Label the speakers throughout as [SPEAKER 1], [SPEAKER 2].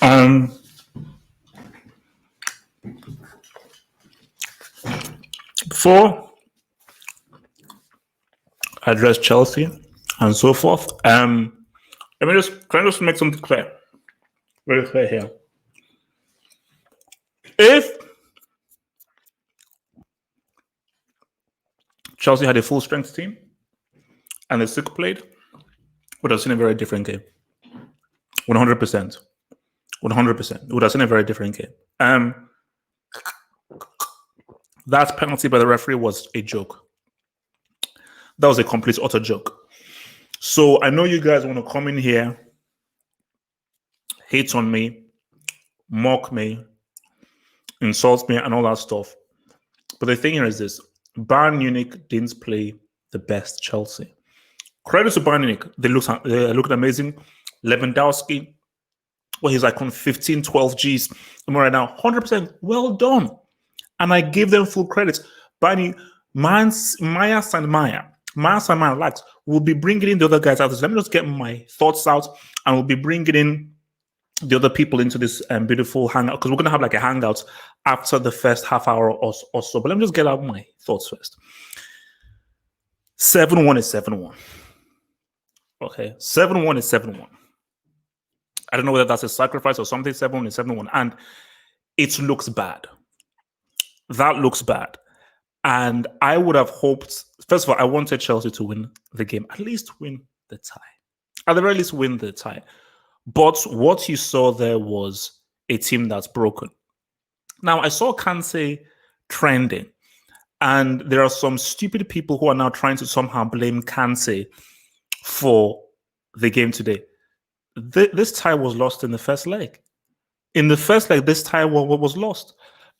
[SPEAKER 1] Um, Before I address Chelsea and so forth, let me just make something clear, very clear here. If Chelsea had a full strength team and the sick played, would have seen a very different game. 100%. 100%. Would have seen a very different game. That penalty by the referee was a joke. That was a complete utter joke. So I know you guys want to come in here, hate on me, mock me, insult me, and all that stuff. But the thing here is this: Bayern Munich didn't play the best Chelsea. Credit to Bayern Munich. They looked amazing. Lewandowski, well, he's like on 15, 12 Gs. I'm right now, 100% well done. And I give them full credit. Bayern Maya San likes. We'll be bringing in the other guys out. Let me just get my thoughts out, and we'll be bringing in the other people into this beautiful hangout, because we're going to have like a hangout after the first half hour or so. But let me just get out my thoughts first. 7-1 is 7-1. Okay, 7-1 is 7-1. I don't know whether that's a sacrifice or something. 7-1 is 7-1. And it looks bad. That looks bad. And I would have hoped, first of all, I wanted Chelsea to win the game, at least win the tie. At the very least, win the tie. But what you saw there was a team that's broken. Now, I saw Kante trending, and there are some stupid people who are now trying to somehow blame Kante for the game today. This tie was lost in the first leg. In the first leg, this tie was lost.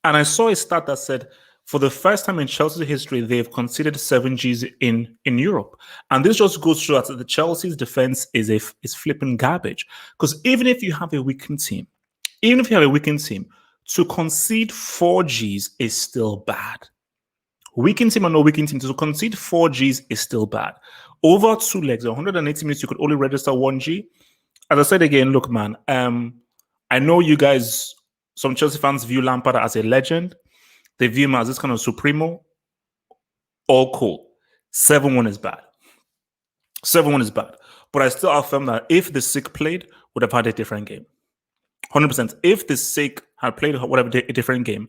[SPEAKER 1] And I saw a stat that said, for the first time in Chelsea's history, they've conceded 7 Gs in Europe. And this just goes to show that the Chelsea's defense is flipping garbage. Because even if you have a weakened team, to concede 4 Gs is still bad. Weakened team or no weakened team, to concede 4 Gs is still bad. Over 2 legs, 180 minutes, you could only register 1 G. As I said again, look, man, I know you guys, some Chelsea fans view Lampard as a legend. They view him as this kind of supremo. All cool. 7-1 is bad. 7-1 is bad. But I still affirm that if the sick played, would have had a different game. 100%. If the sick had played, would have a different game.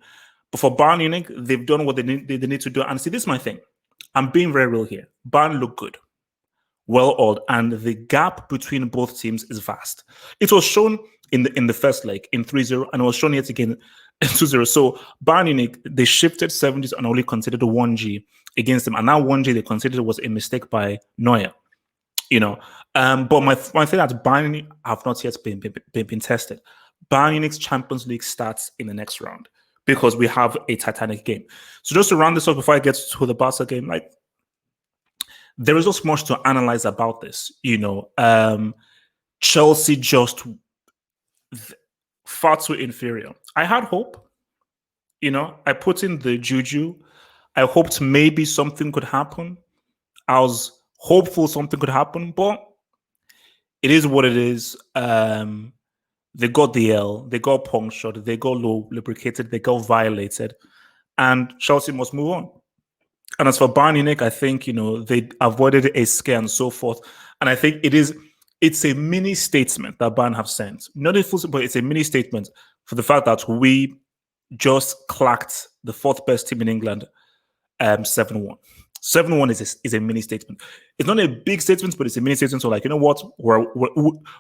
[SPEAKER 1] But for Bayern Munich, they've done what they need to do. And see, this is my thing. I'm being very real here. Bayern look good. Well oiled. And the gap between both teams is vast. It was shown in the first leg in 3-0, and it was shown yet again in 2-0. So Bayern Munich, they shifted 70s and only considered 1 G against them. And that 1 G they considered was a mistake by Neuer. But my thing that Bayern Munich have not yet been tested. Bayern Munich's Champions League starts in the next round because we have a Titanic game. So just to round this off before I get to the Barca game, like, there is not much to analyze about this. Chelsea just far too inferior. I had hope. I put in the juju. I hoped maybe something could happen. I was hopeful something could happen, but it is what it is. They got the L, they got punctured, they got low lubricated, they got violated, and Chelsea must move on. And as for Bayern Munich, I think, they avoided a scare and so forth. And I think it's a mini statement that Bayern have sent. Not a full, but it's a mini statement for the fact that we just clacked the 4th best team in England 7-1. 7-1 is a mini statement. It's not a big statement, but it's a mini statement. So, like, you know what?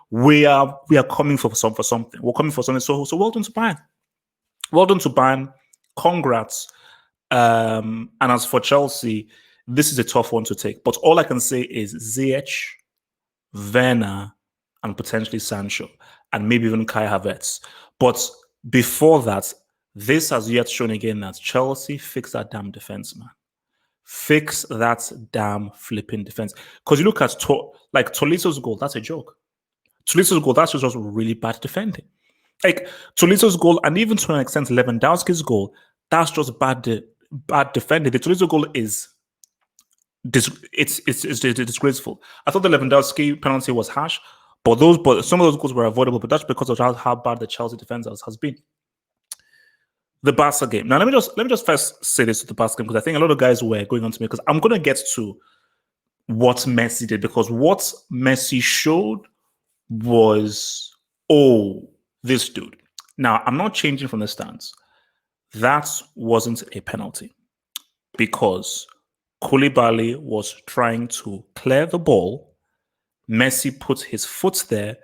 [SPEAKER 1] We are coming for something. We're coming for something. So well done to Bayern. Well done to Bayern. Congrats. And as for Chelsea, this is a tough one to take. But all I can say is Ziyech, Werner, and potentially Sancho, and maybe even Kai Havertz. But before that, this has yet shown again that Chelsea fix that damn defense, man. Fix that damn flipping defense. Because you look at Toliso's goal, that's a joke. Toliso's goal, that's just really bad defending. Like Toliso's goal, and even to an extent Lewandowski's goal, that's just bad defending. The Tolisso goal is it's disgraceful. I thought the Lewandowski penalty was harsh, But some of those goals were avoidable, but that's because of how bad the Chelsea defense has been. The Barca game. Now let me just first say this to the Barca game, because I think a lot of guys were going on to me, because I'm gonna get to what Messi did, because what Messi showed was, oh, this dude. Now, I'm not changing from the stance. That wasn't a penalty, because Koulibaly was trying to clear the ball. Messi put his foot there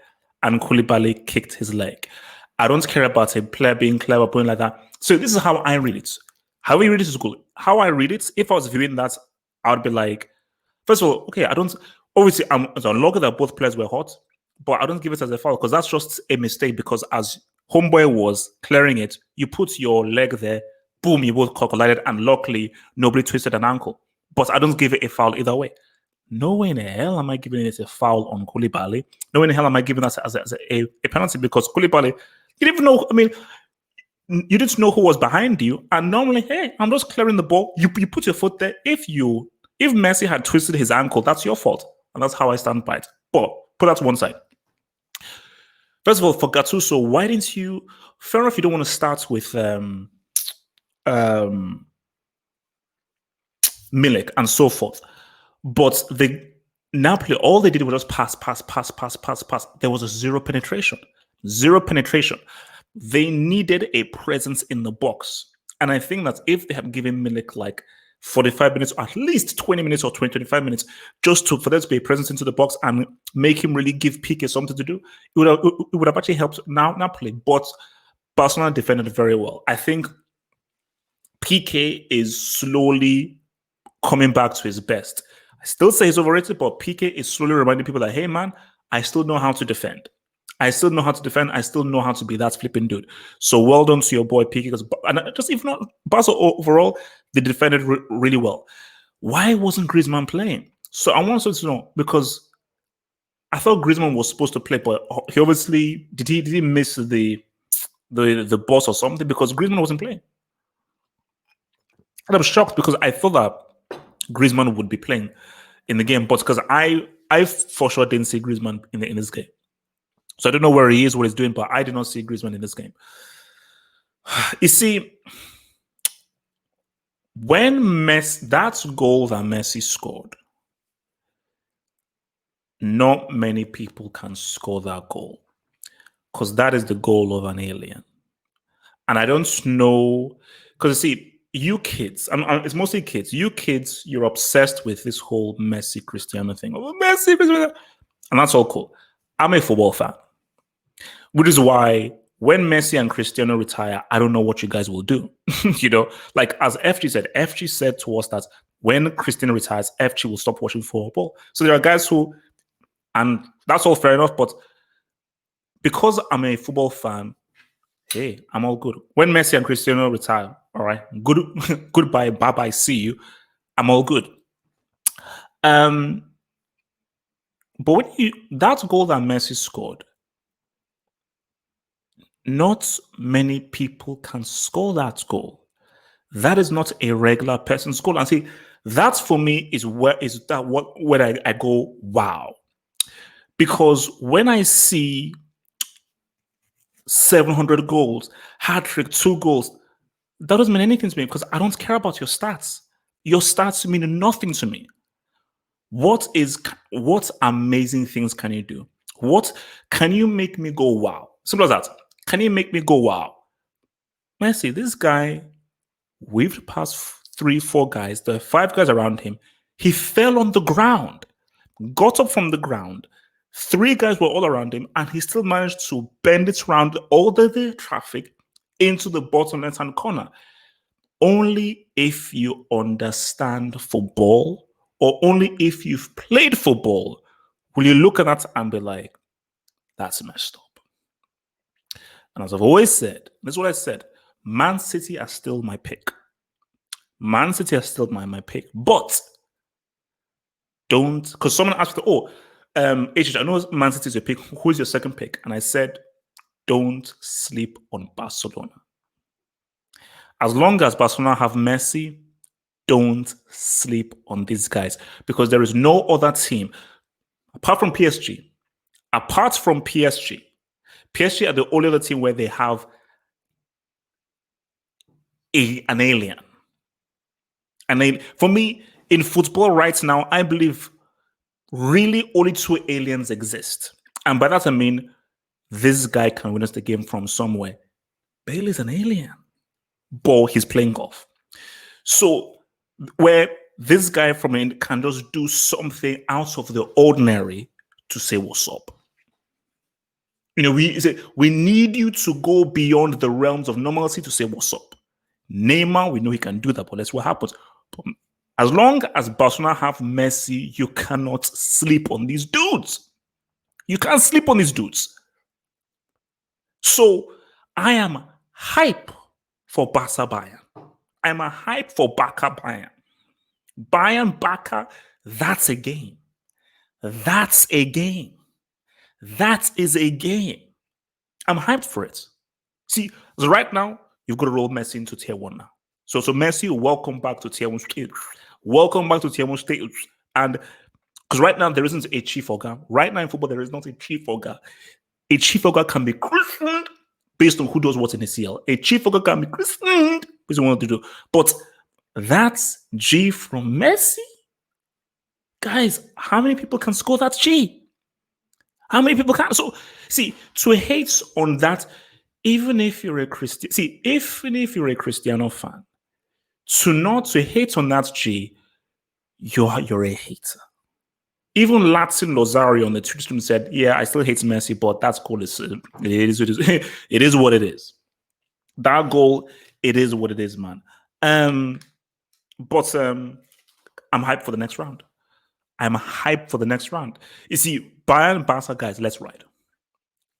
[SPEAKER 1] and Koulibaly kicked his leg. I don't care about a player being clever, putting like that. So this is how I read it. How we read it is good. How I read it, if I was viewing that, I would be like, first of all, okay, I don't, obviously, it's unlucky that both players were hot, but I don't give it as a foul, because that's just a mistake, because as Homeboy was clearing it, you put your leg there, boom, you both collided, and luckily, nobody twisted an ankle. But I don't give it a foul either way. No way in the hell am I giving it a foul on Koulibaly. No way in the hell am I giving that as a penalty, because Koulibaly, you didn't even know, I mean, you didn't know who was behind you, and normally, hey, I'm just clearing the ball. You put your foot there. If Messi had twisted his ankle, that's your fault. And that's how I stand by it. But put that to one side. First of all, for Gattuso, why didn't you, fair enough, you don't want to start with Milik and so forth. But the Napoli, all they did was just pass. There was a zero penetration. They needed a presence in the box. And I think that if they had given Milik like 45 minutes, or at least 20 minutes or 25 minutes, just for there to be a presence into the box and make him really give Piqué something to do, it would have actually helped Napoli. But Barcelona defended very well. I think Piqué is slowly coming back to his best. I still say he's overrated, but Piqué is slowly reminding people that, hey, man, I still know how to defend. I still know how to be that flipping dude. So well done to your boy Piqué, because just if not Barca overall, they defended really well. Why wasn't Griezmann playing? So I wanted to know, because I thought Griezmann was supposed to play, but he obviously did he miss the bus or something, because Griezmann wasn't playing. And I was shocked, because I thought that Griezmann would be playing in the game, but because I for sure didn't see Griezmann in this game. So I don't know where he is, what he's doing, but I did not see Griezmann in this game. You see, when that goal that Messi scored, not many people can score that goal, because that is the goal of an alien. And I don't know, because you see, you kids, it's mostly kids. You kids, you're obsessed with this whole Messi Cristiano thing. Oh, Messi, and that's all cool. I'm a football fan, which is why when Messi and Cristiano retire, I don't know what you guys will do. Like as FG said to us that when Cristiano retires, FG will stop watching football. So there are guys who, and that's all fair enough, but because I'm a football fan, hey, I'm all good. When Messi and Cristiano retire, all right, goodbye, bye-bye, see you. I'm all good. But when that goal that Messi scored, not many people can score that goal. That is not a regular person's goal. And see, that for me is where I go, wow. Because when I see 700 goals, hat-trick, 2 goals, that doesn't mean anything to me, because I don't care about your stats. Your stats mean nothing to me. What amazing things can you do? What can you make me go wow? Simple as that. Can you make me go wow? Messi, this guy weaved past 3-4 guys. There are 5 guys around him. He fell on the ground, got up from the ground. 3 guys were all around him, and he still managed to bend it around all the traffic into the bottom left-hand corner. Only if you understand football, or only if you've played football, will you look at that and be like, that's messed up. And as I've always said, this is what I said, Man City are still my pick. Man City are still my pick. But don't, because someone asked me, HH, I know Man City is your pick. Who's your second pick? And I said, don't sleep on Barcelona. As long as Barcelona have Messi, don't sleep on these guys, because there is no other team apart from PSG. apart from PSG are the only other team where they have an alien. And for me, in football right now, I believe really only two aliens exist. And by that I mean, this guy can win us the game from somewhere. Bailey's an alien, but he's playing golf. So where this guy from it can just do something out of the ordinary to say what's up. We need you to go beyond the realms of normalcy to say what's up. Neymar, we know he can do that, but let's see what happens. But as long as Barcelona have Messi, you cannot sleep on these dudes. You can't sleep on these dudes. So I am hype for Barca Bayern. I'm a hype for Barca Bayern. Bayern Barca, that's a game. That's a game. That is a game. I'm hyped for it. See, so right now, you've got to roll Messi into tier 1 now. So Messi, welcome back to tier 1 stage. Welcome back to tier 1 stage. And because right now, there isn't a chief organ. Right now in football, there is not a chief organ. A chief organ can be christened based on who does what in the CL. A chief organ can be christened based on what to do. But that's G from Messi? Guys, how many people can score that G? How many people can? So, see, to hate on that, even if you're a Christian, even if you're a Cristiano fan, to hate on that G, you're a hater. Even Latin Lozario on the Twitter stream said, yeah, I still hate Messi, but that's cool. It is what it is. That goal, it is what it is, man. But I'm hyped for the next round. I'm hyped for the next round. You see, Bayern, Barca, guys, let's ride.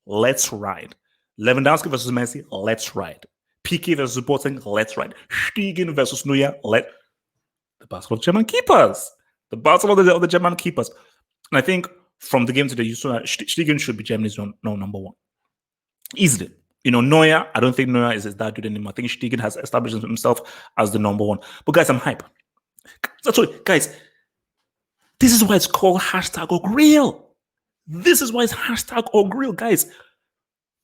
[SPEAKER 1] Let's ride. Lewandowski versus Messi, let's ride. Piqué versus Boateng, let's ride. Stegen versus Neuer, the Barcelona German keepers. The Barcelona of the German keepers. And I think from the game today, you saw that Stegen should be Germany's number 1. Easily. Neuer, I don't think Neuer is that good anymore. I think Stegen has established himself as the number 1. But guys, I'm hype. That's what, guys, this is why it's called #Ogreal. This is why it's #Ogreal, guys.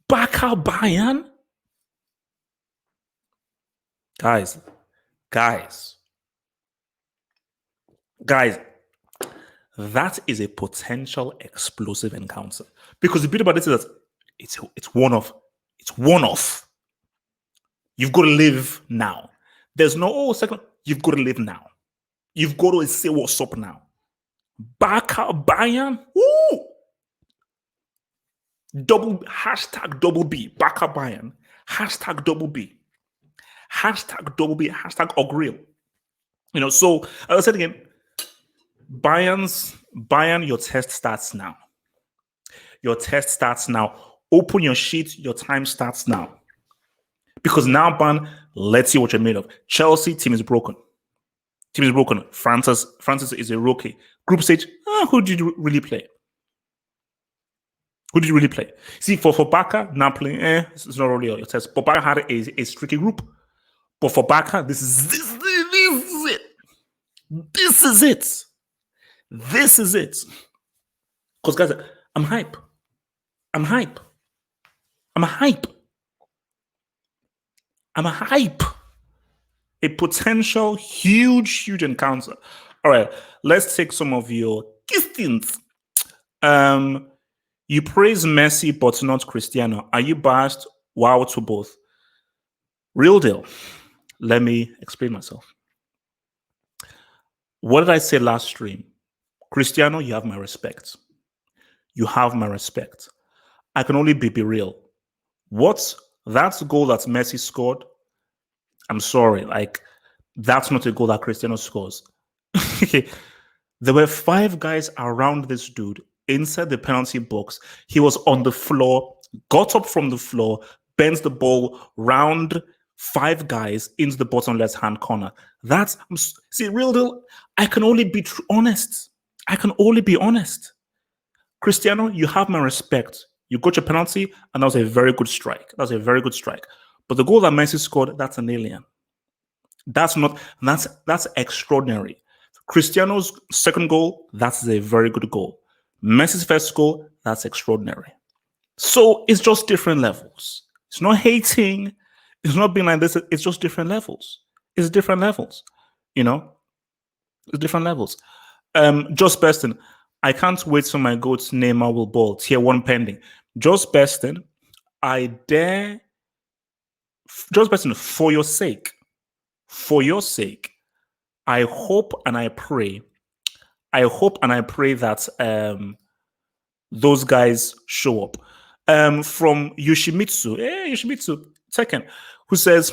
[SPEAKER 1] Barca Bayern. Guys, that is a potential explosive encounter. Because the bit about this is that it's one-off. It's one-off. You've got to live now. There's no second. You've got to live now. You've got to say what's up now. Barca Bayern. Woo! Double B. Barca Bayern. Double B. Ogreal. So as I said again, Bayern, your test starts now. Your test starts now. Open your sheet, your time starts now. Because now, Bayern, let's see what you're made of. Chelsea, team is broken. Francis is a rookie. Group stage, who did you really play? See, for Barca, Napoli, it's not really your test. But Barca had a streaky group. But for Barca, this is it. This is it. Because, guys, I'm hype. A potential huge encounter. All right, let's take some of your questions. You praise Messi, but not Cristiano. Are you biased? Wow to both. Real deal. Let me explain myself. What did I say last stream? Cristiano, you have my respect. I can only be real. That's a goal that Messi scored. I'm sorry, that's not a goal that Cristiano scores. There were 5 guys around this dude inside the penalty box. He was on the floor, got up from the floor, bends the ball round 5 guys into the bottom left-hand corner. Real deal. I can only be honest. Cristiano, you have my respect. You got your penalty, and that was a very good strike. But the goal that Messi scored, that's an alien. That's extraordinary. Cristiano's second goal, that's a very good goal. Messi's first goal, that's extraordinary. So it's just different levels. It's not hating. It's not being like this. It's just different levels. It's different levels. You know, it's different levels. Just Beston. I can't wait till my goats Neymar will ball. Tier 1 pending. Just Beston. I dare. Just Beston, for your sake, I hope and I pray. I hope and I pray that those guys show up. From Yoshimitsu, second, who says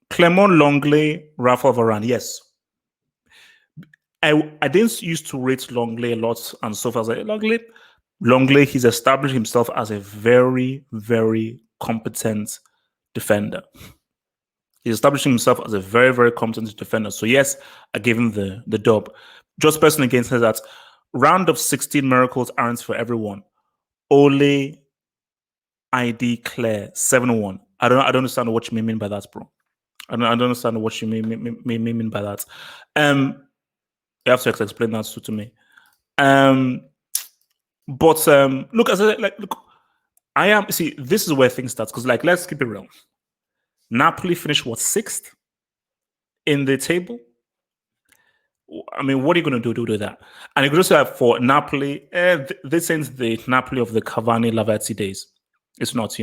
[SPEAKER 1] Clement Longley, Rafa Varane. Yes. I didn't used to rate Longley a lot and so far. Longley, he's established himself as a very, very competent defender. He's establishing himself as a very, very competent defender. So yes, I gave him the dub. Just personally again says that round of 16 miracles aren't for everyone. Ole ID Claire 7-1. I don't understand what you mean by that, bro. I don't understand what you mean by that. You have to explain that to me. But look, as I look, I am this is where things start because let's keep it real. Napoli finished what, 6th in the table? I mean, what are you going to do with that? And you could also have for Napoli, this ain't the Napoli of the Cavani Lavezzi days. It's not,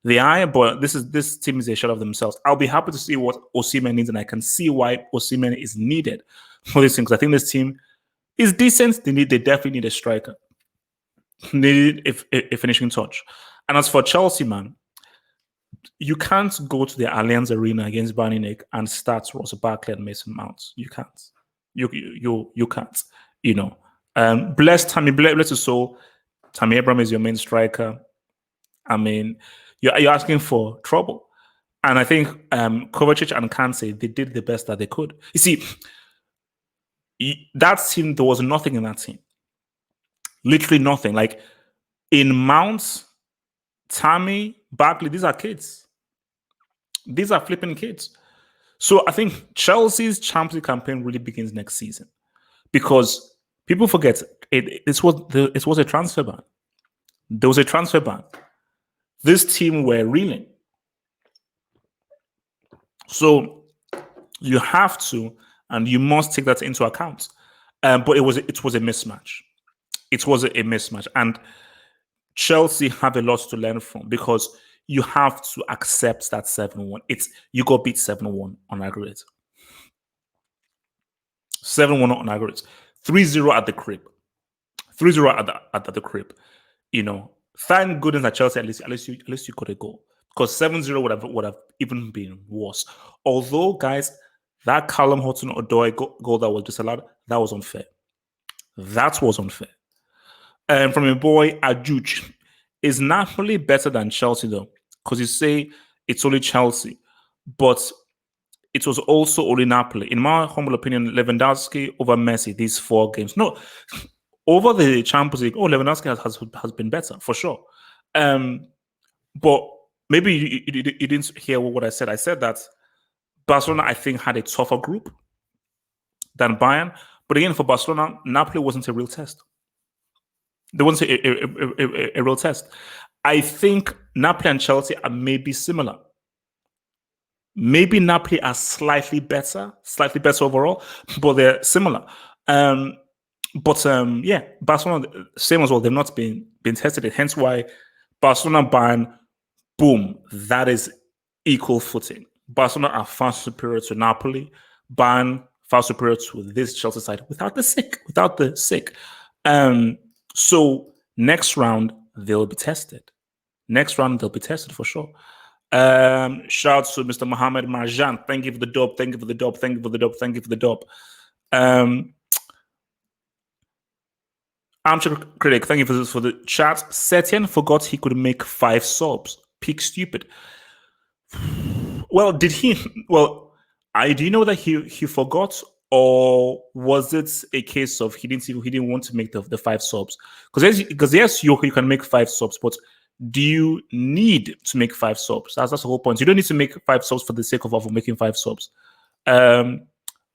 [SPEAKER 1] but this team is a shell of themselves. I'll be happy to see what Osimhen needs, and I can see why Osimhen is needed for this thing. Because I think this team is decent. They definitely need a striker. They need a finishing touch. And as for Chelsea, man, you can't go to the Allianz Arena against Bayern Munich and start Ross Barkley and Mason Mount. You can't. You can't. Bless Tammy, bless his soul. Tammy Abraham is your main striker. I mean, you're asking for trouble. And I think Kovacic and Kante, they did the best that they could. You see, that team, there was nothing in that team. Literally nothing. Like in Mount, Tammy, Barkley, these are kids. These are flipping kids. So I think Chelsea's Champions League campaign really begins next season because people forget it was a transfer ban. There was a transfer ban. This team were reeling. So you have to, and you must take that into account. But it was a mismatch. It was a mismatch. And Chelsea have a lot to learn from because you have to accept that 7-1. You got beat 7-1 on aggregate. 7-1 on aggregate. 3-0 at the crib. 3-0 at the crib. Thank goodness that Chelsea at least you got a goal. Because 7-0 would have even been worse. Although, guys, that Callum Hudson-Odoi goal that was disallowed, that was unfair. That was unfair. And from a boy, Ajuj, is Napoli better than Chelsea, though? Because you say it's only Chelsea, but it was also only Napoli. In my humble opinion, Lewandowski over Messi, these 4 games. No, over the Champions League, Lewandowski has been better, for sure. But maybe you didn't hear what I said. I said that Barcelona, I think, had a tougher group than Bayern. But again, for Barcelona, Napoli wasn't a real test. There wasn't a real test. I think Napoli and Chelsea are maybe similar. Maybe Napoli are slightly better overall, but they're similar. Yeah, Barcelona, same as well. They've not been tested. Hence why Barcelona, Bayern, boom, that is equal footing. Barcelona are far superior to Napoli. Bayern far superior to this Chelsea side without the sick. So next round they'll be tested. For sure. Shout out to Mr. Mohammed Marjan. Thank you for the dub. Thank you for the dub. Armchair Critic, thank you for the chat. Setien forgot he could make 5 subs. Peak stupid. Well, did he? Well, do you know that he forgot, or was it a case of he didn't want to make the 5 subs? Because yes, you can make 5 subs, but do you need to make 5 subs? That's the whole point. You don't need to make 5 subs for the sake of making 5 subs. Mohammed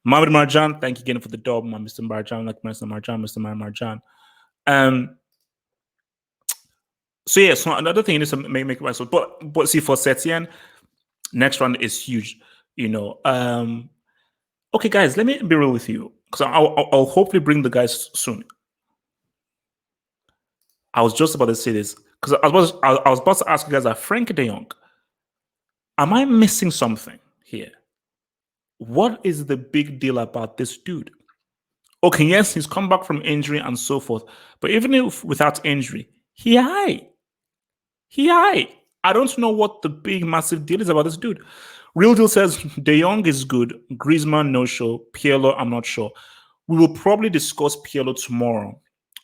[SPEAKER 1] Marjan, thank you again for the dub, Mr. Marjan, Mr. Marjan. So yeah, so another thing is to make myself, but see for Setien, next round is huge. You know, okay, guys, let me be real with you because I'll hopefully bring the guys soon. I was just about to say this because I was about to ask you guys that Frank De Jong, am I missing something here? What is the big deal about this dude? Okay, yes, he's come back from injury and so forth, but even if without injury, he high. He high. I don't know what the big massive deal is about this dude. Real Deal says De Jong is good. Griezmann no show. Pirlo, I'm not sure. We will probably discuss Pirlo tomorrow.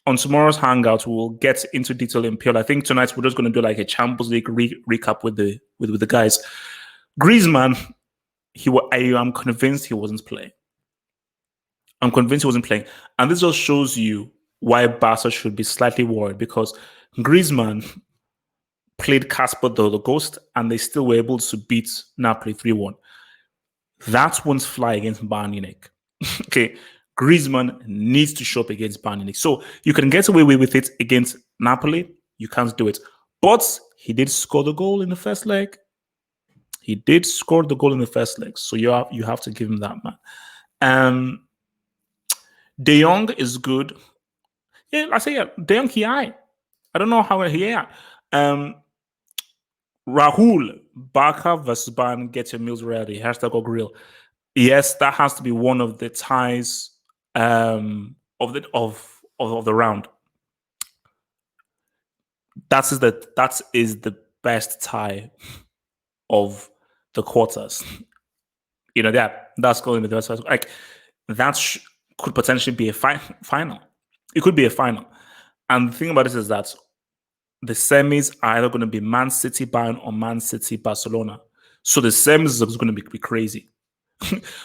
[SPEAKER 1] On tomorrow's hangout, we'll get into detail in Pirlo. I think tonight we're just going to do like a Champions League recap with the guys. Griezmann, I am convinced he wasn't playing. I'm convinced he wasn't playing, and this just shows you why Barca should be slightly worried because Griezmann played Casper the Ghost, and they still were able to beat Napoli 3-1. That won't fly against Bayern Munich. Okay, Griezmann needs to show up against Bayern Munich. So you can get away with it against Napoli. You can't do it. But he did score the goal in the first leg. He did score the goal in the first leg. So you have to give him that, man. De Jong is good. Yeah, I say De Jong I don't know how he Rahul, Barca versus Bayern, get your meals ready. Hashtag or grill. Yes, that has to be one of the ties of the round. That is the best tie of the quarters. You know that's going to be the best. Like that could potentially be a final. It could be a final. And the thing about this is that the semis are either going to be Man City Bayern or Man City Barcelona. So the semis is going to be crazy.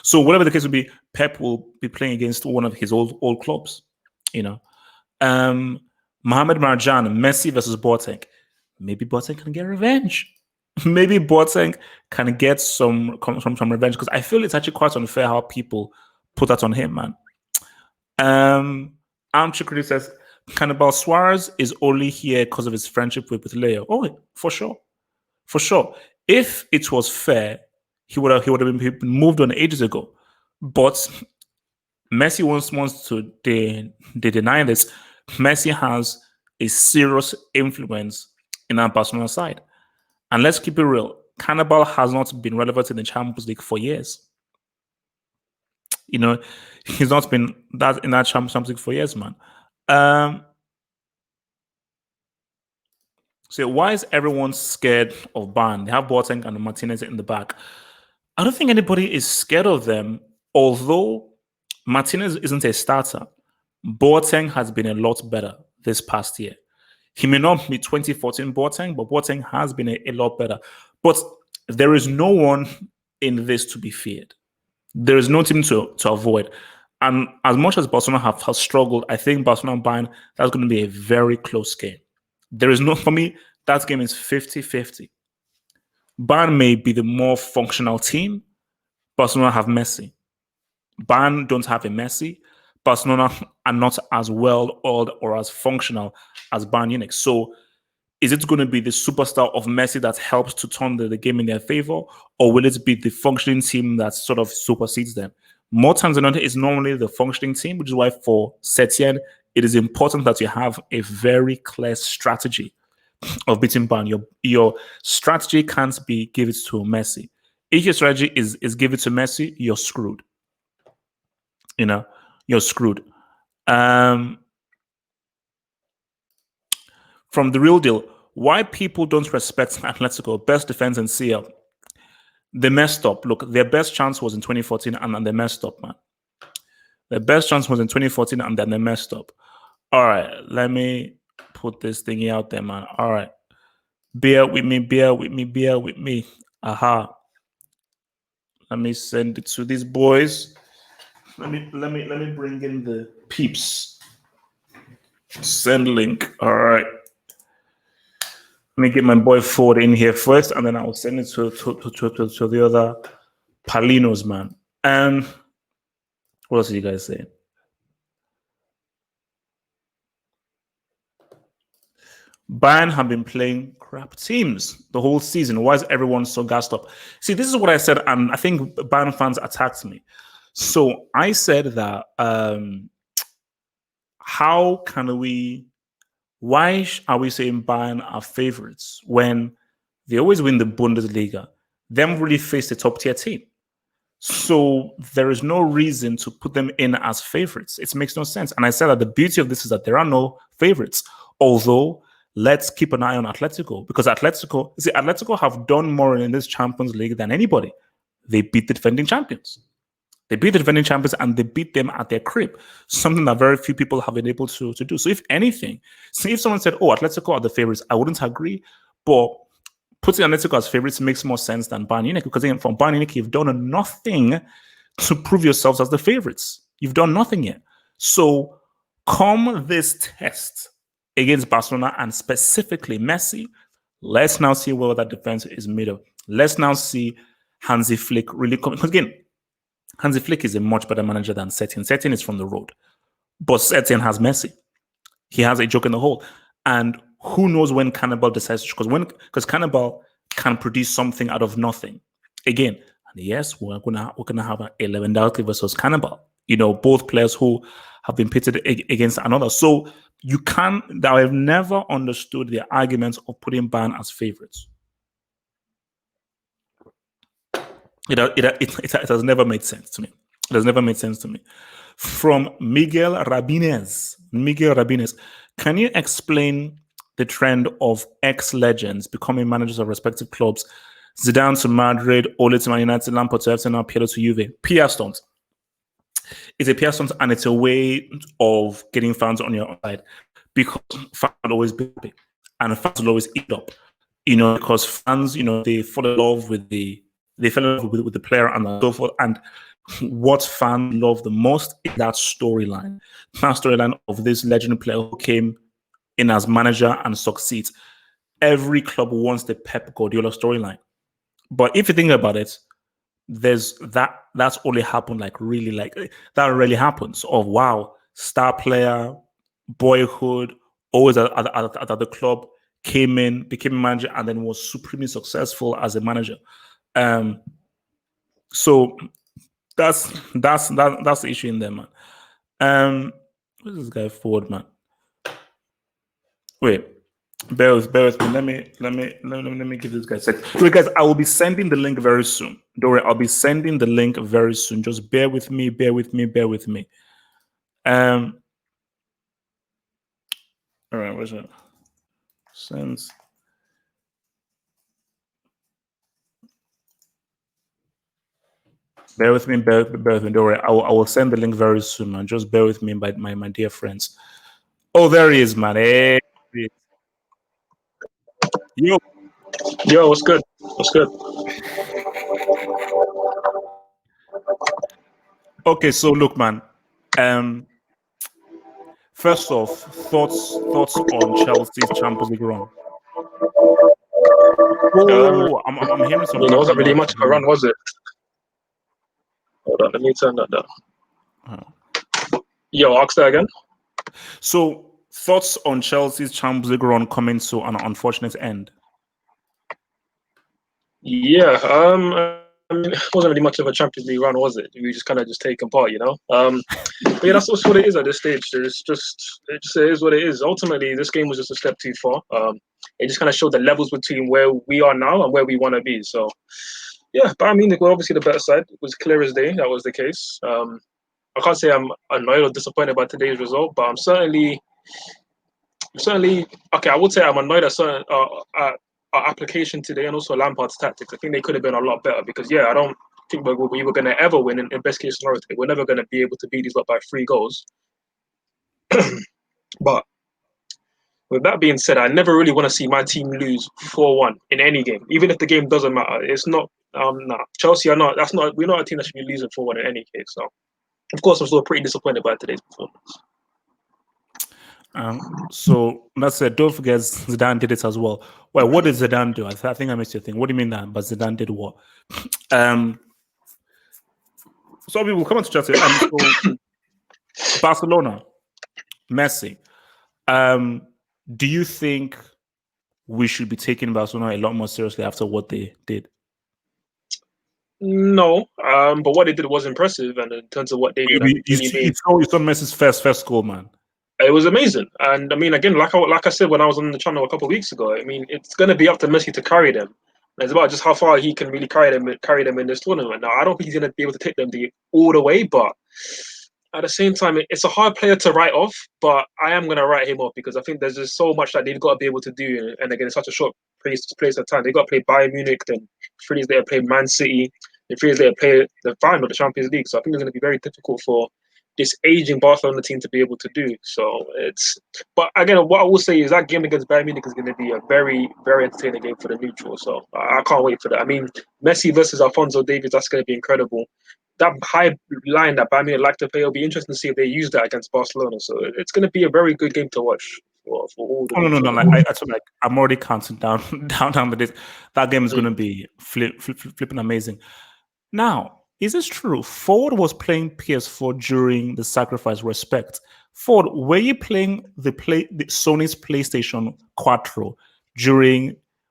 [SPEAKER 1] So whatever the case will be, Pep will be playing against one of his old clubs. You know, Mohamed Marjan, Messi versus Boateng. Maybe Boateng can get revenge. Maybe Boateng can get some revenge because I feel it's actually quite unfair how people put that on him, man. Amchukri says Cannibal Suarez is only here because of his friendship with Leo. Oh, for sure, for sure. If it was fair, he would have been moved on ages ago. But Messi wants to they deny this. Messi has a serious influence in our Barcelona side. And let's keep it real. Cannibal has not been relevant in the Champions League for years. You know, he's not been that in that Champions League for years, man. So why is everyone scared of Bayern? They have Boateng and Martinez in the back. I don't think anybody is scared of them, although Martinez isn't a starter. Boateng has been a lot better this past year. He may not be 2014 Boateng, but Boateng has been a lot better. But there is no one in this to be feared. There is no team to avoid. And as much as Barcelona have struggled, I think Barcelona and Bayern, that's going to be a very close game. There is no, for me, that game is 50-50. Bayern may be the more functional team. Barcelona have Messi. Bayern don't have a Messi. Barcelona are not as well oiled or as functional as Bayern Munich. So is it going to be the superstar of Messi that helps to turn the game in their favor, or will it be the functioning team that sort of supersedes them? More times than not, it's normally the functioning team, which is why for Setien, it is important that you have a very clear strategy of beating Bayern. Your strategy can't be give it to Messi. If your strategy is give it to Messi, you're screwed. You know, you're screwed. From the real deal, why people don't respect Atletico, best defense in CL. They messed up. Look, their best chance was in 2014 and they messed up, man. Their best chance was in 2014 and then they messed up. All right, let me put this thingy out there, man. All right. Bear with me, bear with me, bear with me. Aha. Let me send it to these boys. Let me bring in the peeps. Send link. All right. Let me get my boy Ford in here first, and then I'll send it to the other Palinos, man. And what else are you guys saying? Bayern have been playing crap teams the whole season. Why is everyone so gassed up? See, this is what I said, and I think Bayern fans attacked me. So I said that how can we? Why are we saying Bayern are favorites when they always win the Bundesliga? They haven't really faced a top tier team. So there is no reason to put them in as favorites. It makes no sense. And I said that the beauty of this is that there are no favorites. Although let's keep an eye on Atletico, because Atletico have done more in this Champions League than anybody. They beat the defending champions. They beat the defending champions and they beat them at their crib, something that very few people have been able to do. So if anything, see if someone said, oh, Atletico are the favorites, I wouldn't agree. But putting Atletico as favorites makes more sense than Bayern Munich, because again, from Bayern Munich, you've done nothing to prove yourselves as the favorites. You've done nothing yet. So come this test against Barcelona and specifically Messi, let's now see what that defense is made of. Let's now see Hansi Flick really coming. Because again, Hansi Flick is a much better manager than Setien. Setien is from the road, but Setien has Messi. He has a joke in the hole, and who knows when Cannibal decides to? Because Cannibal can produce something out of nothing. Again, and yes, we're gonna have a Lewandowski versus Cannibal. You know, both players who have been pitted against another. So you can. I have never understood the arguments of putting Bayern as favorites. It has never made sense to me. It has never made sense to me. From Miguel Rabinez, can you explain the trend of ex-legends becoming managers of respective clubs? Zidane to Madrid, Ole to Man United, Lampard to FC, now Pirlo to Juve. PR stunt. It's a PR stunt, and it's a way of getting fans on your side, because fans will always be happy, and fans will always eat up. You know, because fans, you know, they fall in love with the player and so forth. And what fans love the most is that storyline. That storyline of this legendary player who came in as manager and succeeds. Every club wants the Pep Guardiola storyline. But if you think about it, that's only happened that really happens. Of wow, star player, boyhood, always at the club, came in, became a manager, and then was supremely successful as a manager. So that's the issue in there, man. Where's this guy forward, man? Wait, bear with me. Let me give this guy a sec. So guys, I will be sending the link very soon. Don't worry, I'll be sending the link very soon. Just bear with me. All right, where's it? Sends. Bear with me. Don't worry. I will send the link very soon, man. Just bear with me, my dear friends. Oh, there he is, man. Hey.
[SPEAKER 2] Yo, what's good? What's good?
[SPEAKER 1] Okay, so look, man. First off, thoughts on Chelsea's Champions League run. Oh, I'm hearing some.
[SPEAKER 2] It wasn't really much of a run, was it? Hold on, let me turn that down. Yo, ask that again.
[SPEAKER 1] So, thoughts on Chelsea's Champions League run coming to an unfortunate end?
[SPEAKER 2] Yeah, I mean, it wasn't really much of a Champions League run, was it? We just kind of taking part, you know. But yeah, that's what it is at this stage. It is what it is. Ultimately, this game was just a step too far. It just kind of showed the levels between where we are now and where we want to be. So, yeah, Bayern Munich were obviously the better side. It was clear as day that was the case. I can't say I'm annoyed or disappointed by today's result, but I'm certainly okay. I would say I'm annoyed at certain our application today and also Lampard's tactics. I think they could have been a lot better because I don't think we were going to ever win in best case scenario today. We're never going to be able to beat these lot by 3 goals. But with that being said, I never really want to see my team lose 4-1 in any game, even if the game doesn't matter. It's not Chelsea are not. We're not a team that should be losing 4-1 in any case. So, of course, I'm still pretty disappointed by today's performance.
[SPEAKER 1] So that's it. Don't forget Zidane did it as well. Well, what did Zidane do? I think I missed your thing. What do you mean that? But Zidane did what? So we will come on to Chelsea. So Barcelona, Messi. Do you think we should be taking Barcelona a lot more seriously after what they did?
[SPEAKER 2] No, but what they did was impressive, and in terms of what they did, I think really made
[SPEAKER 1] You saw Messi's first goal, man.
[SPEAKER 2] it was amazing. And I mean, again, like I said when I was on the channel a couple of weeks ago, I mean, it's going to be up to Messi to carry them. It's about just how far he can really carry them in this tournament. Now, I don't think he's going to be able to take them all the way, but at the same time, it's a hard player to write off. But I am going to write him off because I think there's just so much that they've got to be able to do. And again, it's such a short place of time. They've got to play Bayern Munich, then 3 days later play Man City, then 3 days later play the final of the Champions League. So I think it's going to be very difficult for this aging Barcelona team to be able to do. So but again, what I will say is that game against Bayern Munich is going to be a very, very entertaining game for the neutral. So I can't wait for that. I mean, Messi versus Alphonso Davies, that's going to be incredible. That high line that Bayern Munich like to play, it'll be interesting to see if they use that against Barcelona. So it's going to be a very good game to watch for all the.
[SPEAKER 1] No. I'm already counting down the days. That game is going to be flipping amazing. Now, is this true? Ford was playing PS4 during the Sacrifice Respect. Ford, were you playing the Sony's PlayStation Quattro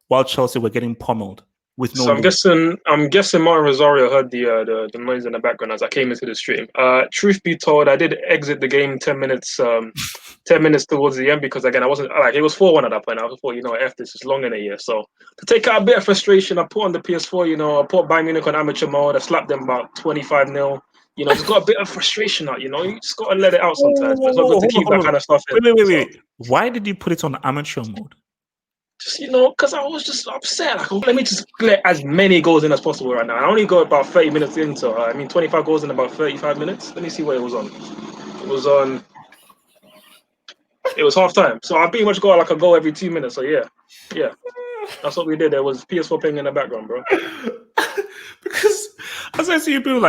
[SPEAKER 1] while Chelsea were getting pummeled with no?
[SPEAKER 2] So I'm guessing Martin Rosario heard the noise in the background as I came into the stream. Truth be told, I did exit the game 10 minutes 10 minutes towards the end because again I wasn't like it was 4-1 at that point. I thought, F this is long in a year. So to take out a bit of frustration, I put on the PS4, I put Bayern Munich on amateur mode, I slapped them about 25-0. Just got a bit of frustration out, you just gotta let it out sometimes. But it's not good to keep that kind of stuff in.
[SPEAKER 1] Wait. Why did you put it on amateur mode?
[SPEAKER 2] Just because I was just upset. Like, let me just get as many goals in as possible right now. I only got about 30 minutes in, so 25 goals in about 35 minutes. Let me see what it was on. It was half time, so I pretty much got like a goal every 2 minutes. So yeah, that's what we did. There was PS4 playing in the background, bro.
[SPEAKER 1] Because as I see people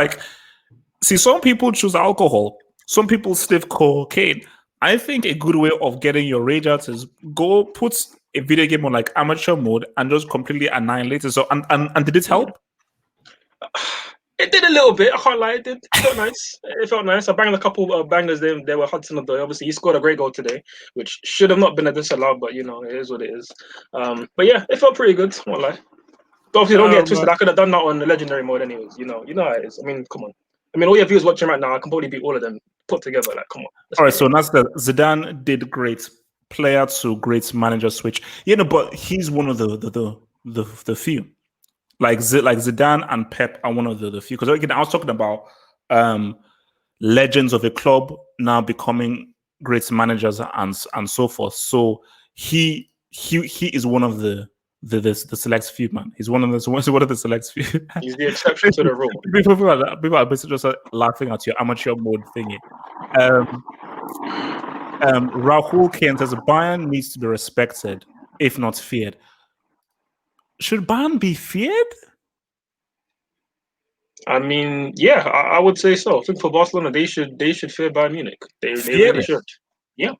[SPEAKER 1] some people choose alcohol, some people sniff cocaine. I think a good way of getting your rage out is go put a video game on like amateur mode and just completely annihilate it. So and did it help?
[SPEAKER 2] It did a little bit. I can't lie. It did. It felt nice. It felt nice. I banged a couple of bangers. They were Hudson Odoi. Obviously, he scored a great goal today, which should have not been a disallowed, but it is what it is. But yeah, it felt pretty good. I won't lie. But obviously, don't get twisted. I could have done that on the legendary mode, anyways. You know how it is. I mean, come on. I mean, all your viewers watching right now, I can probably beat all of them put together. Like, come on.
[SPEAKER 1] All right, so that's Zidane did great. Player to great manager switch. But he's one of the few. Like Zidane and Pep are one of the few. Because again, I was talking about legends of a club now becoming great managers and so forth. So he is one of the select few, man. He's one of the select few.
[SPEAKER 2] He's the exception to the rule.
[SPEAKER 1] People are basically just laughing at your amateur mode thingy. Rahul Kane says Bayern needs to be respected, if not feared. Should Bayern be feared?
[SPEAKER 2] I mean, yeah, I would say so. I think for Barcelona, they should fear Bayern Munich. They really should. Yeah.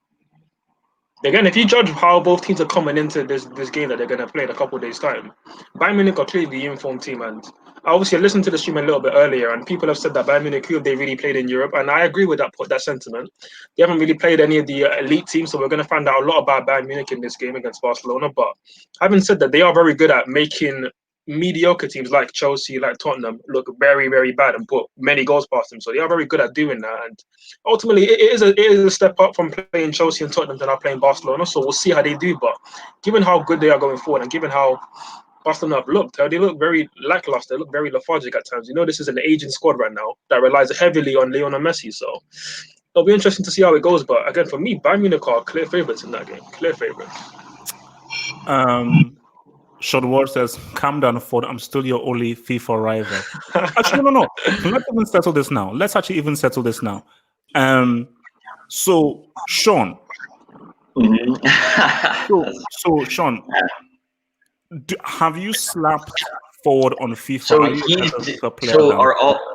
[SPEAKER 2] Again, if you judge how both teams are coming into this game that they're going to play in a couple of days' time, Bayern Munich are clearly the informed team. And obviously, I listened to the stream a little bit earlier, and people have said that Bayern Munich, who have they really played in Europe? And I agree with that sentiment. They haven't really played any of the elite teams, so we're going to find out a lot about Bayern Munich in this game against Barcelona. But having said that, they are very good at making mediocre teams like Chelsea, like Tottenham, look very, very bad and put many goals past them. So they are very good at doing that. And ultimately, it is a step up from playing Chelsea and Tottenham to now playing Barcelona. So we'll see how they do. But given how good they are going forward and given how Barcelona have looked, they look very lackluster. They look very lethargic at times. This is an aging squad right now that relies heavily on Lionel Messi. So it'll be interesting to see how it goes. But again, for me, Bayern Munich are clear favourites in that game. Clear favourites.
[SPEAKER 1] Short word says, calm down, Ford. I'm still your only FIFA rival. Actually, no. Let's even settle this now. So, Sean. So Sean, have you slapped Ford on FIFA?
[SPEAKER 3] So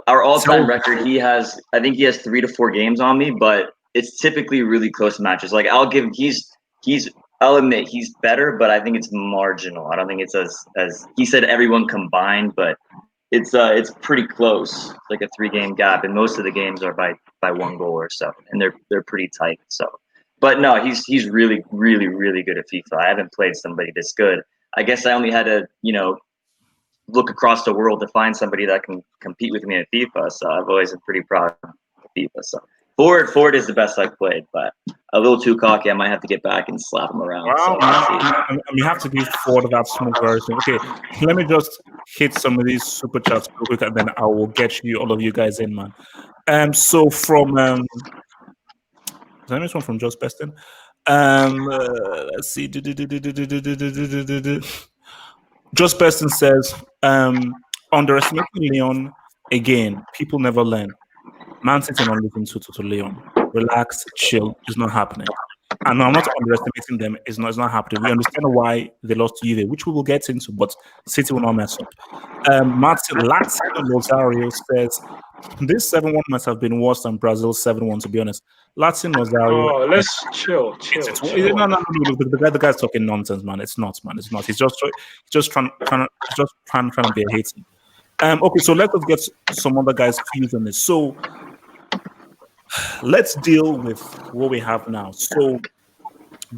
[SPEAKER 3] our all-time record, I think he has 3 to 4 games on me, but it's typically really close matches. Like I'll admit he's better, but I think it's marginal. I don't think it's as he said everyone combined, but it's pretty close. It's like a 3-game gap, and most of the games are by 1 goal or so, and they're pretty tight. So But no, he's really, really, really good at FIFA. I haven't played somebody this good. I guess I only had to, look across the world to find somebody that can compete with me at FIFA. So I've always been pretty proud of FIFA. So forward is the best I've played, but a little too cocky. I might have to get back and slap him around. So
[SPEAKER 1] Wow,
[SPEAKER 3] we'll see.
[SPEAKER 1] we have to give Ford that smooth version. Okay, let me just hit some of these super chats real quick, and then I will get you all of you guys in, man. So from is there this one from Just Beston? Let's see. Just Beston says, underestimating Leon again. People never learn. Man City not losing to Leon. Relax, chill. It's not happening. And no, I'm not underestimating them. It's not happening. We understand why they lost to Juve, which we will get into, but City will not mess up. Martin Latin Rosario says this 7-1 must have been worse than Brazil's 7-1, to be honest. Latin Rosario.
[SPEAKER 2] Oh, let's chill.
[SPEAKER 1] No. The guy's talking nonsense, man. It's not, man. It's not. He's just trying to be a hater. Okay, so let us get some other guys' views on this. So let's deal with what we have now. So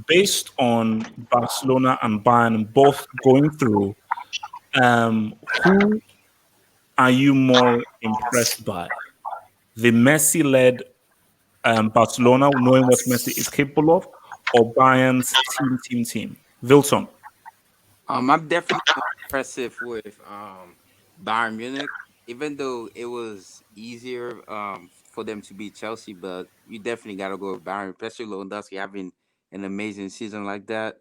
[SPEAKER 1] based on Barcelona and Bayern both going through, who are you more impressed by? The Messi-led Barcelona, knowing what Messi is capable of, or Bayern's team? Wilton.
[SPEAKER 4] I'm definitely more impressive with Bayern Munich, even though it was easier for them to beat Chelsea, but you definitely got to go with Bayern, especially Lewandowski having an amazing season like that.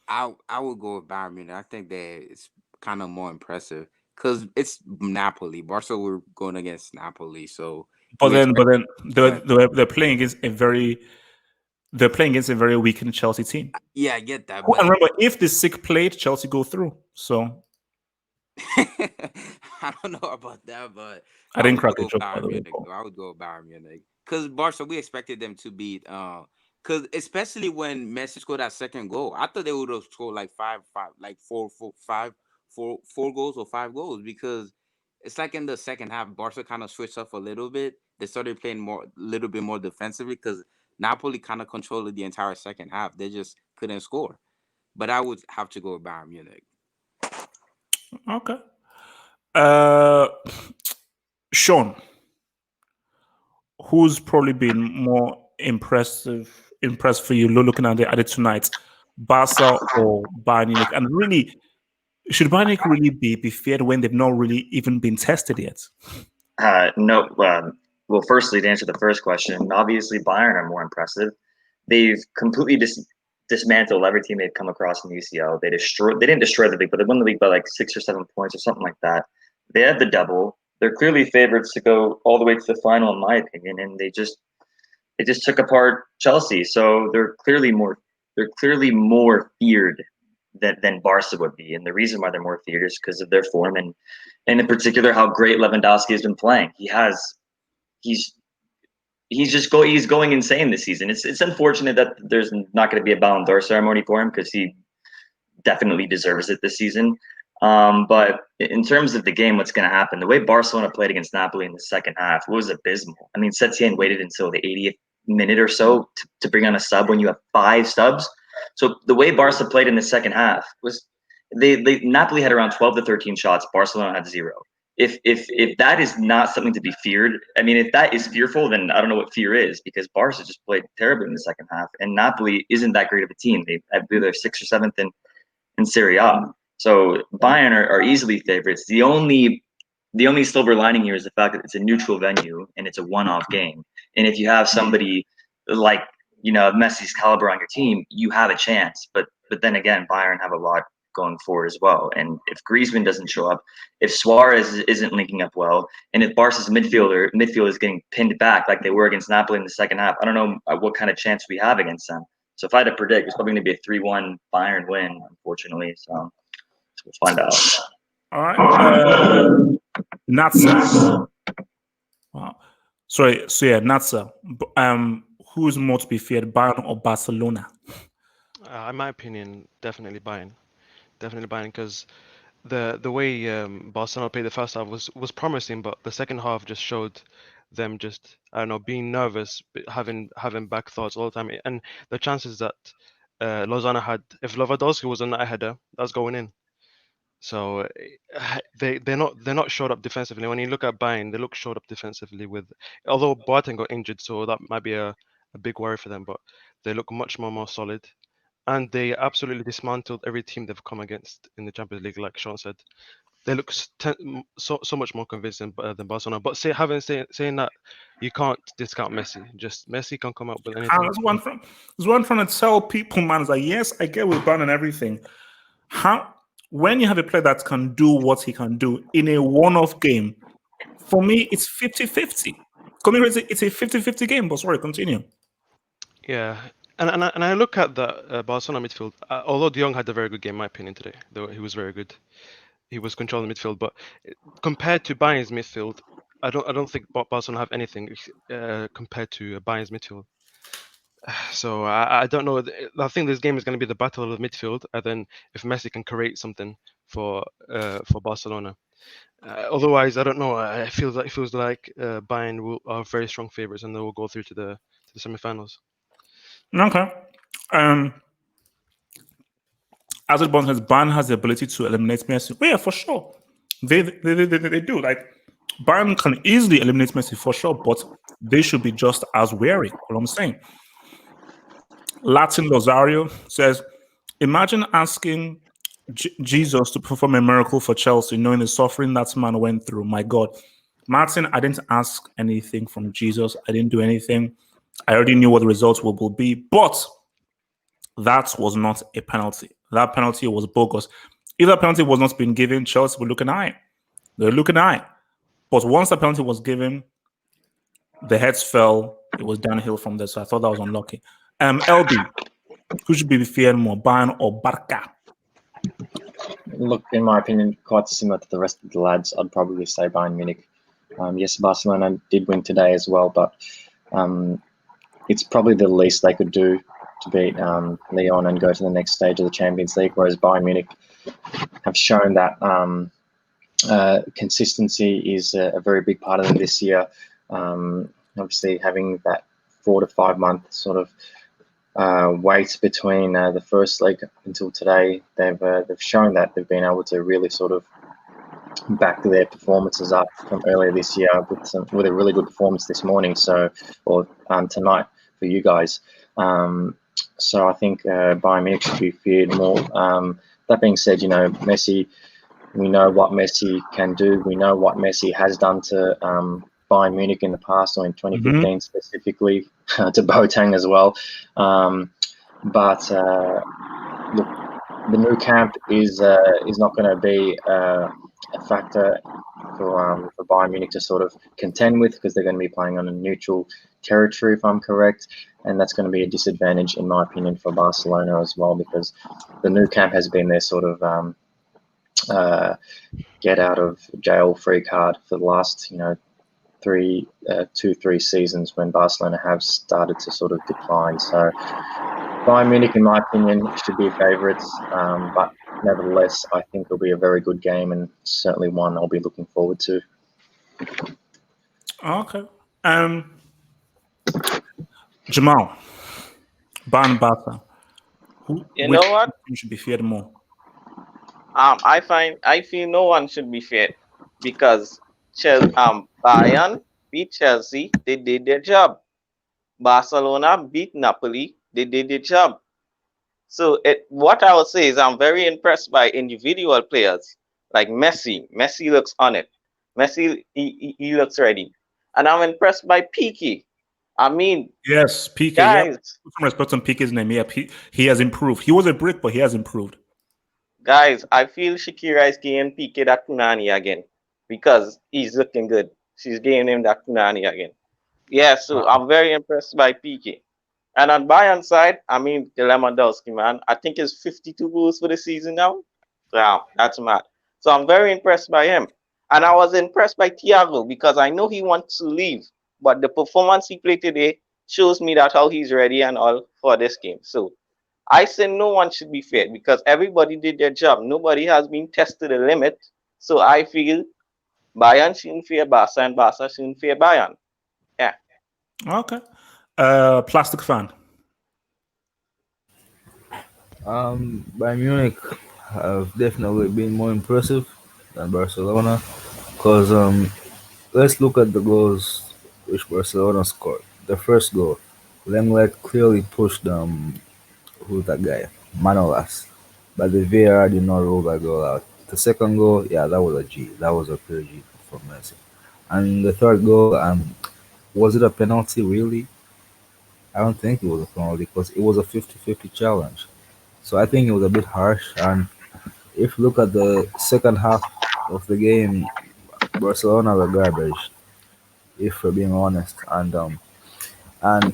[SPEAKER 4] I would go with Bayern Munich. I think that it's kind of more impressive because it's Napoli. Barcelona were going against Napoli, so
[SPEAKER 1] But
[SPEAKER 4] you
[SPEAKER 1] then
[SPEAKER 4] expect.
[SPEAKER 1] they're playing against a very weakened Chelsea team.
[SPEAKER 4] Yeah, I get that,
[SPEAKER 1] Oh, and
[SPEAKER 4] but
[SPEAKER 1] remember, if the sick played, Chelsea go through. So
[SPEAKER 4] I don't know about that, but
[SPEAKER 1] I
[SPEAKER 4] I
[SPEAKER 1] didn't
[SPEAKER 4] would
[SPEAKER 1] crack a
[SPEAKER 4] go
[SPEAKER 1] joke, by
[SPEAKER 4] Bayern
[SPEAKER 1] the way,
[SPEAKER 4] Munich.
[SPEAKER 1] Paul.
[SPEAKER 4] Though. I would go Bayern Munich because Barca. We expected them to beat. Because especially when Messi scored that second goal, I thought they would have scored like like four goals or 5 goals because it's like in the second half, Barca kind of switched up a little bit. They started playing a little bit more defensively because Napoli kind of controlled the entire second half. They just couldn't score. But I would have to go with Bayern Munich.
[SPEAKER 1] Okay. Uh, Sean, who's probably been more impressed for you looking at it tonight, Barca or Bayern Munich? And really, should Bayern Munich really be feared when they've not really even been tested yet?
[SPEAKER 3] No. Well, firstly, to answer the first question, obviously Bayern are more impressive. They've completely dismantled every team they've come across in the UCL. They didn't destroy the league, but they won the league by like 6 or 7 points or something like that. They had the double. They're clearly favorites to go all the way to the final, in my opinion, and they just took apart Chelsea. So they're clearly more feared than Barca would be. And the reason why they're more feared is because of their form and in particular how great Lewandowski has been playing. He's he's going insane this season. It's unfortunate that there's not going to be a Ballon d'Or ceremony for him because he definitely deserves it this season. But in terms of the game, what's going to happen? The way Barcelona played against Napoli in the second half was abysmal. I mean, Setien waited until the 80th minute or so to bring on a sub when you have 5 subs. So the way Barca played in the second half was they Napoli had around 12 to 13 shots. Barcelona had 0. If that is not something to be feared, I mean, if that is fearful, then I don't know what fear is because Barca just played terribly in the second half, and Napoli isn't that great of a team. I believe they're 6th or 7th in Serie A. So Bayern are easily favorites. The only silver lining here is the fact that it's a neutral venue and it's a one-off game. And if you have somebody like Messi's caliber on your team, you have a chance. But then again, Bayern have a lot going forward as well. And if Griezmann doesn't show up, if Suarez isn't linking up well, and if Barca's midfield is getting pinned back like they were against Napoli in the second half, I don't know what kind of chance we have against them. So if I had to predict, it's probably going to be a 3-1 Bayern win, unfortunately. So we'll find out.
[SPEAKER 1] All right. Natsa. Wow. Sorry. So yeah, Natsa. Who's more to be feared, Bayern or Barcelona?
[SPEAKER 5] In my opinion, definitely Bayern. Definitely Bayern because the way Barcelona played the first half was promising, but the second half just showed them just, I don't know, being nervous, having back thoughts all the time. And the chances that Lozano had, if Lewandowski was on that header, that's going in. So they're not short up defensively. When you look at Bayern, they look short up defensively although Boateng got injured, so that might be a big worry for them. But they look much more solid, and they absolutely dismantled every team they've come against in the Champions League. Like Sean said, they look so much more convincing than Barcelona. But saying that, you can't discount Messi. Just Messi can come up with anything.
[SPEAKER 1] That's what I'm trying to tell people, man. Is like, yes, I get with Ban and everything. When you have a player that can do what he can do in a one-off game, for me, it's 50-50. It's a 50-50 game, but sorry, continue.
[SPEAKER 5] Yeah, and I look at the Barcelona midfield. Although De Jong had a very good game, in my opinion, today, though he was very good. He was controlling the midfield, but compared to Bayern's midfield, I don't think Barcelona have anything compared to Bayern's midfield. So I don't know. I think this game is going to be the battle of the midfield, and then if Messi can create something for Barcelona. Otherwise, I don't know. It feels like Bayern are very strong favorites, and they will go through to the semifinals.
[SPEAKER 1] Okay. As it says, Bayern has the ability to eliminate Messi. Well, yeah, for sure. They do. Like, Bayern can easily eliminate Messi for sure, but they should be just as wary. What I'm saying. Latin Lozario says, imagine asking Jesus to perform a miracle for Chelsea, knowing the suffering that man went through. My God. Martin, I didn't ask anything from Jesus. I didn't do anything. I already knew what the results will be, but that was not a penalty. That penalty was bogus. If that penalty was not being given, Chelsea would look an eye. They're looking eye. But once the penalty was given, the heads fell. It was downhill from there. So I thought that was unlucky. LB, who should be feared more, Bayern or Barca?
[SPEAKER 6] Look, in my opinion, quite similar to the rest of the lads. I'd probably say Bayern Munich. Yes, Barcelona did win today as well, but it's probably the least they could do to beat Lyon and go to the next stage of the Champions League, whereas Bayern Munich have shown that consistency is a very big part of them this year. Obviously, having that 4 to 5 month sort of wait between the first leg until today, they've shown that they've been able to really sort of back their performances up from earlier this year with a really good performance this morning, or tonight for you guys. So I think Bayern Munich should be feared more. That being said, Messi, we know what Messi can do. We know what Messi has done to Bayern Munich in the past, or in 2015 specifically, to Boateng as well. But look, the new camp is not going to be a factor for Bayern Munich to sort of contend with, because they're going to be playing on a neutral territory, if I'm correct, and that's going to be a disadvantage, in my opinion, for Barcelona as well, because the new camp has been their sort of get out of jail free card for the last 3 seasons, when Barcelona have started to sort of decline. So Bayern Munich, in my opinion, should be favourites, but nevertheless, I think it'll be a very good game, and certainly one I'll be looking forward to.
[SPEAKER 1] Okay. Jamal, Bayern Barca.
[SPEAKER 7] You know what?
[SPEAKER 1] You should be feared more.
[SPEAKER 7] I feel no one should be feared, because Bayern beat Chelsea, they did their job. Barcelona beat Napoli, they did their job. So what I would say is I'm very impressed by individual players like Messi. Messi looks on it. Messi, he looks ready. And I'm impressed by Piqué. I mean,
[SPEAKER 1] yes, Piqué.
[SPEAKER 7] Guys,
[SPEAKER 1] yeah. Put some respect on Piqué's name. Yeah, he has improved. He was a brick, but he has improved.
[SPEAKER 7] Guys, I feel Shakira is giving Piqué that punani again, because he's looking good. She's giving him that punani again. Yeah, so I'm very impressed by Piqué. And on Bayern side, I mean, the Lewandowski, man, I think it's 52 goals for the season now. Wow, that's mad. So I'm very impressed by him. And I was impressed by Thiago, because I know he wants to leave, but the performance he played today shows me that how he's ready and all for this game. So I say no one should be feared, because everybody did their job. Nobody has been tested to the limit. So I feel Bayern shouldn't fear Barca, and Barca shouldn't fear Bayern.
[SPEAKER 1] Okay. Plastic fan.
[SPEAKER 8] Bayern Munich have definitely been more impressive than Barcelona because let's look at the goals which Barcelona scored. The first goal, Lenglet clearly pushed who's that guy? Manolas. But the VAR did not rule that goal out. The second goal, yeah, that was a G. That was a pure G from Messi. And the third goal, was it a penalty really? I don't think it was a penalty because it was a 50-50 challenge. So I think it was a bit harsh. And if you look at the second half of the game, Barcelona were garbage, if we're being honest. And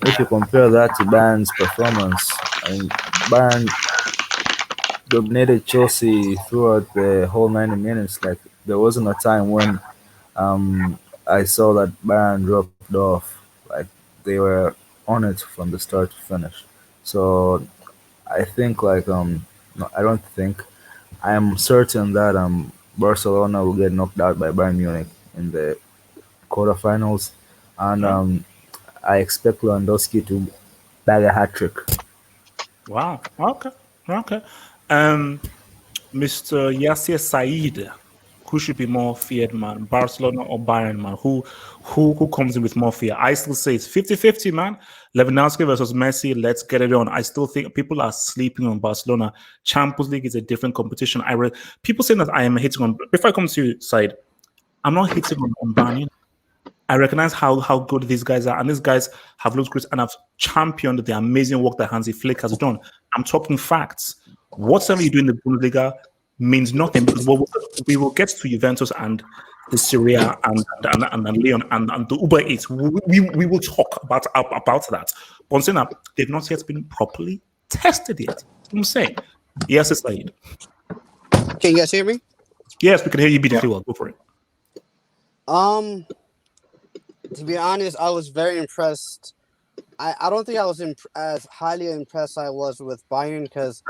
[SPEAKER 8] if you compare that to Bayern's performance, I mean, Bayern dominated Chelsea throughout the whole 90 minutes. Like there wasn't a time when I saw that Bayern dropped off. Like they were on it from the start to finish. So I think no, I don't think I am certain that Barcelona will get knocked out by Bayern Munich in the quarterfinals, and
[SPEAKER 1] Okay.
[SPEAKER 8] I expect Lewandowski to bag a hat trick.
[SPEAKER 1] Wow. Okay. Okay. Um, Mr. Yasser Said, who should be more feared, man? Barcelona or Bayern, man? Who comes in with more fear? I still say it's 50-50, man. Lewandowski versus Messi. Let's get it on. I still think people are sleeping on Barcelona. Champions League is a different competition. I read people saying that I am hitting on. Before I come to you, Said, I'm not hitting on Bayern. I recognize how good these guys are, and these guys have looked great and have championed the amazing work that Hansi Flick has done. I'm talking facts. Whatever you do in the Bundesliga means nothing because we will get to Juventus and the Serie A and Leon and the Uber Eats. We will talk about that. But I'm saying that they've not yet been properly tested yet. I'm saying, yes, it's Said.
[SPEAKER 9] Can you guys hear me?
[SPEAKER 1] Yes, we can hear you beautifully well. Go for it.
[SPEAKER 9] Um, to be honest, I was very impressed. I don't think I was as highly impressed I was with Bayern because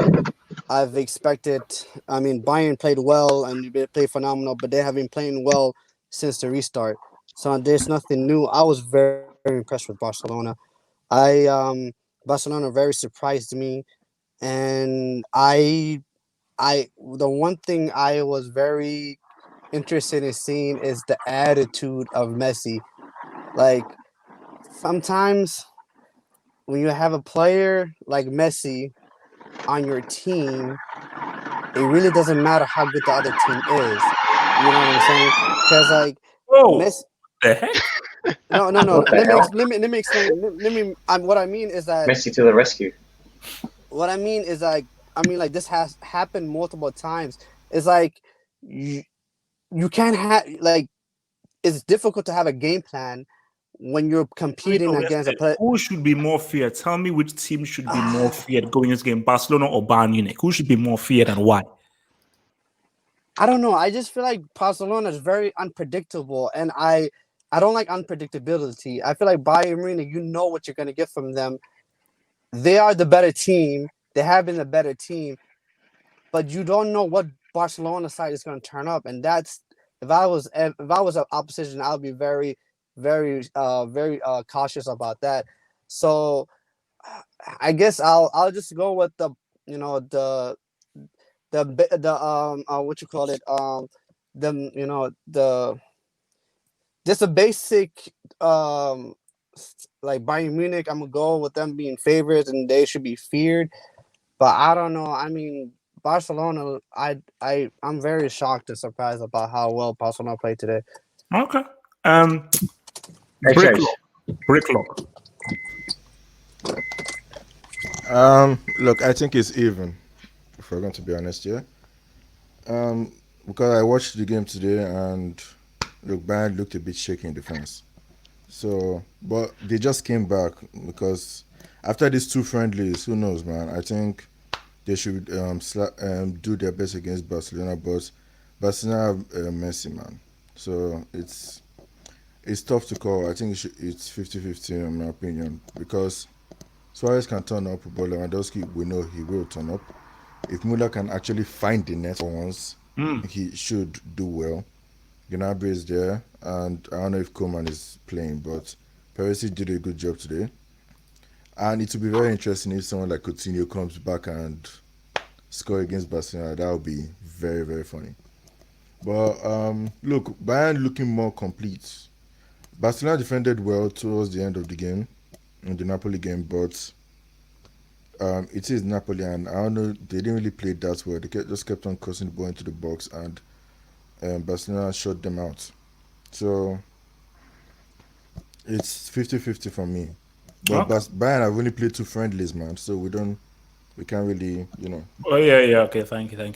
[SPEAKER 9] I've expected. I mean, Bayern played well and they played phenomenal, but they have been playing well since the restart. So there's nothing new. I was very impressed with Barcelona. I Barcelona very surprised me, and the one thing I was very interested in seeing is the attitude of Messi. Like sometimes when you have a player like Messi on your team, it really doesn't matter how good the other team is. You know what I'm saying? Because like
[SPEAKER 1] Oh,
[SPEAKER 9] Messi,
[SPEAKER 1] the heck?
[SPEAKER 9] no.
[SPEAKER 6] What the hell?
[SPEAKER 9] Let me explain. What I mean is that
[SPEAKER 6] Messi to the rescue.
[SPEAKER 9] what I mean is like I mean like this has happened multiple times. It's like you, you can't have like it's difficult to have a game plan when you're
[SPEAKER 1] Being
[SPEAKER 9] competing against a
[SPEAKER 1] arrested.
[SPEAKER 9] player.
[SPEAKER 1] Who should be more feared? Tell me which team should be more feared going into this game, Barcelona or Bayern Munich? Who should be more feared and why?
[SPEAKER 9] I don't know. I just feel like Barcelona is very unpredictable, and I don't like unpredictability. I feel like Bayern Munich, you know what you're gonna get from them. They are the better team. They have been the better team, but you don't know what Barcelona side is gonna turn up, and that's if I was an opposition, I'll be very cautious about that. So I guess I'll just go with the you know the what you call it the you know the just a basic like Bayern Munich. I'm gonna go with them being favorites and they should be feared. But I don't know. I mean, Barcelona. I'm very shocked and surprised about how well Barcelona played today.
[SPEAKER 1] Okay.
[SPEAKER 6] Hey, Chase.
[SPEAKER 1] Bricklock. Bricklock.
[SPEAKER 10] Look, I think it's even. If we're going to be honest, yeah. Um, because I watched the game today and look, Bayern looked a bit shaky in defense. So, but they just came back because after these two friendlies, who knows, man? I think they should do their best against Barcelona, but Barcelona have Messi, man. So it's tough to call. I think it's 50-50 in my opinion because Suarez can turn up, but Lewandowski, we know he will turn up. If Muller can actually find the net for once, he should do well. Gnabry is there, and I don't know if Koeman is playing, but Perisic did a good job today. And it will be very interesting if someone like Coutinho comes back and score against Barcelona. That would be very, very funny. But look, Bayern looking more complete. Barcelona defended well towards the end of the game, in the Napoli game, but it is Napoli, and I don't know, they didn't really play that well. They just kept on crossing the ball into the box, and Barcelona shut them out. So it's 50-50 from me. But
[SPEAKER 1] Okay.
[SPEAKER 10] Bayern have only played 2 friendlies, man, so we can't really,
[SPEAKER 1] Oh yeah. Okay, thank you. That's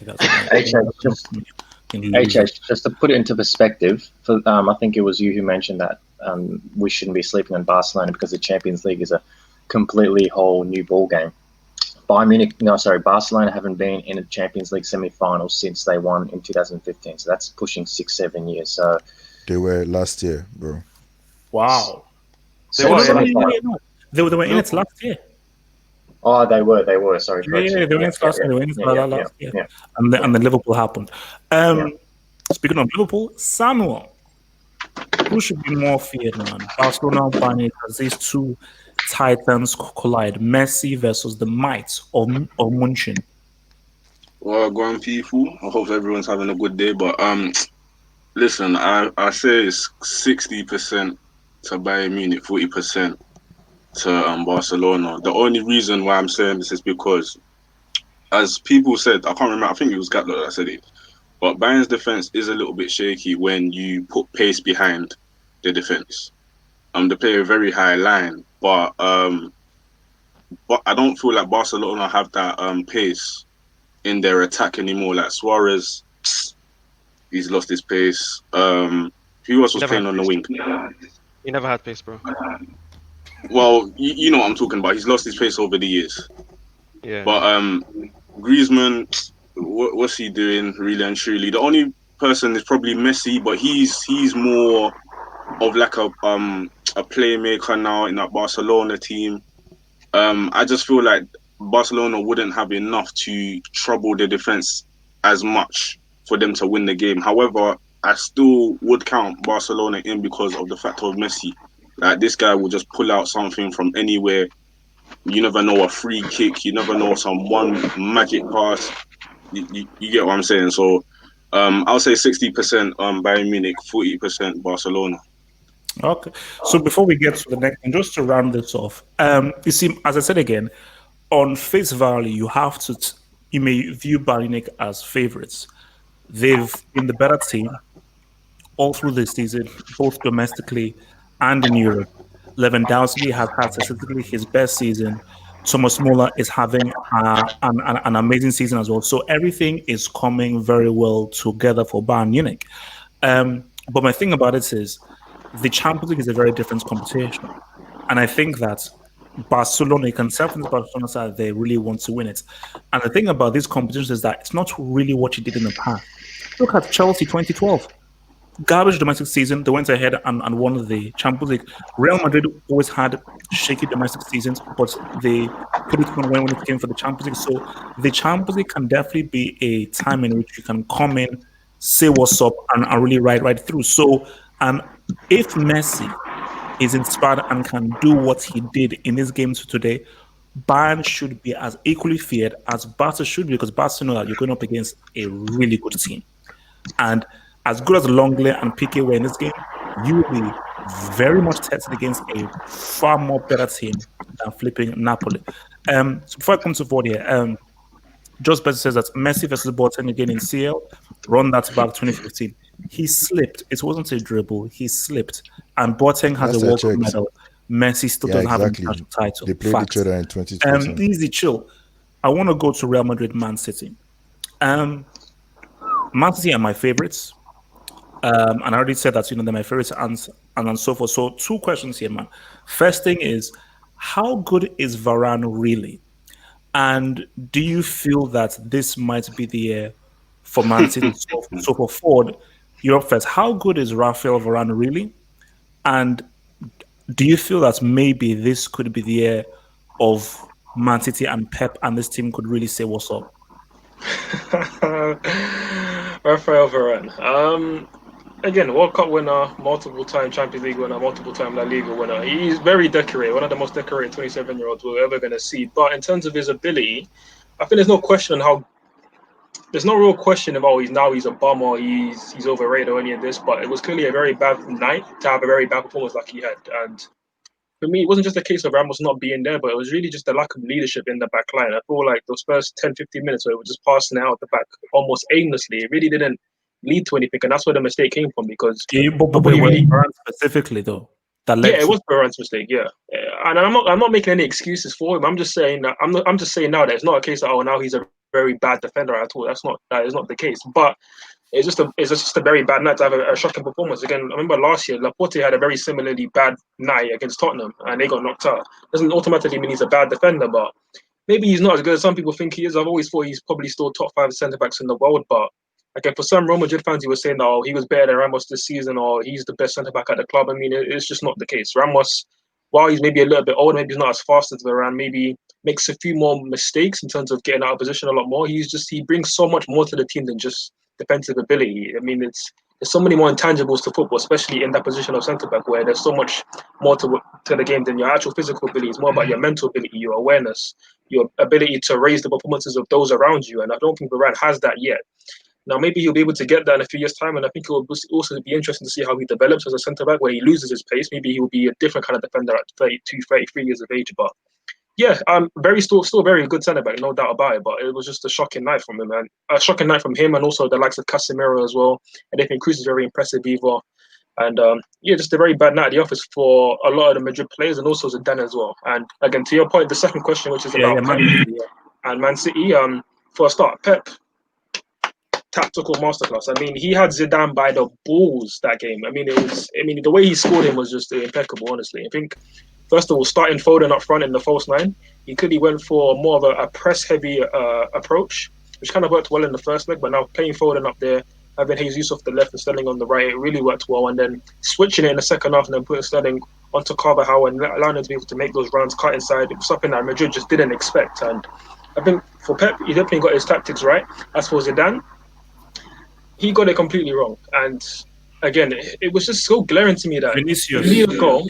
[SPEAKER 6] Just to put it into perspective, I think it was you who mentioned that we shouldn't be sleeping on Barcelona because the Champions League is a completely whole new ball game. Barcelona haven't been in a Champions League semi-final since they won in 2015. So that's pushing 6-7 years. So
[SPEAKER 10] they were last year, bro.
[SPEAKER 1] Wow.
[SPEAKER 5] They were
[SPEAKER 1] They were in it last year.
[SPEAKER 6] Oh, they were. Sorry.
[SPEAKER 1] Yeah, they were in it last year. And then Liverpool happened. Speaking of Liverpool, Samuel, who should be more feared, man? Barcelona or Bayern, as these two titans collide. Messi versus the might of Munchen.
[SPEAKER 11] Well, go on, people. I hope everyone's having a good day. But listen, I say it's 60% to Bayern Munich, 40% to Barcelona. The only reason why I'm saying this is because, as people said, I can't remember, I think it was Gatler that said it, but Bayern's defense is a little bit shaky when you put pace behind the defense. They play a very high line, but I don't feel like Barcelona have that pace in their attack anymore. Like Suarez, he's lost his pace. Who else was playing on the wing?
[SPEAKER 5] He never had pace, bro.
[SPEAKER 11] Well, you know what I'm talking about. He's lost his pace over the years.
[SPEAKER 5] Yeah.
[SPEAKER 11] But Griezmann, what's he doing, really and truly? The only person is probably Messi, but he's more of like a playmaker now in that Barcelona team. I just feel like Barcelona wouldn't have enough to trouble the defense as much for them to win the game. However, I still would count Barcelona in because of the factor of Messi. Like, this guy will just pull out something from anywhere. You never know, a free kick. You never know, some one magic pass. You get what I'm saying? So I'll say 60% Bayern Munich, 40% Barcelona.
[SPEAKER 1] Okay. So before we get to the next, and just to round this off, you see, as I said again, on face value, you have to, you may view Bayern Munich as favorites. They've been the better team all through the season, both domestically and in Europe. Lewandowski has had statistically his best season. Thomas Muller is having an amazing season as well. So everything is coming very well together for Bayern Munich. But my thing about it is the Champions League is a very different competition. And I think that Barcelona, you can tell from the Barcelona side, they really want to win it. And the thing about these competitions is that it's not really what you did in the past. Look at Chelsea 2012. Garbage domestic season, they went ahead and won the Champions League. Real Madrid always had shaky domestic seasons, but they put it on when it came for the Champions League. So the Champions League can definitely be a time in which you can come in, say what's up, and really ride right through. So if Messi is inspired and can do what he did in this game today, Bayern should be as equally feared as Barca should be, because Barca know that you're going up against a really good team. And as good as Longley and Piqué were in this game, you will be very much tested against a far more better team than flipping Napoli. So before I come to forward here, Just Better says that Messi versus Boateng again in CL, run that back 2015. He slipped. It wasn't a dribble. He slipped. And Boateng has a World Cup medal. Messi still doesn't have a national title.
[SPEAKER 10] They played each other in 2020.
[SPEAKER 1] Easy, chill. I want to go to Real Madrid, Man City. Man City are my favorites. And I already said that, they're my favorites and so forth. So 2 questions here, man. First thing is, how good is Varane really? And do you feel that this might be the year for Man City? So for Ford, you're up first. How good is Rafael Varane really? And do you feel that maybe this could be the year of Man City and Pep and this team could really say what's up?
[SPEAKER 2] Rafael Varane. again, World Cup winner, multiple-time Champions League winner, multiple-time La Liga winner. He's very decorated, one of the most decorated 27-year-olds we're ever going to see. But in terms of his ability, I think there's no question how. There's no real question about he's a bum or he's overrated or any of this. But it was clearly a very bad night to have a very bad performance like he had. And for me, it wasn't just a case of Ramos not being there, but it was really just the lack of leadership in the back line. I feel like those first 10, 15 minutes where it was just passing out the back almost aimlessly, it really didn't lead to anything. And that's where the mistake came from because
[SPEAKER 1] but
[SPEAKER 2] nobody really.
[SPEAKER 1] Varane specifically though, that led
[SPEAKER 2] Yeah, it was Varane's mistake. Yeah, and I'm not making any excuses for him. I'm just saying that I'm just saying now that it's not a case that now he's a very bad defender at all. That is not the case. But it's just a very bad night to have a shocking performance. Again, I remember last year Laporte had a very similarly bad night against Tottenham and they got knocked out. Doesn't automatically mean he's a bad defender, but maybe he's not as good as some people think he is. I've always thought he's probably still top 5 centre backs in the world, but again, for some Real Madrid fans, he was saying, "Oh, he was better than Ramos this season," or "He's the best centre back at the club." I mean, it's just not the case. Ramos, while he's maybe a little bit older, maybe he's not as fast as Varane, maybe makes a few more mistakes in terms of getting out of position a lot more. He brings so much more to the team than just defensive ability. I mean, there's so many more intangibles to football, especially in that position of centre back, where there's so much more to the game than your actual physical ability. It's more about your mental ability, your awareness, your ability to raise the performances of those around you. And I don't think Varane has that yet. Now, maybe he'll be able to get that in a few years' time, and I think it will also be interesting to see how he develops as a centre-back, where he loses his pace. Maybe he will be a different kind of defender at 32, 33 years of age. But yeah, still very good centre-back, no doubt about it. But it was just a shocking night from him, and a shocking night from him, and also the likes of Casemiro as well. And I think Cruz is very impressive either. And yeah, just a very bad night at the office for a lot of the Madrid players, and also Zidane as well. And again, to your point, the second question, which is about Pep and Man City, for a start, Pep. Tactical masterclass. I mean, he had Zidane by the balls that game. I mean, the way he scored him was just impeccable. Honestly, I think first of all, starting Foden up front in the false nine, he clearly went for more of a press-heavy approach, which kind of worked well in the first leg. But now playing Foden up there, having Jesus off the left and Sterling on the right, it really worked well. And then switching it in the second half and then putting Sterling onto Carvajal and allowing him to be able to make those runs, cut inside, it was something that Madrid just didn't expect. And I think for Pep, he definitely got his tactics right. As for Zidane, he got it completely wrong. And again, it was just so glaring to me that you need a goal.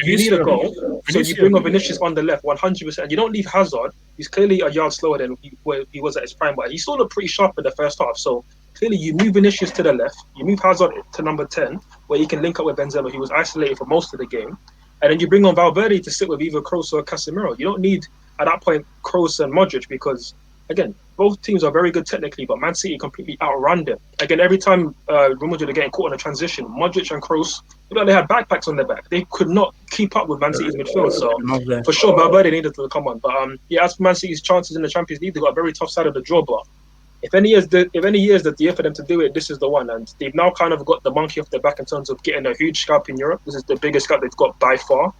[SPEAKER 2] So you bring on Vinicius on the left 100%. You don't leave Hazard, who's clearly a yard slower than he was at his prime, but he still looked pretty sharp in the first half. So clearly you move Vinicius to the left, you move Hazard to number 10, where he can link up with Benzema, who was isolated for most of the game. And then you bring on Valverde to sit with either Kroos or Casemiro. You don't need, at that point, Kroos and Modric because, again, both teams are very good technically, but Man City completely outrun them. Again, every time Real Madrid are getting caught in a transition, Modric and Kroos, they had backpacks on their back. They could not keep up with Man City's midfield. So for sure, Valverde needed to come on. But yeah, as for Man City's chances in the Champions League, they got a very tough side of the draw. But if any year is the year for them to do it, this is the one. And they've now kind of got the monkey off their back in terms of getting a huge scalp in Europe. This is the biggest scalp they've got by far.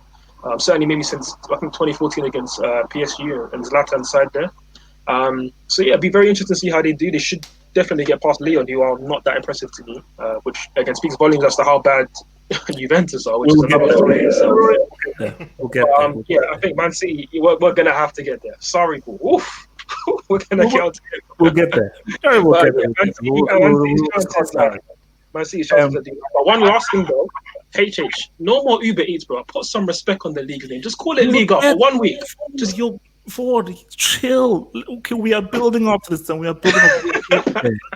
[SPEAKER 2] Certainly, maybe since I think 2014 against PSG and Zlatan side there. So yeah, it'd be very interesting to see how they do. They should definitely get past Lyon, who are not that impressive to me, which again speaks volumes as to how bad Juventus are, which is another story. So, yeah, I think Man City, we're gonna have to get there. Sorry, oof. We're gonna get there.
[SPEAKER 1] We'll get there.
[SPEAKER 2] Man City's chances are deep. But one last thing though, HH, no more Uber Eats, bro. Put some respect on the league name. Just call it Liga for 1 week. Just
[SPEAKER 1] Ford, chill. Okay, we are building up to this, and we are building up.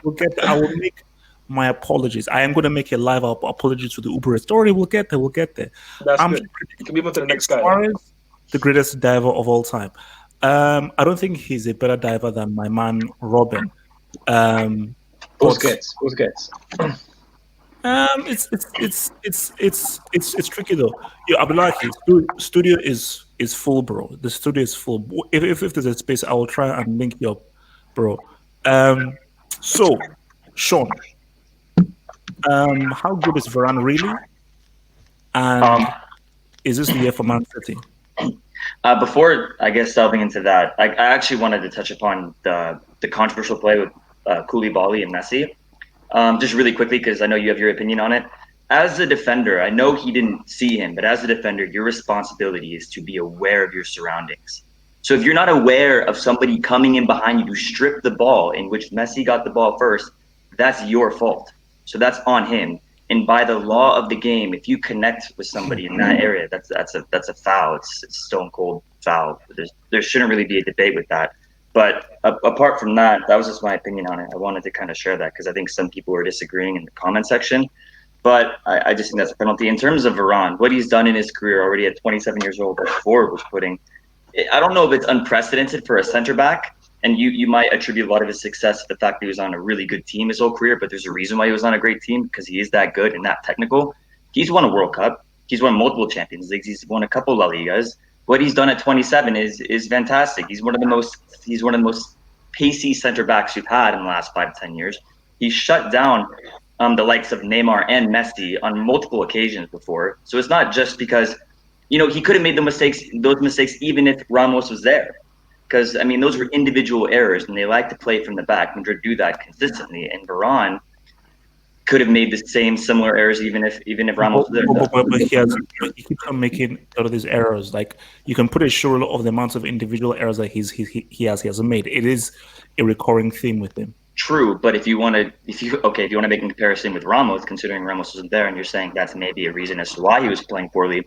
[SPEAKER 1] We'll get there. I will make my apologies. I am going to make a live apology to the Uber story. We'll get there. We'll get there.
[SPEAKER 2] That's good. Can we move on to the next guy?
[SPEAKER 1] Suarez, the greatest diver of all time. I don't think he's a better diver than my man Robin.
[SPEAKER 6] Busquets.
[SPEAKER 1] It's tricky though. Yeah, Abdullahi, studio is full, bro. The studio is full. If there's a space, I will try and link you up, bro. So, Sean, how good is Varane really? And is this the year for Man City?
[SPEAKER 3] Before I guess delving into that, I actually wanted to touch upon the controversial play with Koulibaly and Messi. Just really quickly, because I know you have your opinion on it. As a defender, I know he didn't see him, but as a defender, your responsibility is to be aware of your surroundings. So if you're not aware of somebody coming in behind you to strip the ball, in which Messi got the ball first, that's your fault. So that's on him. And by the law of the game, if you connect with somebody in that area, that's a foul. It's stone cold foul. There shouldn't really be a debate with that. But apart from that, that was just my opinion on it. I wanted to kind of share that because I think some people were disagreeing in the comment section. But I just think that's a penalty. In terms of Varane, what he's done in his career already at 27 years old, as Ford was putting, I don't know if it's unprecedented for a center back. And you might attribute a lot of his success to the fact that he was on a really good team his whole career, but there's a reason why he was on a great team because he is that good and that technical. He's won a World Cup. He's won multiple Champions Leagues. He's won a couple La Ligas. What he's done at 27 is fantastic. He's one of the most pacey center backs we've had in the last 5 to 10 years. He's shut down the likes of Neymar and Messi on multiple occasions before. So it's not just because he could have made those mistakes even if Ramos was there. Because, I mean, those were individual errors, and they like to play from the back. Madrid do that consistently. And Varane could have made the same similar errors even if Ramos was there.
[SPEAKER 1] But he keeps on making all of these errors. Like, you can put a shoulder of the amount of individual errors that he has made. It is a recurring theme with him.
[SPEAKER 3] True, but if you want to make a comparison with Ramos, considering Ramos wasn't there, and you're saying that's maybe a reason as to why he was playing poorly,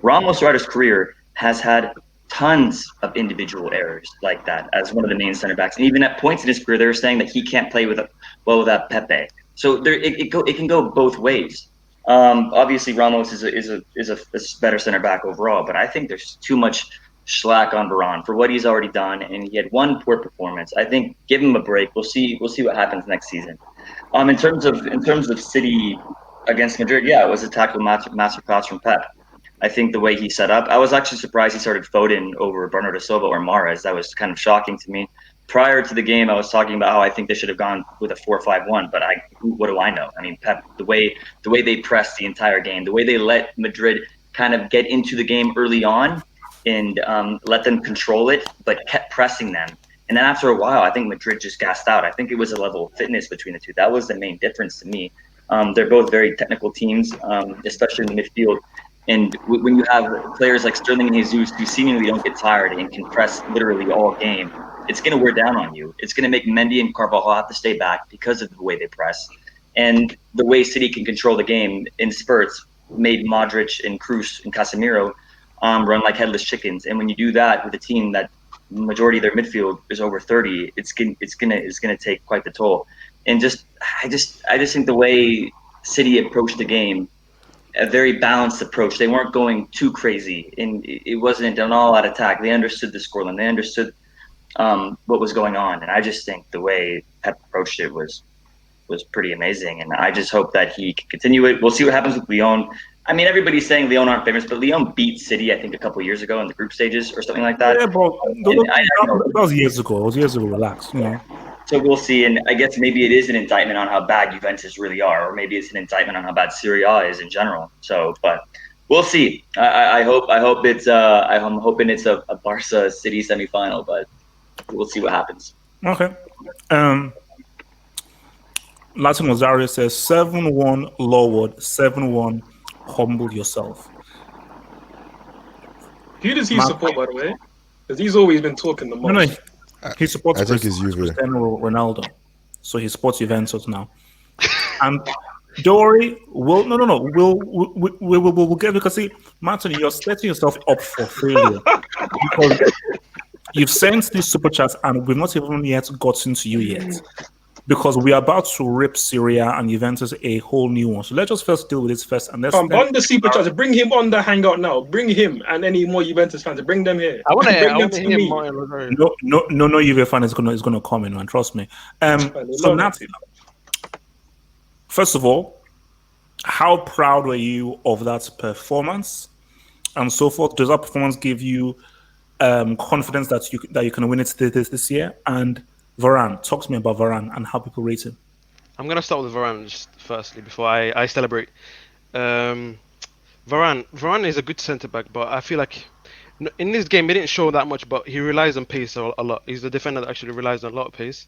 [SPEAKER 3] Ramos throughout his career has had tons of individual errors like that as one of the main center backs. And even at points in his career, they were saying that he can't play without Pepe. So it can go both ways. Obviously, Ramos is a better center back overall, but I think there's too much slack on Varane for what he's already done, and he had one poor performance. I think give him a break. We'll see what happens next season. In terms of City against Madrid, yeah, it was a tactical masterclass from Pep. I think the way he set up, I was actually surprised he started Foden over Bernardo Silva or Mahrez. That was kind of shocking to me. Prior to the game, I was talking about how I think they should have gone with a 4-5-1, but what do I know? I mean, Pep, the way they pressed the entire game, the way they let Madrid kind of get into the game early on and let them control it, but kept pressing them. And then after a while, I think Madrid just gassed out. I think it was a level of fitness between the two. That was the main difference to me. They're both very technical teams, especially in the midfield. And when you have players like Sterling and Jesus who seemingly don't get tired and can press literally all game, it's going to wear down on you. It's going to make Mendy and Carvajal have to stay back because of the way they press. And the way City can control the game in spurts made Modric and Kroos and Casemiro run like headless chickens. And when you do that with a team that majority of their midfield is over 30, it's gonna take quite the toll. And I just think the way City approached the game, a very balanced approach. They weren't going too crazy, and it wasn't an all-out attack. They understood the scoreline. They understood what was going on, and I just think the way Pep approached it was pretty amazing. And I just hope that he can continue it. We'll see what happens with Lyon. I mean, everybody's saying Lyon aren't famous, but Lyon beat City, I think, a couple of years ago in the group stages or something like that.
[SPEAKER 1] Yeah, bro. That was years ago. It was years ago. Relax,
[SPEAKER 3] So we'll see, and I guess maybe it is an indictment on how bad Juventus really are, or maybe it's an indictment on how bad Serie A is in general. So, but we'll see. I'm hoping it's a Barca City semifinal, but we'll see what happens.
[SPEAKER 1] Okay. Latin Rosario says 7-1 Lord, 7-1 humble yourself.
[SPEAKER 2] Who does he support, by the way? Because he's always been talking the most.
[SPEAKER 1] No, he supports
[SPEAKER 10] I think it's Juve.
[SPEAKER 1] Cristiano Ronaldo, so he supports Juventus now. And Dory will we'll get, because see, Martin, you're setting yourself up for failure because you've sent these super chats and we've not even yet gotten to you yet. Because we are about to rip Serie A and Juventus a whole new one. So let's just first deal with this first. And let's
[SPEAKER 2] on the super chat, bring him on the hangout now. Bring him and any more Juventus fans. Bring them here.
[SPEAKER 5] I want to
[SPEAKER 2] hear
[SPEAKER 1] more. No Juve fan is gonna come in, man. Trust me. So Nati, first of all, how proud were you of that performance and so forth? Does that performance give you confidence that you can win it this year? And Varane, talk to me about Varane and how people rate him.
[SPEAKER 5] I'm going to start with Varane just firstly before I celebrate. Varane is a good centre-back, but I feel like in this game he didn't show that much, but he relies on pace a lot. He's the defender that actually relies on a lot of pace,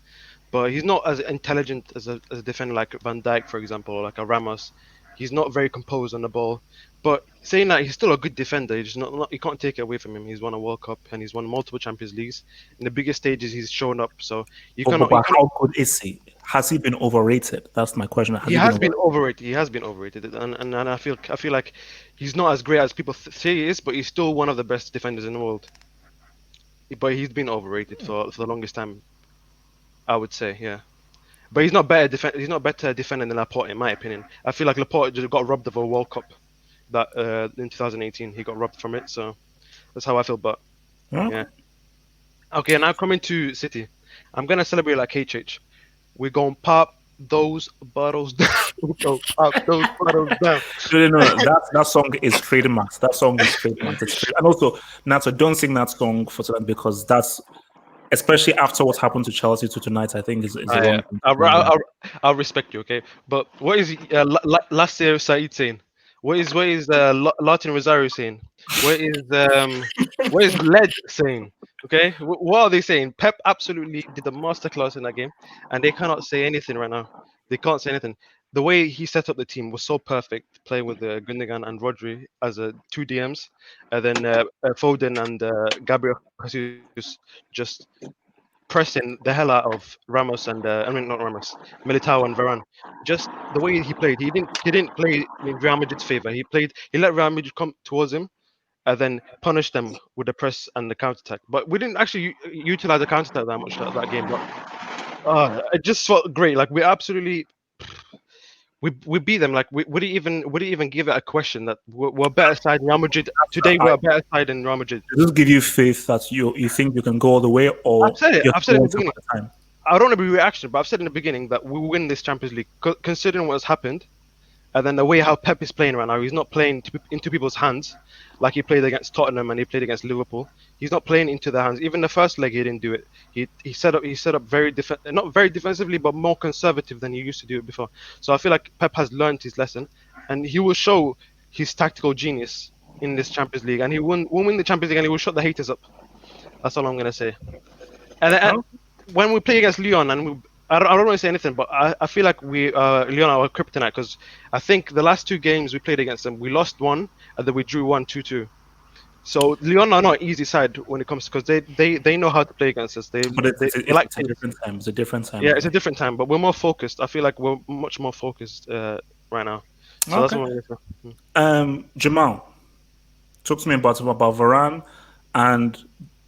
[SPEAKER 5] but he's not as intelligent as a defender like Van Dijk, for example, or like a Ramos. He's not very composed on the ball. But saying that, he's still a good defender. He's you can't take it away from him. He's won a World Cup and he's won multiple Champions Leagues. In the biggest stages, he's shown up. So
[SPEAKER 1] how good is he? has he been overrated? That's my question.
[SPEAKER 5] He has been overrated. He has been overrated, and I feel like he's not as great as people say he is, but he's still one of the best defenders in the world. But he's been overrated for the longest time, I would say. Yeah. But he's not better defending than Laporte, in my opinion. I feel like Laporte just got robbed of a World Cup that in 2018 he got robbed from it. So that's how I feel. But yeah. Okay, now coming to City, I'm gonna celebrate like HH. We're gonna pop those bottles down. Pop those bottles down.
[SPEAKER 1] No. That song is trademarked. That song is trademarked. And also, Nato, don't sing that song for tonight because that's, especially after what happened to Chelsea tonight, I think is wrong.
[SPEAKER 5] I'll respect you, okay? But what is last year Said saying? What is Latin Rosario saying? What is Led saying? Okay, what are they saying? Pep absolutely did a masterclass in that game, and they cannot say anything right now. They can't say anything. The way he set up the team was so perfect, playing with Gundogan and Rodri as two DMs, and then Foden and Gabriel Jesus just pressing the hell out of Ramos and not Ramos, Militao and Varane. Just the way he played, he didn't play in Real Madrid's favor. He let Real Madrid come towards him, and then punish them with the press and the counter attack. But we didn't actually utilize the counter attack that much that game. But it just felt great. Like we beat them. Like would it even give it a question that we're a better side than Real Madrid today? We're a better side than Real Madrid.
[SPEAKER 1] Does this give you faith that you think you can go all the way? Or
[SPEAKER 5] I've said it in the beginning. I don't want to be reaction, but I've said in the beginning that we win this Champions League, considering what has happened. And then the way how Pep is playing right now, he's not playing into people's hands like he played against Tottenham and he played against Liverpool. He's not playing into their hands. Even the first leg, he didn't do it. He set up very not very defensively, but more conservative than he used to do it before. So I feel like Pep has learned his lesson, and he will show his tactical genius in this Champions League, and he will win the Champions League, and he will shut the haters up. That's all I'm gonna say. And when we play against Lyon, and I don't want to say anything, but I feel like Lyon are kryptonite because I think the last two games we played against them, we lost one and then we drew 1-2-2. So Lyon are not an easy side when it comes because they know how to play against us. It's a
[SPEAKER 1] different time. It's a different time.
[SPEAKER 5] Yeah, it's a different time, but we're more focused. I feel like we're much more focused right now. So that's what I'm
[SPEAKER 1] going to say. Jamal, talk to me about Varane, and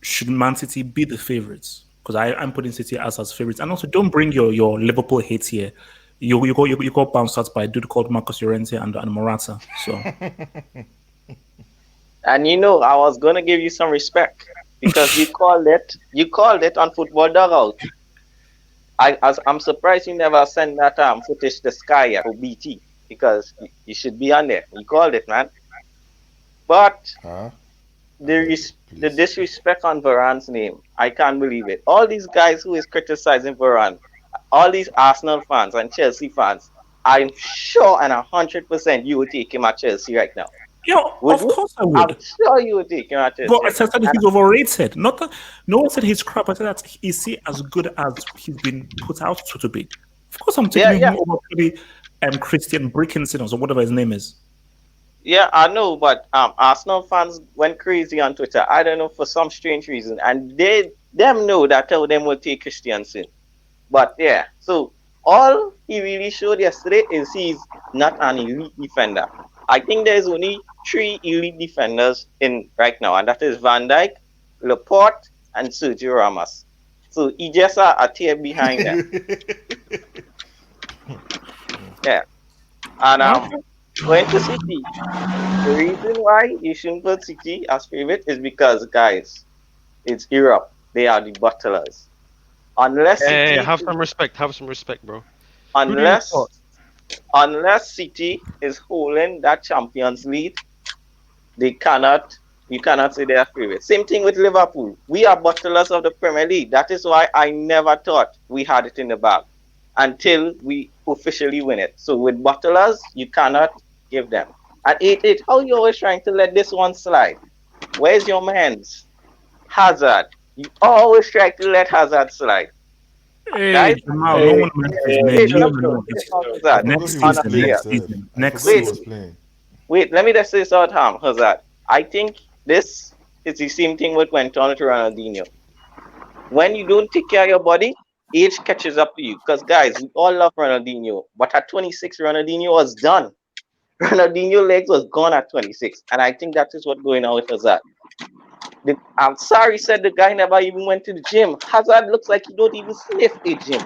[SPEAKER 1] should Man City be the favourites? Because I'm putting City as favorites, and also don't bring your Liverpool hate here. You got bounced out by a dude called Marcus Llorente and Morata. So,
[SPEAKER 7] and I was gonna give you some respect because you called it on Football Dugout. I'm surprised you never sent that footage to Sky for BT because you should be on there. You called it, man. But the disrespect on Varane's name, I can't believe it. All these guys who is criticizing Varane, all these Arsenal fans and Chelsea fans, I'm sure and 100% you would take him at Chelsea right now.
[SPEAKER 1] Of course I would.
[SPEAKER 7] I'm sure you would take him at Chelsea.
[SPEAKER 1] But I said that he's overrated. Not that no one said he's crap. I said that is he as good as he's been put out to be. Of course I'm taking him over maybe Christian Brickinson or whatever his name is.
[SPEAKER 7] Yeah, I know, but Arsenal fans went crazy on Twitter. I don't know, for some strange reason, and them know that how them will take Christiansen. But yeah, so all he really showed yesterday is he's not an elite defender. I think there's only 3 elite defenders in right now, and that is Van Dijk, Laporte, and Sergio Ramos. So he just a tier behind them. Yeah, and going to City. The reason why you shouldn't put City as favorite is because, guys, it's Europe. They are the butlers. Unless City,
[SPEAKER 5] have some respect, bro.
[SPEAKER 7] Unless City is holding that Champions League, you cannot say they are favorite. Same thing with Liverpool. We are butlers of the Premier League. That is why I never thought we had it in the bag until we officially win it. So with butlers, you cannot give them. At 8-8, how you always trying to let this one slide? Where's your man's Hazard? You always try to let Hazard slide.
[SPEAKER 1] Hey, no one next season.
[SPEAKER 7] Wait, let me just say this out, Hazard. I think this is the same thing what went on to Ronaldinho. When you don't take care of your body, age catches up to you. Because guys, we all love Ronaldinho, but at 26, Ronaldinho was done. Ronaldinho legs was gone at 26, and I think that is what's going on with Hazard. I'm sorry, said the guy never even went to the gym. Hazard looks like he don't even sniff a gym.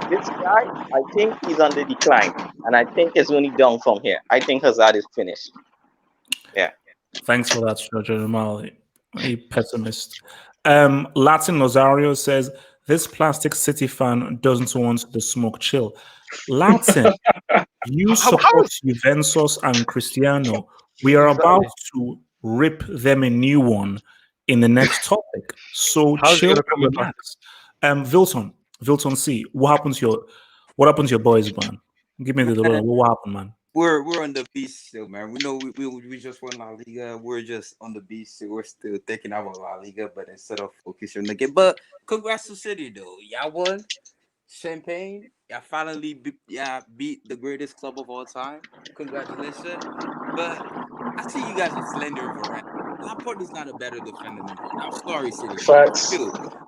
[SPEAKER 7] This guy, I think he's on the decline, and I think it's only down from here. I think Hazard is finished. Yeah.
[SPEAKER 1] Thanks for that, Jamal. A pessimist. Latin Rosario says this plastic city fan doesn't want the smoke chill. Latin, you support Juventus and Cristiano. We are about to rip them a new one in the next topic. So
[SPEAKER 5] How's it
[SPEAKER 1] chill
[SPEAKER 5] gonna come
[SPEAKER 1] and
[SPEAKER 5] with that?
[SPEAKER 1] relax. Vilton C. What happened to your boys, man? Give me the what happened, man?
[SPEAKER 4] We're on the beach still, man. We know we just won La Liga. We're just on the beach. So we're still thinking about La Liga, but instead of focusing on the game. But congrats to City though. Y'all won. Champagne. Y'all finally beat the greatest club of all time. Congratulations. But I see you guys are slender Varane. Laporte is not a better defender than Varane. I'm sorry, City.
[SPEAKER 2] Facts.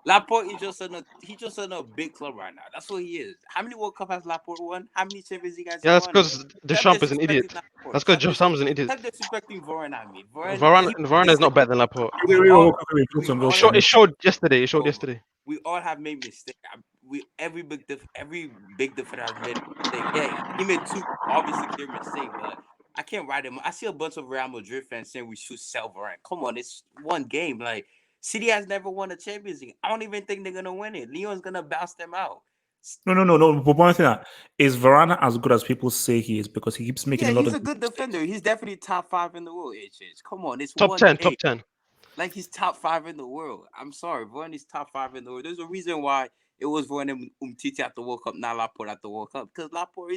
[SPEAKER 4] Laporte is just in a big club right now. That's what he is. How many World Cup has Laporte won? How many Champions League has he
[SPEAKER 5] Yeah, that's
[SPEAKER 4] won?
[SPEAKER 5] because Deschamps is an idiot. That's because Deschamps is an idiot.
[SPEAKER 4] Stop disrespecting Varane. I mean,
[SPEAKER 5] Varane is not better than Laporte. It showed yesterday. It showed yesterday.
[SPEAKER 4] We all have made mistakes. Every big defender has made a mistake. Yeah, he made two obviously clear mistakes, but I can't write him. I see a bunch of Real Madrid fans saying we should sell Varane. Come on, it's one game. Like City has never won a Champions League. I don't even think they're gonna win it. Leon's gonna bounce them out.
[SPEAKER 1] No. But one thing is Varane as good as people say he is because he keeps making a lot
[SPEAKER 4] he's
[SPEAKER 1] of
[SPEAKER 4] a good defender. He's definitely top 5 in the world. Come on, it's
[SPEAKER 5] top 10. Top 10.
[SPEAKER 4] Like he's top 5 in the world. I'm sorry, Varane is top 5 in the world. There's a reason why it was Varane and Umtiti at the World Cup, not Laporte at the World Cup. Because Laporte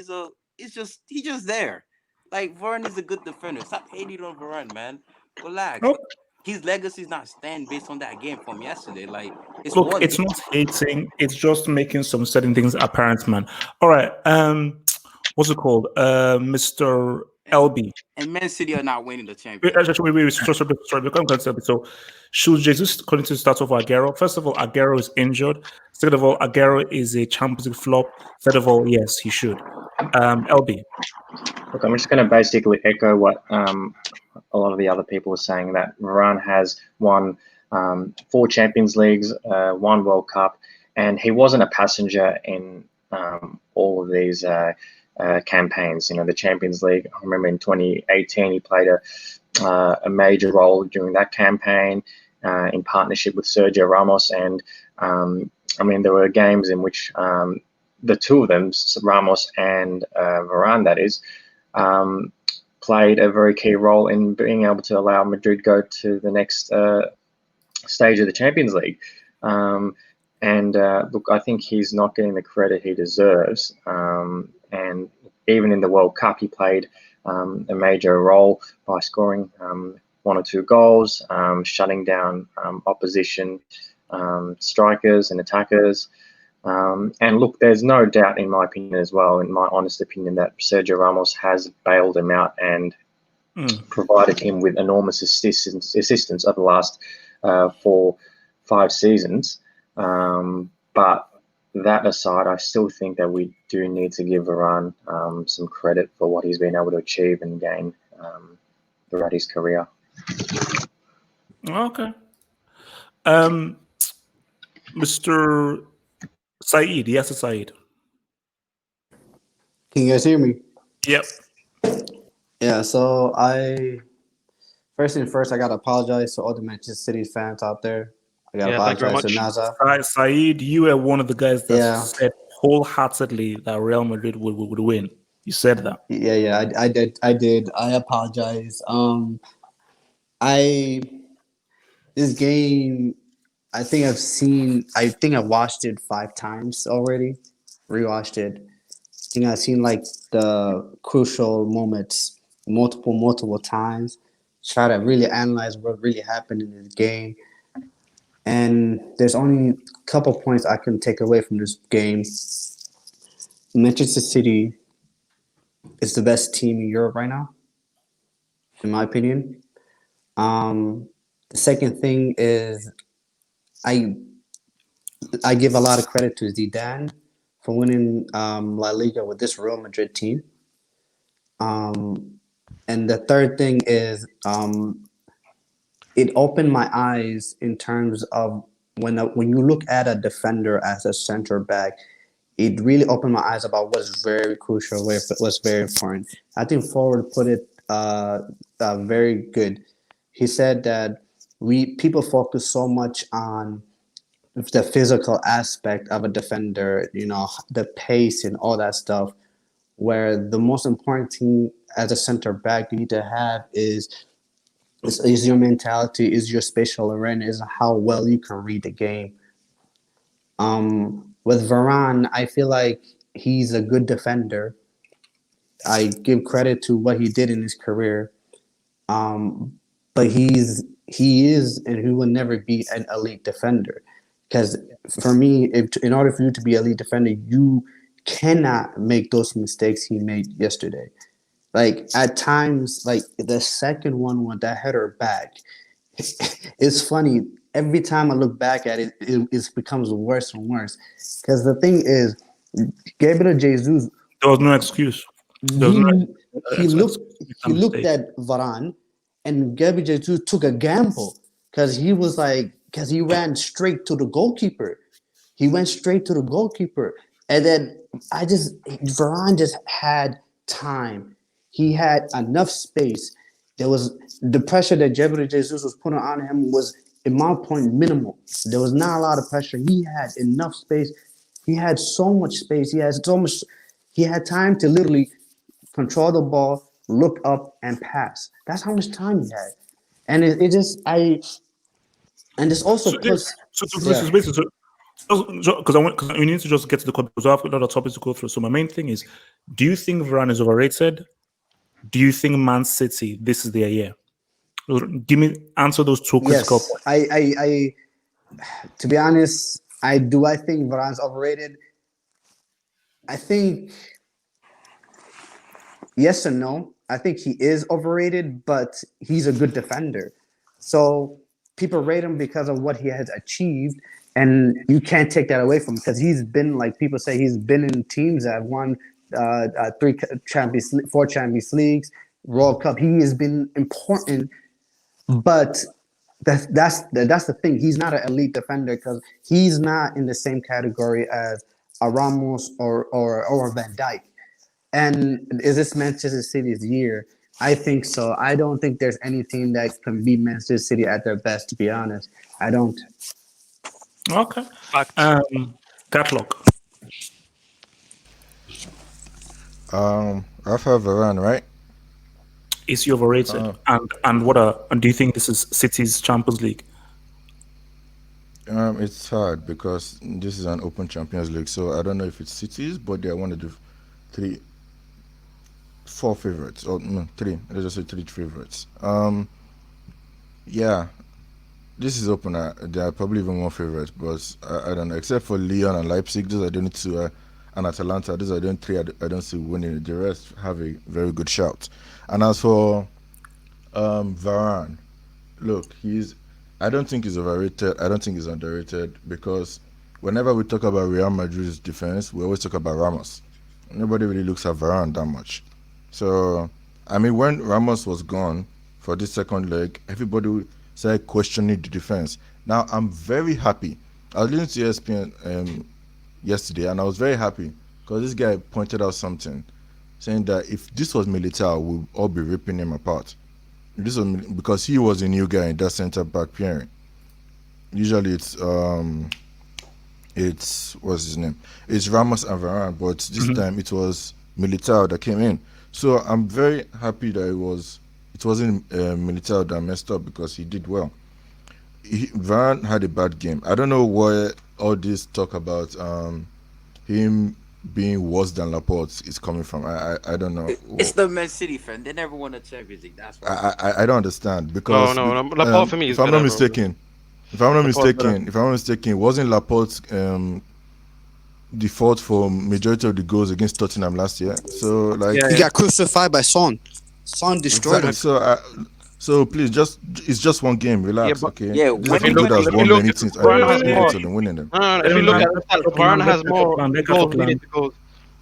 [SPEAKER 4] he's just there. Like Varane is a good defender. Stop hating on Varane, man. Relax.
[SPEAKER 1] Nope.
[SPEAKER 4] His legacy is not stand based on that game from yesterday. Like it's
[SPEAKER 1] not hating. It's just making some certain things apparent, man. All right. What's it called? Mr. LB.
[SPEAKER 4] And Man City are not winning the championship.
[SPEAKER 1] Sorry. So, should Jesus continue to start off Aguero? First of all, Aguero is injured. Second of all, Aguero is a Champions League flop. Third of all, yes, he should. LB.
[SPEAKER 6] Look, I'm just going to basically echo what a lot of the other people were saying, that Varane has won 4 Champions Leagues, 1 World Cup, and he wasn't a passenger in all of these campaigns. You know, the Champions League, I remember in 2018 he played a major role during that campaign in partnership with Sergio Ramos, and I mean there were games in which the two of them, Ramos and Varane, that is, played a very key role in being able to allow Madrid go to the next stage of the Champions League. And look, I think he's not getting the credit he deserves. And even in the World Cup, he played a major role by scoring 1 or 2 goals, shutting down opposition strikers and attackers. And look, there's no doubt, in my opinion as well, in my honest opinion, that Sergio Ramos has bailed him out and provided him with enormous assistance over the last 4-5 seasons. But that aside, I still think that we do need to give Varane some credit for what he's been able to achieve and gain throughout his career.
[SPEAKER 1] Okay. Mr. Saeed, yes, Saeed.
[SPEAKER 9] Can you guys hear me?
[SPEAKER 1] Yep.
[SPEAKER 9] Yeah, so first thing first, I gotta apologize to all the Manchester City fans out there. I gotta apologize to Naza.
[SPEAKER 1] Saeed, you were one of the guys that said wholeheartedly that Real Madrid would win. You said that.
[SPEAKER 9] Yeah, I did. I apologize. This game, I think I've watched it 5 times already. Rewatched it. I think I've seen like the crucial moments multiple times. Try to really analyze what really happened in this game. And there's only a couple points I can take away from this game. Manchester City is the best team in Europe right now, in my opinion. The second thing is I give a lot of credit to Zidane for winning La Liga with this Real Madrid team. And the third thing is it opened my eyes in terms of when you look at a defender as a center back, it really opened my eyes about what's very crucial, what's very important. I think Forward put it very good. He said that people focus so much on the physical aspect of a defender, the pace and all that stuff, where the most important thing as a center back you need to have is your mentality, is your spatial awareness, is how well you can read the game. With Varane, I feel like he's a good defender. I give credit to what he did in his career. But he is and he will never be an elite defender. Because for me, in order for you to be an elite defender, you cannot make those mistakes he made yesterday. Like at times, like the second one with that header back, it's funny. Every time I look back at it, it becomes worse and worse. Because the thing is, Gabriel Jesus,
[SPEAKER 1] there was no excuse.
[SPEAKER 9] He looked at Varane, and Gabriel Jesus took a gamble because he ran straight to the goalkeeper. He went straight to the goalkeeper, and then Varane just had time. He had enough space. There was the pressure that Gabriel Jesus was putting on him was, in my point, minimal. There was not a lot of pressure. He had enough space. He had so much space. He had time to literally control the ball, look up, and pass. That's how much time he had. And it's also
[SPEAKER 1] because we need to just get to the because I have a lot of topics to go through. So my main thing is, do you think Varane is overrated? Do you think Man City, this is their year? Answer those two critical points.
[SPEAKER 9] I to be honest, I think Varane's overrated. I think yes and no. I think he is overrated, but he's a good defender. So people rate him because of what he has achieved, and you can't take that away from him because he's been, like people say, he's been in teams that have won 4 Champions Leagues, World Cup. He has been important, but that's the thing. He's not an elite defender because he's not in the same category as a Ramos or Van Dijk. And is this Manchester City's year? I think so. I don't think there's any team that can beat Manchester City at their best, to be honest. I don't.
[SPEAKER 1] Okay. Catlock.
[SPEAKER 10] Rafael Varane, right?
[SPEAKER 1] Is he overrated? And do you think this is City's Champions League?
[SPEAKER 10] It's hard because this is an open Champions League, so I don't know if it's City's, but they're one of the 4 favorites, or no, 3. Let's just say 3 favorites. Yeah, this is open. There are probably even more favorites, but I don't know. Except for Lyon and Leipzig, those are the only 2, and Atalanta, these are the only 3 I don't see winning. The rest have a very good shout. And as for Varane, look, I don't think he's overrated. I don't think he's underrated because whenever we talk about Real Madrid's defense, we always talk about Ramos. Nobody really looks at Varane that much. So, I mean, when Ramos was gone for this second leg, everybody started questioning the defense. Now, I'm very happy. I was listening to ESPN yesterday, and I was very happy because this guy pointed out something, saying that if this was Militao, we'd all be ripping him apart. This was because he was a new guy in that centre back pairing. Usually it's what's his name? It's Ramos and Varane, but this time it was Militao that came in. So I'm very happy that it wasn't Militao that messed up because he did well. Varane had a bad game. I don't know where all this talk about him being worse than Laporte is coming from. I don't know.
[SPEAKER 4] It's the Man City fan. They never won a Champions League. That's why.
[SPEAKER 10] I don't understand because
[SPEAKER 5] no, Laporte for me is
[SPEAKER 10] if I'm not mistaken, wasn't Laporte's the fault for majority of the goals against Tottenham last year? So like
[SPEAKER 9] he got crucified by Son. Son destroyed him.
[SPEAKER 10] So So please, it's just one game.
[SPEAKER 5] Yeah,
[SPEAKER 10] Relax,
[SPEAKER 5] but
[SPEAKER 10] okay?
[SPEAKER 4] Yeah,
[SPEAKER 10] This
[SPEAKER 4] when
[SPEAKER 5] if you
[SPEAKER 10] dude
[SPEAKER 5] look,
[SPEAKER 10] has
[SPEAKER 5] if you
[SPEAKER 10] won
[SPEAKER 5] look,
[SPEAKER 10] many things, and
[SPEAKER 5] Varane
[SPEAKER 10] he's
[SPEAKER 5] has more.
[SPEAKER 10] pivotal in winning them.
[SPEAKER 5] If you look at the stats, Varane has more goals
[SPEAKER 1] Declan.
[SPEAKER 5] leading to goals.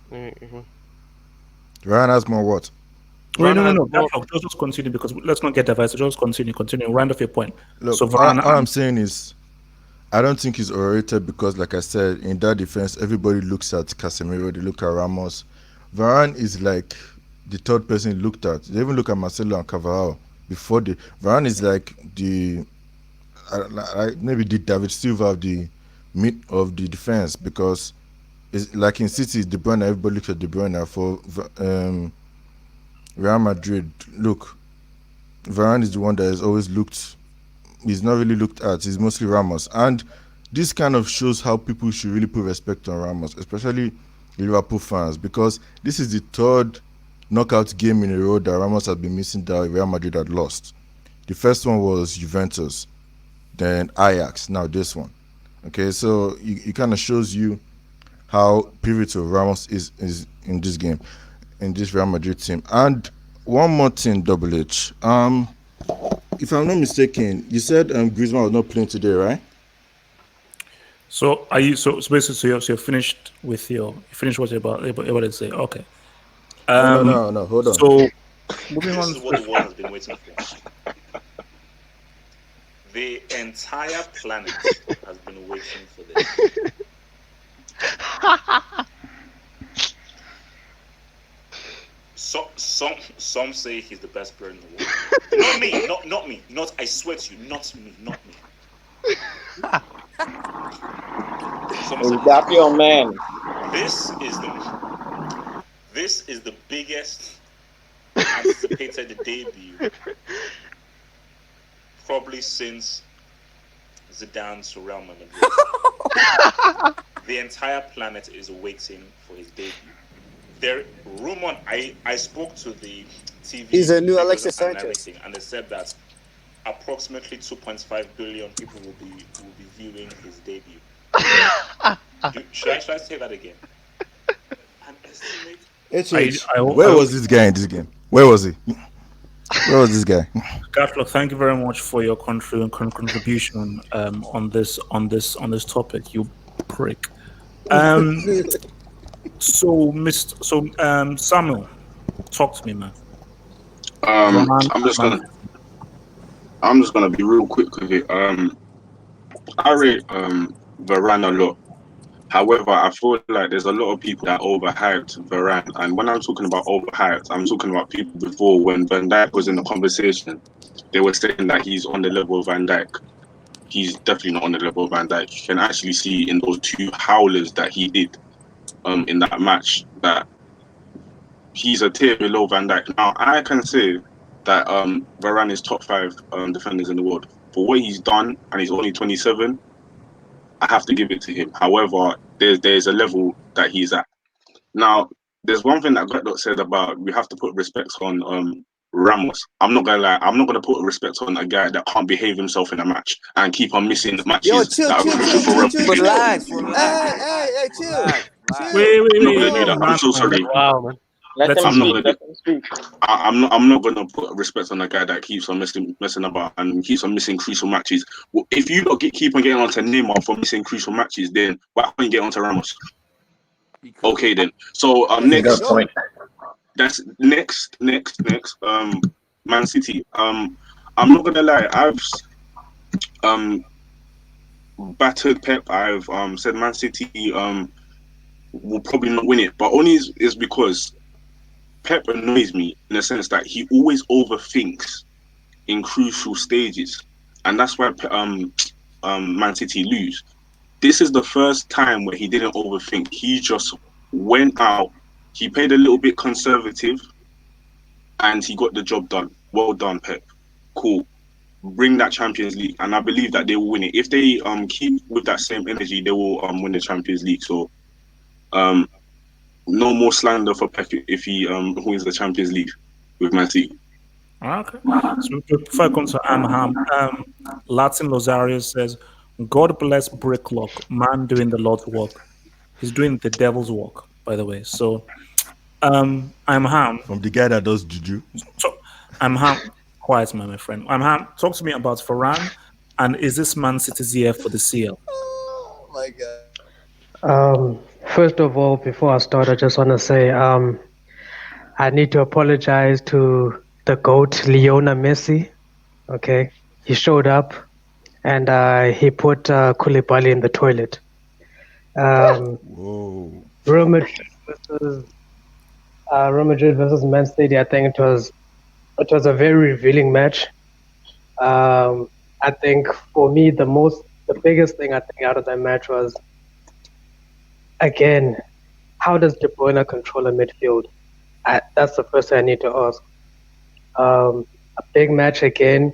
[SPEAKER 5] Mhm.
[SPEAKER 10] Ryan has more what?
[SPEAKER 1] Wait,
[SPEAKER 5] Varane has
[SPEAKER 1] no.
[SPEAKER 5] more.
[SPEAKER 1] Just continue because let's not get divided. Just continue. Round off your point.
[SPEAKER 10] Look,
[SPEAKER 1] So Varane,
[SPEAKER 10] all I'm saying is, I don't think he's overrated because, like I said, in that defense, everybody looks at Casemiro, they look at Ramos. Varane is like the third person looked at. They even look at Marcelo and Carvajal before the. Varane is like the maybe the David Silva of the mid of the defense because it's like in City, De Bruyne. Everybody looks at De Bruyne for Real Madrid. Look, Varane is the one that has always looked. He's not really looked at. He's mostly Ramos, and this kind of shows how people should really put respect on Ramos, especially Liverpool fans, because this is the third knockout game in a row that Ramos has been missing that Real Madrid had lost. The first one was Juventus, then Ajax, now this one. Okay, so it kind of shows you how pivotal Ramos is in this game, in this Real Madrid team. And one more thing, Double H. If I'm not mistaken, you said Griezmann was not playing today, right?
[SPEAKER 1] So are you so basically so you're finished with your you finished what you're about to say? Okay.
[SPEAKER 10] No. Hold on.
[SPEAKER 1] So moving
[SPEAKER 12] This
[SPEAKER 1] on.
[SPEAKER 12] is what the world has been waiting for. The entire planet has been waiting for this. Some say he's the best player in the world. Not me, not me. I swear to you, not me.
[SPEAKER 7] Is that your man?
[SPEAKER 12] This is the biggest anticipated debut probably since Zidane's to Real Madrid. The entire planet is waiting for his debut. There, rumor. I spoke to the TV.
[SPEAKER 9] He's a new
[SPEAKER 12] figures
[SPEAKER 9] Alexis
[SPEAKER 12] and
[SPEAKER 9] Sanchez.
[SPEAKER 12] everything, and they said that approximately 2.5 billion people will be viewing his debut. Should I say that again? An estimate.
[SPEAKER 10] Where was this guy in this game? Where was he? Where was this guy?
[SPEAKER 1] Gatlock, thank you very much for your contribution on this topic, you prick. Samuel, talk to me, man.
[SPEAKER 11] I'm just gonna be real quick with it. I rate Varane a lot. However, I feel like there's a lot of people that overhyped Varane, and when I'm talking about overhyped, I'm talking about people before when Van Dijk was in the conversation. They were saying that he's on the level of Van Dijk. He's definitely not on the level of Van Dijk. You can actually see in those two howlers that he did in that match that he's a tier below Van Dijk. Now, I can say that Varane is top 5 defenders in the world. For what he's done, and he's only 27, I have to give it to him. However, there's a level that he's at. Now, there's one thing that Gretdot said about we have to put respect on Ramos. I'm not gonna lie, I'm not gonna put respect on a guy that can't behave himself in a match and keep on missing the matches
[SPEAKER 9] Yo, chill.
[SPEAKER 11] that are crucial for Real Madrid.
[SPEAKER 4] Relax.
[SPEAKER 9] Hey, chill.
[SPEAKER 1] Wait.
[SPEAKER 11] I'm not gonna do that. I'm so sorry.
[SPEAKER 5] Wow, man.
[SPEAKER 7] Let him speak.
[SPEAKER 11] I'm not gonna put respect on a guy that keeps on messing about and keeps on missing crucial matches. Well, if you don't keep on getting onto Neymar for missing crucial matches, then why can't you get onto Ramos? Okay then. So next, that's next. Man City. I'm not gonna lie. I've battered Pep. I've said Man City will probably not win it, but only is because Pep annoys me in the sense that he always overthinks in crucial stages, and that's why Man City lose. This is the first time where he didn't overthink. He just went out. He played a little bit conservative, and he got the job done. Well done, Pep. Cool. Bring that Champions League, and I believe that they will win it. If they keep with that same energy, they will win the Champions League. So no more slander for Pep if he wins the Champions League with Man City.
[SPEAKER 1] Okay. So before I come to Amham, Latin Lozario says, God bless Bricklock, man doing the Lord's work. He's doing the devil's work, by the way. So Amham.
[SPEAKER 10] From the guy that does juju.
[SPEAKER 1] So Amham, quiet, my friend. Talk to me about Varane, and is this Man City's year for the CL?
[SPEAKER 9] Oh my god.
[SPEAKER 13] First of all, before I start, I just want to say I need to apologize to the GOAT, Lionel Messi. Okay, he showed up and he put Koulibaly in the toilet.
[SPEAKER 10] Whoa.
[SPEAKER 13] Real Madrid versus Real Madrid versus Man City. I think it was a very revealing match. I think for me the biggest thing I think out of that match was, again, how does De Bruyne control a midfield? That's the first thing I need to ask. A big match again,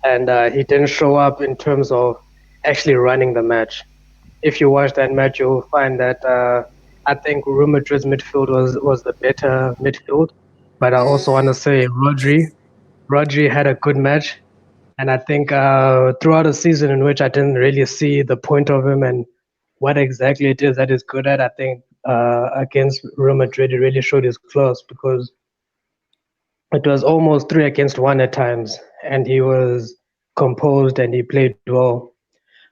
[SPEAKER 13] and he didn't show up in terms of actually running the match. If you watch that match, you'll find that I think Real Madrid's midfield was the better midfield. But I also want to say Rodri had a good match, and I think throughout a season in which I didn't really see the point of him and what exactly it is that he's good at, I think against Real Madrid, he really showed his class because it was almost 3-1 at times, and he was composed and he played well.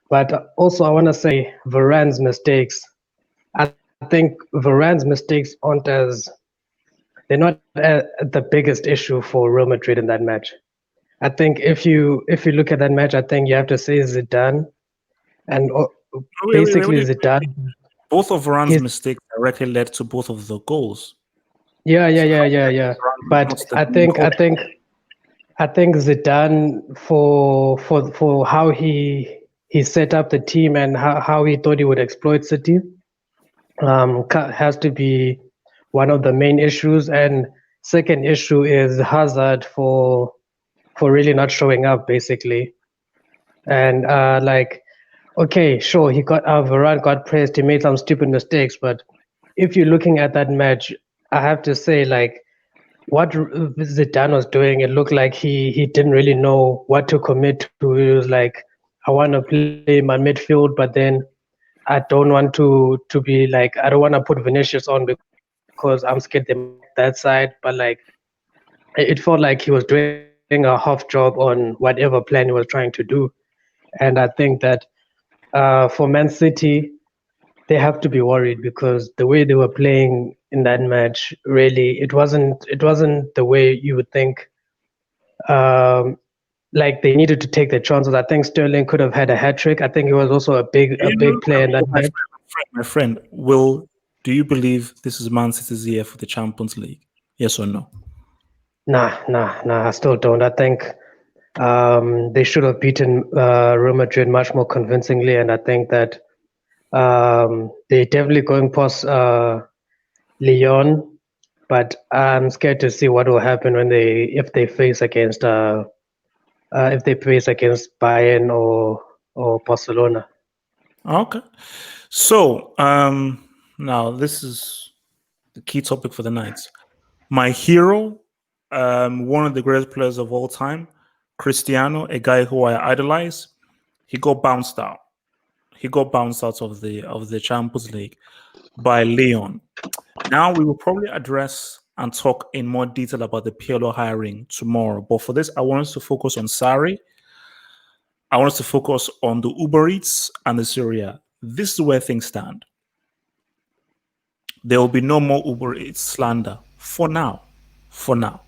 [SPEAKER 13] But also, I want to say Varane's mistakes. I think Varane's mistakes they're not the biggest issue for Real Madrid in that match. I think if you look at that match, I think you have to say Zidane, and basically
[SPEAKER 1] wait.
[SPEAKER 13] Zidane.
[SPEAKER 1] Both of Varane's mistakes directly led to both of the goals.
[SPEAKER 13] Yeah. But I think Zidane for how he set up the team and how he thought he would exploit City has to be one of the main issues. And second issue is Hazard for really not showing up, basically. And okay, sure, Varane got praised, he made some stupid mistakes, but if you're looking at that match, I have to say, what Zidane was doing, it looked like he didn't really know what to commit to. He was like, I want to play my midfield, but then I don't want to be I don't want to put Vinicius on because I'm scared they might that side. But it felt like he was doing a half job on whatever plan he was trying to do. And I think that for Man City, they have to be worried because the way they were playing in that match, really, it wasn't the way you would think. They needed to take their chances. I think Sterling could have had a hat trick. I think he was also a big player in that match.
[SPEAKER 1] My friend, do you believe this is Man City's year for the Champions League? Yes or no?
[SPEAKER 13] Nah. I still don't. I think they should have beaten Real Madrid much more convincingly, and I think that they're definitely going past Lyon, but I'm scared to see what will happen if they face against Bayern or Barcelona.
[SPEAKER 1] Okay, so now this is the key topic for the night. My hero, one of the greatest players of all time, Cristiano, a guy who I idolize, he got bounced out. He got bounced out of the Champions League by Lyon. Now we will probably address and talk in more detail about the PLO hiring tomorrow. But for this, I want us to focus on Sarri. I want us to focus on the Uber Eats and the Serie A. This is where things stand. There will be no more Uber Eats slander for now. For now.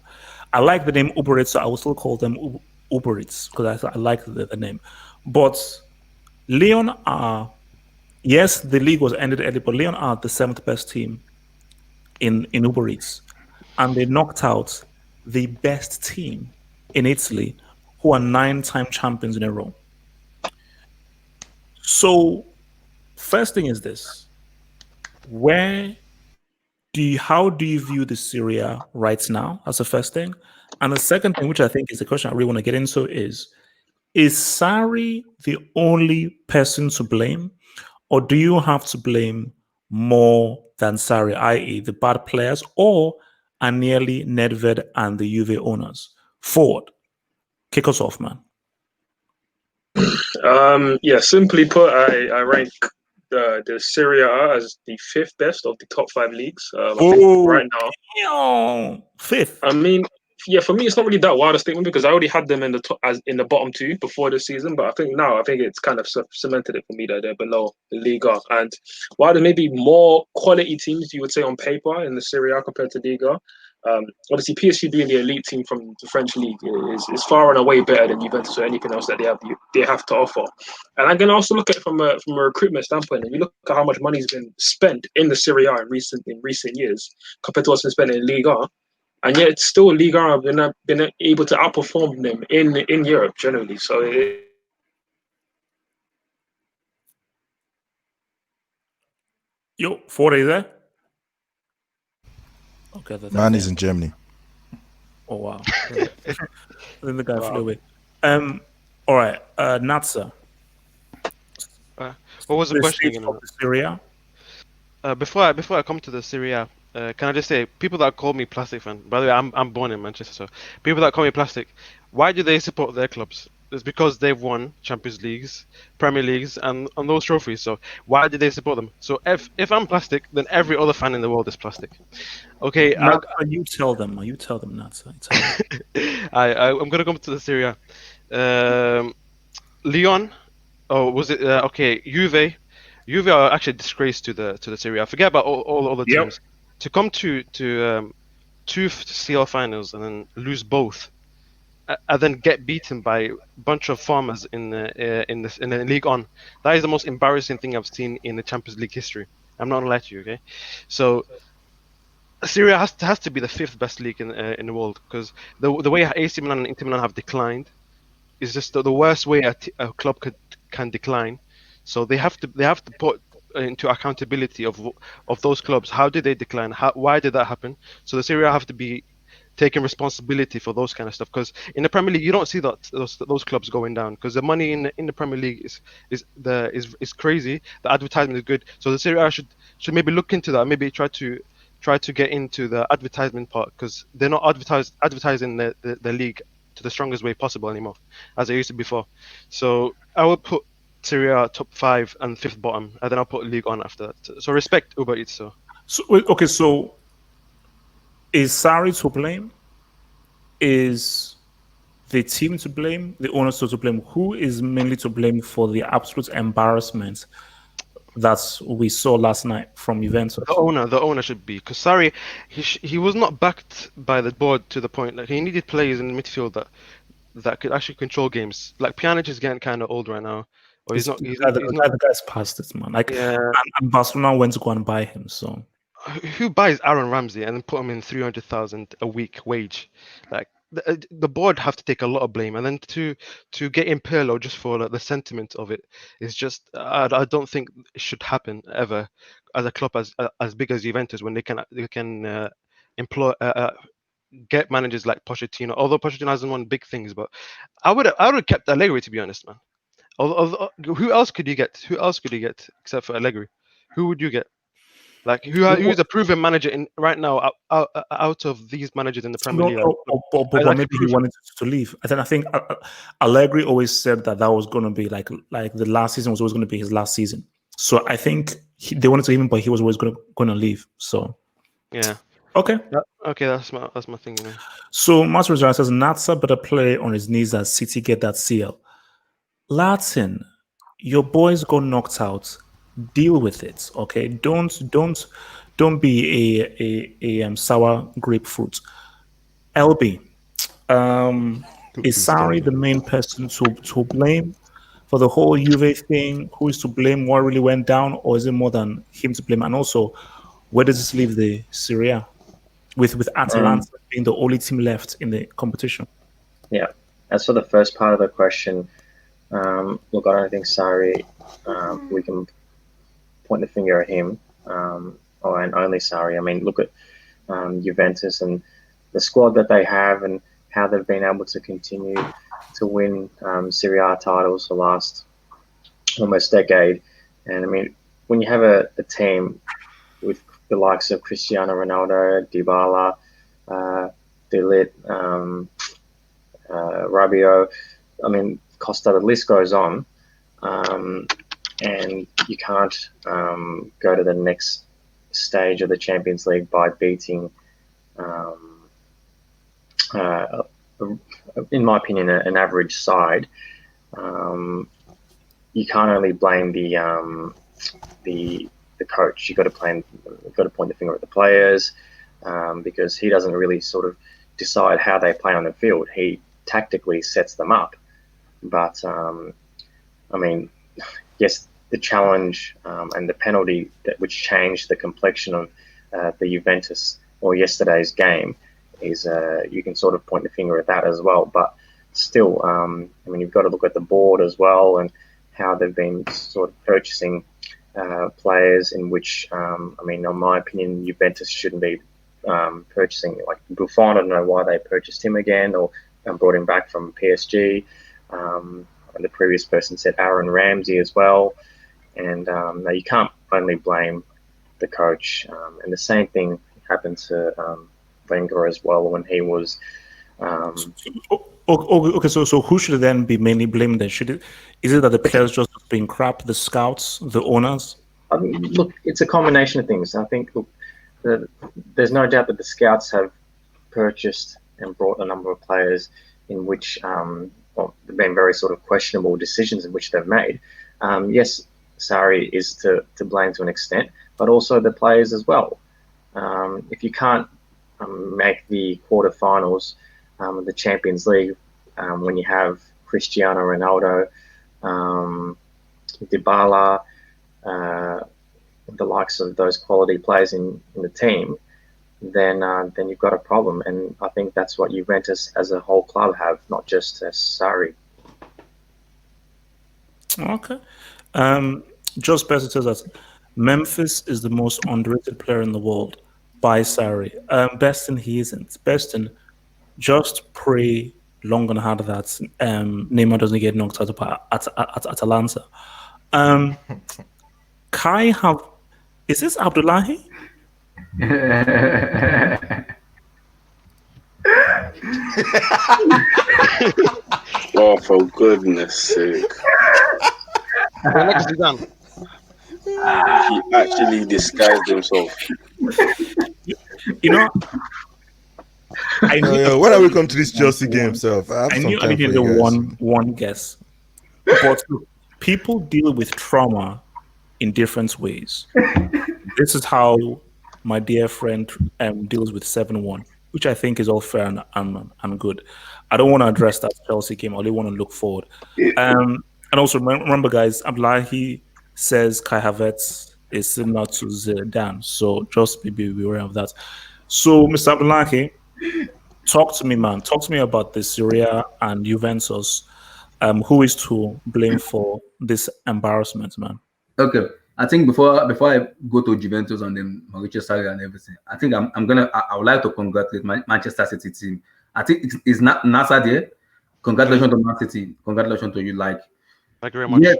[SPEAKER 1] I like the name Uber Eats, so I will still call them Uber Eats because I like the name. But Lyon are, yes, the league was ended early, but Lyon are the 7th best team in Uber Eats. And they knocked out the best team in Italy, who are 9-time champions in a row. So, first thing is this. How do you view the Serie A right now as the first thing? And the second thing, which I think is the question I really want to get into, is Sarri the only person to blame? Or do you have to blame more than Sarri, i.e. the bad players, or Agnelli, Nedved, and the Juve owners? Ford, kick us off, man.
[SPEAKER 2] Simply put, I rank the Serie A as the 5th best of the top 5 leagues. I think right now,
[SPEAKER 1] 5th.
[SPEAKER 2] I mean, yeah, for me, it's not really that wild a statement because I already had them in the top, as in the bottom two before the season. But I think now, I think it's kind of cemented it for me that they're below the Liga. And while there may be more quality teams, you would say on paper in the Serie A compared to Liga, obviously PSG being the elite team from the French league is far and away better than Juventus or anything else that they have to offer. And I'm gonna also look at it from a recruitment standpoint. And you look at how much money's been spent in the Serie A in recent years compared to what's been spent in Liga. And yet, still, Liga have been able to outperform them in Europe generally. So,
[SPEAKER 1] Yo, 40 there? Okay,
[SPEAKER 10] Man is in Germany.
[SPEAKER 1] Oh, wow. Then the guy flew away. All right, Natsa.
[SPEAKER 5] What was the question again?
[SPEAKER 1] Syria?
[SPEAKER 5] Before I come to the Serie A, can I just say, people that call me plastic fan. By the way, I'm born in Manchester, so people that call me plastic, why do they support their clubs? It's because they've won Champions Leagues, Premier Leagues, and those trophies. So why do they support them? So if I'm plastic, then every other fan in the world is plastic. Okay,
[SPEAKER 1] You tell them, Natsa.
[SPEAKER 5] I'm gonna come to the Serie A. Lyon, was it okay? Juve are actually a disgrace to the Serie A. Forget about all the other teams. To come to two CL finals and then lose both, and then get beaten by a bunch of farmers in the League On. That is the most embarrassing thing I've seen in the Champions League history. I'm not gonna lie to you, okay? So Serie A has to be the fifth best league in the world because the way AC Milan and Inter Milan have declined is just the worst way a club can decline. So they have to put into accountability of those clubs. How did they decline? Why did that happen? So the Serie A have to be taking responsibility for those kind of stuff, because in the Premier League you don't see those clubs going down because the money in the Premier League is crazy. The advertisement is good, so the Serie A should maybe look into that. Maybe try to get into the advertisement part because they're not advertising the league to the strongest way possible anymore as they used to before. So I would put Serie A top 5 and 5th bottom, and then I'll put League On after that. So respect Uber Eats. So
[SPEAKER 1] okay, so is Sarri to blame? Is the team to blame? The owners to blame? Who is mainly to blame for the absolute embarrassment that we saw last night from Juventus?
[SPEAKER 5] The owner should be, because Sarri, he was not backed by the board to the point that he needed players in the midfield that could actually control games. Like Pjanic is getting kind of old right now. Or he's not.
[SPEAKER 1] The guy's past it, man. Like,
[SPEAKER 5] yeah.
[SPEAKER 1] And Barcelona went to go and buy him. So
[SPEAKER 5] who buys Aaron Ramsey and then put him in 300,000 a week wage? Like the board have to take a lot of blame, and then to get in Pirlo just for the sentiment of it is just I don't think it should happen ever as a club as big as Juventus when they can employ get managers like Pochettino. Although Pochettino hasn't won big things, but I would have kept Allegri, to be honest, man. Who else could you get? Who else could you get except for Allegri? Who would you get? Like who's a proven manager in right now out of these managers in the Premier League?
[SPEAKER 1] But maybe he wanted to leave. I think Allegri always said that was going to be like the last season was always going to be his last season. So I think they wanted to leave him, but he was always going to leave. So
[SPEAKER 5] yeah.
[SPEAKER 1] Okay.
[SPEAKER 5] Okay, that's my thing. You know.
[SPEAKER 1] So Master Rosara says Natsa better play on his knees as City get that CL. Latin, your boys got knocked out. Deal with it, okay? Don't be a sour grapefruit. LB, is Sarri the main person to blame for the whole Juve thing? Who is to blame? What really went down, or is it more than him to blame? And also, where does this leave the Serie A with Atalanta being the only team left in the competition?
[SPEAKER 6] Yeah, as for the first part of the question, look, I don't think Sarri, we can point the finger at him, and only Sarri. I mean, look at Juventus and the squad that they have and how they've been able to continue to win Serie A titles for the last almost decade. And I mean, when you have a team with the likes of Cristiano Ronaldo, Dybala, De Ligt, Rabiot, I mean, Costa, the list goes on. And you can't go to the next stage of the Champions League by beating uh, in my opinion, an average side, you can't only blame the coach. You've got to point the finger at the players, because he doesn't really sort of decide how they play on the field. He tactically sets them up. But I mean, yes, the challenge and the penalty which changed the complexion of the Juventus or yesterday's game is you can sort of point the finger at that as well. But still, I mean, you've got to look at the board as well and how they've been sort of purchasing players in which, I mean, in my opinion, Juventus shouldn't be purchasing like Buffon. I don't know why they purchased him again or brought him back from PSG. And the previous person said Aaron Ramsey as well. And no, you can't only blame the coach. And the same thing happened to Wenger as well when he was.
[SPEAKER 1] Okay, so who should then be mainly blamed? Then is it that the players just being crap, the scouts, the owners?
[SPEAKER 6] I mean, look, it's a combination of things. I think look, there's no doubt that the scouts have purchased and brought a number of players in which well, there have been very sort of questionable decisions in which they've made. Yes, Sarri is to blame to an extent, but also the players as well. If you can't make the quarterfinals of the Champions League when you have Cristiano Ronaldo, Dybala, the likes of those quality players in the team, then you've got a problem. And I think that's what Juventus as a whole club have, not just Sarri.
[SPEAKER 1] Okay. Joe Spencer says that Memphis is the most underrated player in the world by Sarri. Beston, he isn't. Beston, just pray long and hard that Neymar doesn't get knocked out at Atalanta. Kai have... Is this Abdullahi?
[SPEAKER 11] Oh, for goodness sake. He actually disguised himself.
[SPEAKER 1] You know,
[SPEAKER 10] when are we come to this Chelsea game, self?
[SPEAKER 1] I knew I needed the one guess. But people deal with trauma in different ways. This is how my dear friend deals with 7-1, which I think is all fair and good. I don't want to address that Chelsea game. I only want to look forward. And also remember, guys, Abdullahi says Kai Havertz is similar to Zidane, so just be aware of that. So, Mr. Abdullahi, talk to me, man. Talk to me about the Serie A and Juventus. Who is to blame for this embarrassment, man?
[SPEAKER 14] Okay, I think before I go to Juventus and then Mauricio Sarri and everything, I think I would like to congratulate my Manchester City team. I think it's not Nasser there. Congratulations to Man City. Congratulations to you. Like,
[SPEAKER 5] thank you very much.
[SPEAKER 14] Yeah,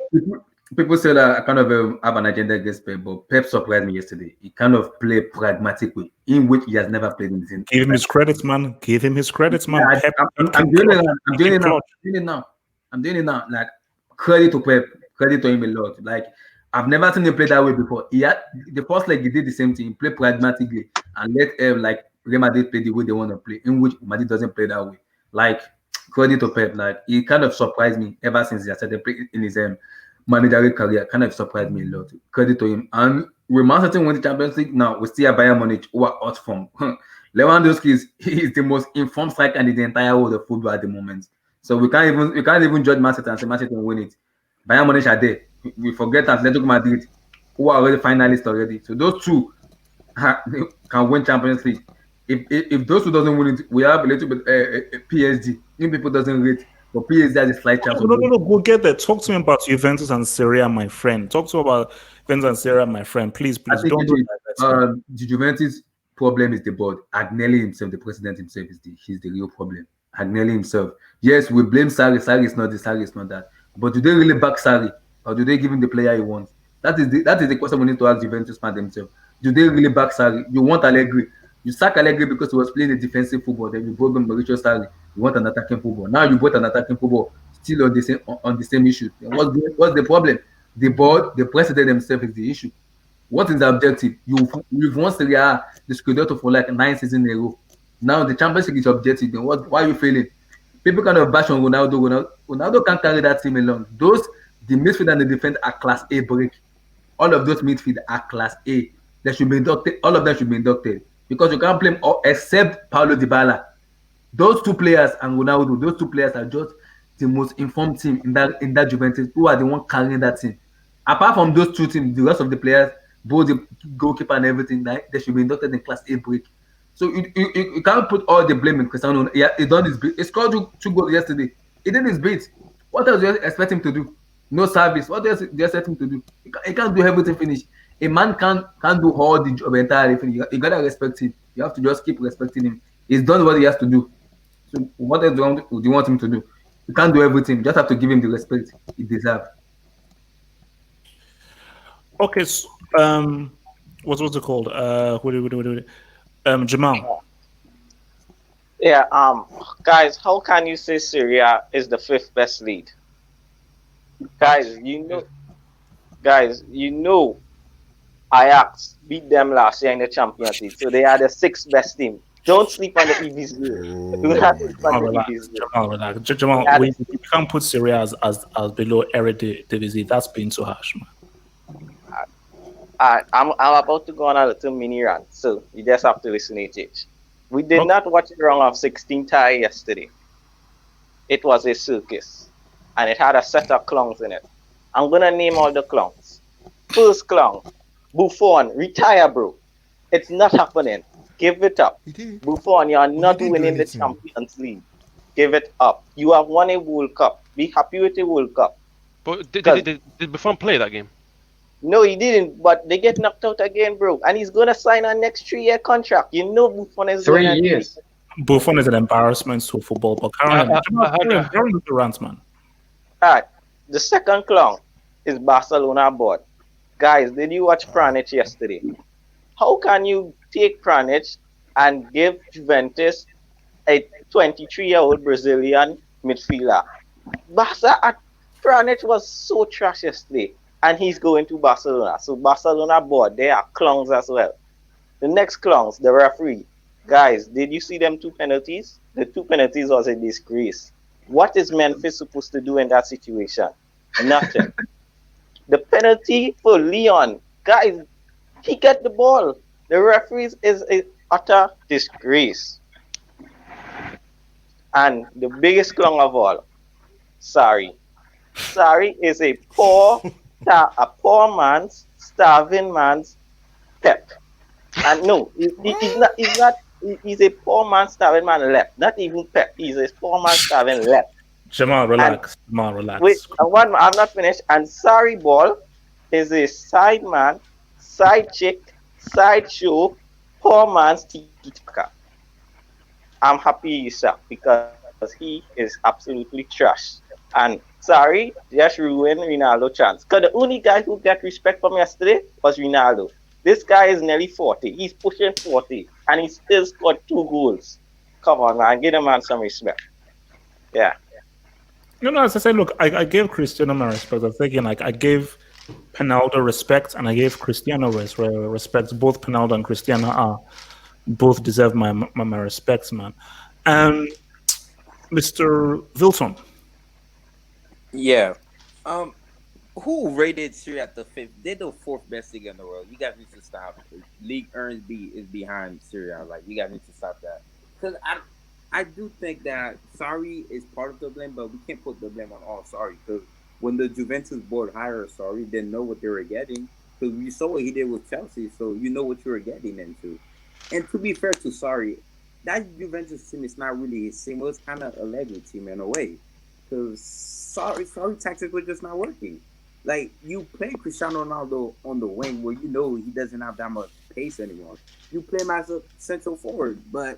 [SPEAKER 14] people say that I kind of have an agenda against Pep, but Pep surprised me yesterday. He kind of played pragmatically, in which he has never played in this.
[SPEAKER 1] Give him his credits, man. Give him his credits, man.
[SPEAKER 14] Yeah, I'm doing it now. I'm doing it now. Like, credit to Pep. Credit to him a lot. Like, I've never seen him play that way before. He had the first leg, he did the same thing. He played pragmatically and let like Real Madrid play the way they want to play, in which Madrid doesn't play that way. Like, credit to Pep. Like, he kind of surprised me ever since he started playing in his managerial career. Kind of surprised me a lot. Credit to him. And with Man City win the Champions League, now we still have Bayern Munich who are out from. Lewandowski is the most informed striker in the entire world of football at the moment. So we can't even judge Man City and say Man City will win it. Bayern Munich are there. We forget Atletico Madrid, who are already finalists already. So those two can win Champions League. If those two doesn't win it, we have a little bit PSG. If people doesn't rate, but PSG has a slight chance.
[SPEAKER 1] No, go get there. Talk to me about Juventus and Serie A, my friend. Talk to me about Juventus and Serie A, my friend. Please, don't do that.
[SPEAKER 14] The Juventus problem is the board. Agnelli himself, the president himself, he's the real problem. Agnelli himself. Yes, we blame Sarri. Sarri is not this. Sarri is not that. But do they really back Sarri, or do they give him the player he wants? That is the question we need to ask Juventus fans themselves. Do they really back Sarri? You want Allegri. You sack Allegri because he was playing a defensive football. Then you brought him Mauricio Sarri. You want an attacking football. Now you brought an attacking football still on the same issue. What's the problem? The board, the president himself is the issue. What is the objective? You've won Serie A, the Scudetto for like 9 seasons in a row. Now the Champions League is objective. Then why are you failing? People kind of bash on Ronaldo. Ronaldo can't carry that team along. The midfield and the defense are class A break. All of those midfield are class A. They should be inducted. All of them should be inducted because you can't play them all except Paulo Dybala. Those two players and Ronaldo, those two players are just the most informed team in that Juventus, who are the one carrying that team. Apart from those two teams, the rest of the players, both the goalkeeper and everything, they should be inducted in class A break. So you can't put all the blame in Cristiano. Yeah, he done his bit. He scored two goals yesterday. He did his bit. What else do you expect him to do? No service. What else do you expect him to do? He can't do everything finish. A man can't do all the job entirely finish. You gotta respect him. You have to just keep respecting him. He's done what he has to do. So what else do you want him to do? You can't do everything. You just have to give him the respect he deserves.
[SPEAKER 1] Okay, so, what's it called? Jamal.
[SPEAKER 7] Yeah, guys, how can you say Serie A is the 5th best league? Guys, you know Ajax beat them last year in the Champions League, so they are the 6th best team. Don't sleep on the EVs.
[SPEAKER 1] Jamal, we can't put Serie A as below Eredivisie. That's being too harsh, man.
[SPEAKER 7] I'm about to go on a little mini rant, so you just have to listen to it. We did not watch the round of 16 tie yesterday. It was a circus, and it had a set of clowns in it. I'm gonna name all the clowns. First clown, Buffon, retire, bro. It's not happening. Give it up. Buffon, you are not winning the Champions League. Give it up. You have won a World Cup. Be happy with the World Cup.
[SPEAKER 5] But did Buffon play that game?
[SPEAKER 7] No, he didn't. But they get knocked out again, bro. And he's gonna sign a next 3-year contract. You know, Buffon is
[SPEAKER 6] 3 years.
[SPEAKER 1] Buffon is an embarrassment to football. But Karen, the rant, man.
[SPEAKER 7] All right. The second clown is Barcelona board. Guys, did you watch Pjanic yesterday? How can you take Pjanic and give Juventus a 23-year-old Brazilian midfielder? Pjanic was so trash yesterday, and he's going to Barcelona. So Barcelona board, they are clowns as well. The next clowns, the referee. Guys, did you see them 2 penalties? The 2 penalties was a disgrace. What is Memphis supposed to do in that situation? Nothing. The penalty for Leon, guys, he got the ball. The referees is an utter disgrace. And the biggest clown of all, Sarri. Sarri is a poor man's, starving man's Pep. And no, he's a poor man, starving man left. Not even Pep. He's a poor man, starving left.
[SPEAKER 1] Jamal, relax. Jamal, relax.
[SPEAKER 7] Wait, I'm not finished. And Sarri ball is a side man, side chick, side show, poor man's tiki-taka. I'm happy he's up because he is absolutely trash. And Sarri just ruined Ronaldo's chance. Because the only guy who got respect from yesterday was Ronaldo. This guy is nearly 40. He's pushing 40. And he still scored 2 goals. Come on, man. Give the man some respect. Yeah.
[SPEAKER 1] No, as I said, look, I gave Cristiano my respect. I'm thinking, like, I gave Penaldo respect and I gave Cristiano respect. Both Penaldo and Cristiano both deserve my respects, man. Mr. Wilson.
[SPEAKER 4] Yeah. Who rated Serie at the 5th? They're the 4th best league in the world. You guys need to stop. League earns is behind Serie A. Like, you guys need to stop that. Because I do think that Sarri is part of the blame, but we can't put the blame on all Sarri. Because when the Juventus board hired Sarri, they know what they were getting. Because we saw what he did with Chelsea, so you know what you were getting into. And to be fair to Sarri, that Juventus team is not really his team. It was kind of a Lego team in a way. Because Sarri tactics were just not working. Like, you play Cristiano Ronaldo on the wing where you know he doesn't have that much pace anymore. You play him as a central forward, but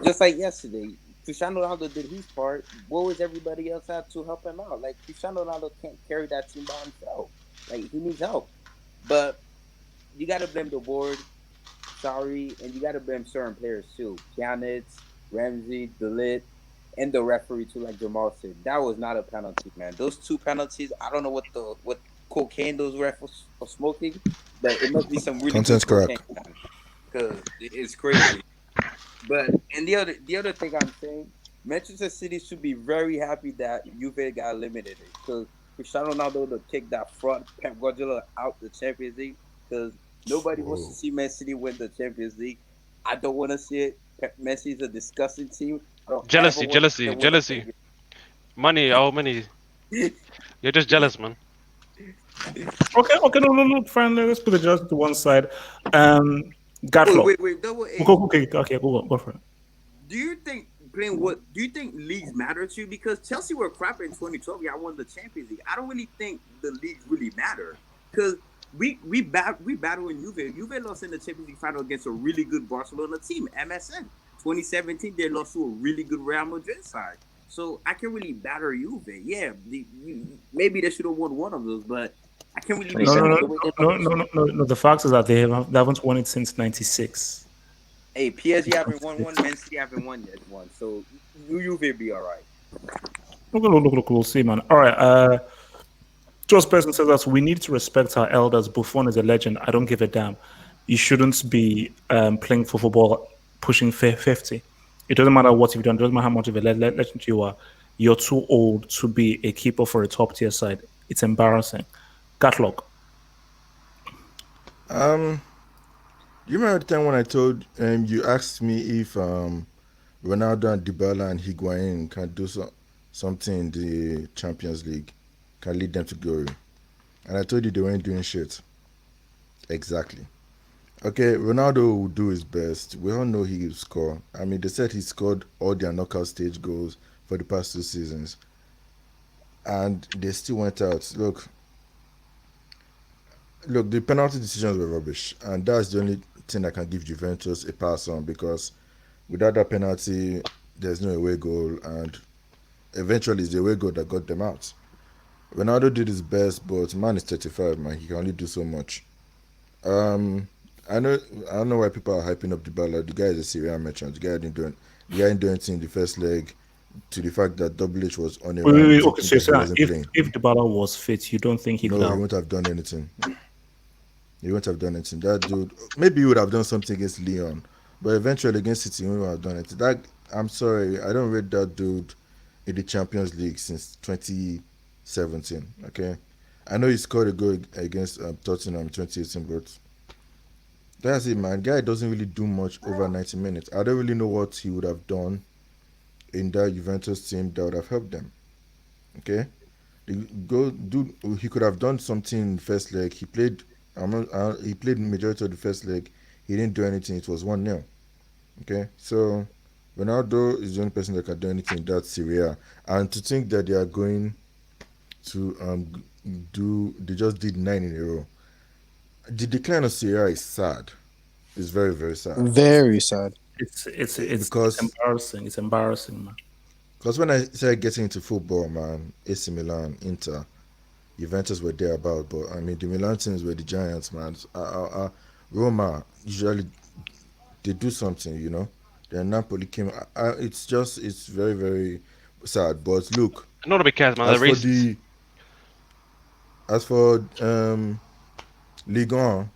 [SPEAKER 4] just like yesterday, Cristiano Ronaldo did his part. What was everybody else had to help him out? Like, Cristiano Ronaldo can't carry that team by himself. Like, he needs help. But you got to blame the board, Sarri, and you got to blame certain players too. Pjanic, Ramsey, De Ligt, and the referee too, like Jamal said. That was not a penalty, man. Those 2 penalties, I don't know what cocaine those refs are smoking, but it must be some really
[SPEAKER 10] Contents correct.
[SPEAKER 4] Because it's crazy. But and the other thing I'm saying, Manchester City should be very happy that Juve got eliminated because Cristiano Ronaldo to kick that fraud Pep Guardiola out the Champions League because nobody wants to
[SPEAKER 10] Whoa.
[SPEAKER 4] see Man City win the Champions League. I don't want to see it. Messi is a disgusting team. I don't ever
[SPEAKER 5] Jealousy,
[SPEAKER 4] want to see
[SPEAKER 5] jealousy,
[SPEAKER 4] them win the
[SPEAKER 5] jealousy. Money, how many? You're just jealous, man.
[SPEAKER 1] Okay, no, no, no, fine. Let's put the judge to one side.
[SPEAKER 4] Wait,
[SPEAKER 1] Gatlock.
[SPEAKER 4] wait, wait. Double A.
[SPEAKER 1] Okay, go for it.
[SPEAKER 4] Do you think playing what? Do you think leagues matter to you? Because Chelsea were crap in 2012. Y'all won the Champions League. I don't really think the leagues really matter because we battle in Juve. Juve lost in the Champions League final against a really good Barcelona team, MSN. 2017, they lost to a really good Real Madrid side. So I can really batter Juve. Yeah, maybe they should have won one of those, but I can't really be
[SPEAKER 1] No, no,
[SPEAKER 4] mad
[SPEAKER 1] no,
[SPEAKER 4] at the way they
[SPEAKER 1] no,
[SPEAKER 4] lost.
[SPEAKER 1] no, no, no, no. The fact is that they haven't won it since '96.
[SPEAKER 4] Hey, PSG haven't won one, Man City haven't won yet one. So Juve be all right.
[SPEAKER 1] Look, we'll see, man. All right. Just person says that we need to respect our elders. Buffon is a legend. I don't give a damn. You shouldn't be playing for football pushing 50. It doesn't matter what you've done. It doesn't matter how much of a legend you are. You're too old to be a keeper for a top tier side. It's embarrassing. Gatlock.
[SPEAKER 10] Um, you remember the time when I told you asked me if Ronaldo and Dybala and Higuain can do something in the Champions League, can lead them to glory, and I told you they weren't doing shit. Exactly. Okay, Ronaldo will do his best. We all know he will score. I mean, they said he scored all their knockout stage goals for the past 2 seasons, and they still went out. Look, the penalty decisions were rubbish, and that's the only thing that can give Juventus a pass on because without that penalty, there's no away goal, and eventually it's the away goal that got them out. Ronaldo did his best, but man is 35, man. He can only do so much. Um, I don't know why people are hyping up Dybala. The guy is a Serie A merchant. The guy ain't doing anything in the first leg. To the fact that Double H was on a run,
[SPEAKER 1] Wait.
[SPEAKER 10] to
[SPEAKER 1] Okay,
[SPEAKER 10] think
[SPEAKER 1] so
[SPEAKER 10] that he wasn't
[SPEAKER 1] if
[SPEAKER 10] playing.
[SPEAKER 1] Dybala was fit, you don't think he could
[SPEAKER 10] No, he
[SPEAKER 1] have?
[SPEAKER 10] wouldn't have done anything. He wouldn't have done anything. That dude, maybe he would have done something against Leon, but eventually against City, he wouldn't have done it. I'm sorry, I don't rate that dude in the Champions League since 2017. Okay, I know he scored a goal against Tottenham in 2018, but that's it, man. Guy doesn't really do much over 90 minutes. I don't really know what he would have done in that Juventus team that would have helped them. Okay, he could have done something in the first leg. He played majority of the first leg. He didn't do anything. It was 1-0. Okay, so Ronaldo is the only person that can do anything in that Serie A. And to think that they are going to they just did 9 in a row. The decline of Serie A is sad. It's very, very sad.
[SPEAKER 9] Very sad.
[SPEAKER 1] It's
[SPEAKER 10] because
[SPEAKER 1] embarrassing. It's embarrassing, man.
[SPEAKER 10] Because when I started getting into football, man, AC Milan, Inter, Juventus were there about, but I mean the Milan teams were the giants, man. Roma usually they do something, you know. Then Napoli came. It's very, very sad. But look,
[SPEAKER 5] Not to be careful, man.
[SPEAKER 10] as
[SPEAKER 5] They're
[SPEAKER 10] for
[SPEAKER 5] racist.
[SPEAKER 10] Ligue 1,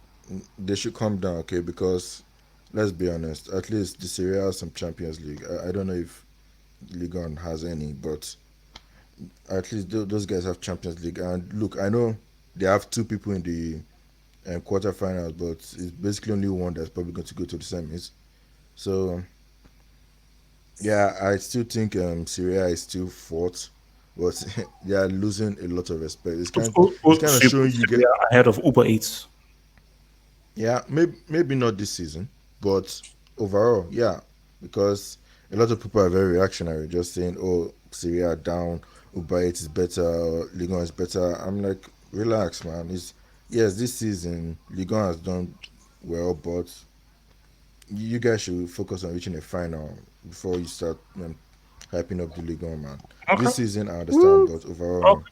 [SPEAKER 10] they should come down, okay? Because let's be honest, at least the Serie A has some Champions League. I don't know if Ligue 1 has any, but at least those guys have Champions League. And look, I know they have 2 people in the quarterfinals, but it's basically only one that's probably going to go to the semis. So yeah, I still think Serie A is still fourth, but they are losing a lot of respect. It's kind of showing you get
[SPEAKER 1] ahead of Uber Eats.
[SPEAKER 10] Yeah, maybe not this season, but overall, yeah, because a lot of people are very reactionary, just saying, "Oh, Serie A down, Uber Eats is better, or Ligue 1 is better." I'm like, relax, man. Yes, this season Ligue 1 has done well, but you guys should focus on reaching a final before you start hyping up the Ligue 1, man.
[SPEAKER 1] Okay.
[SPEAKER 10] This season, I understand, but overall,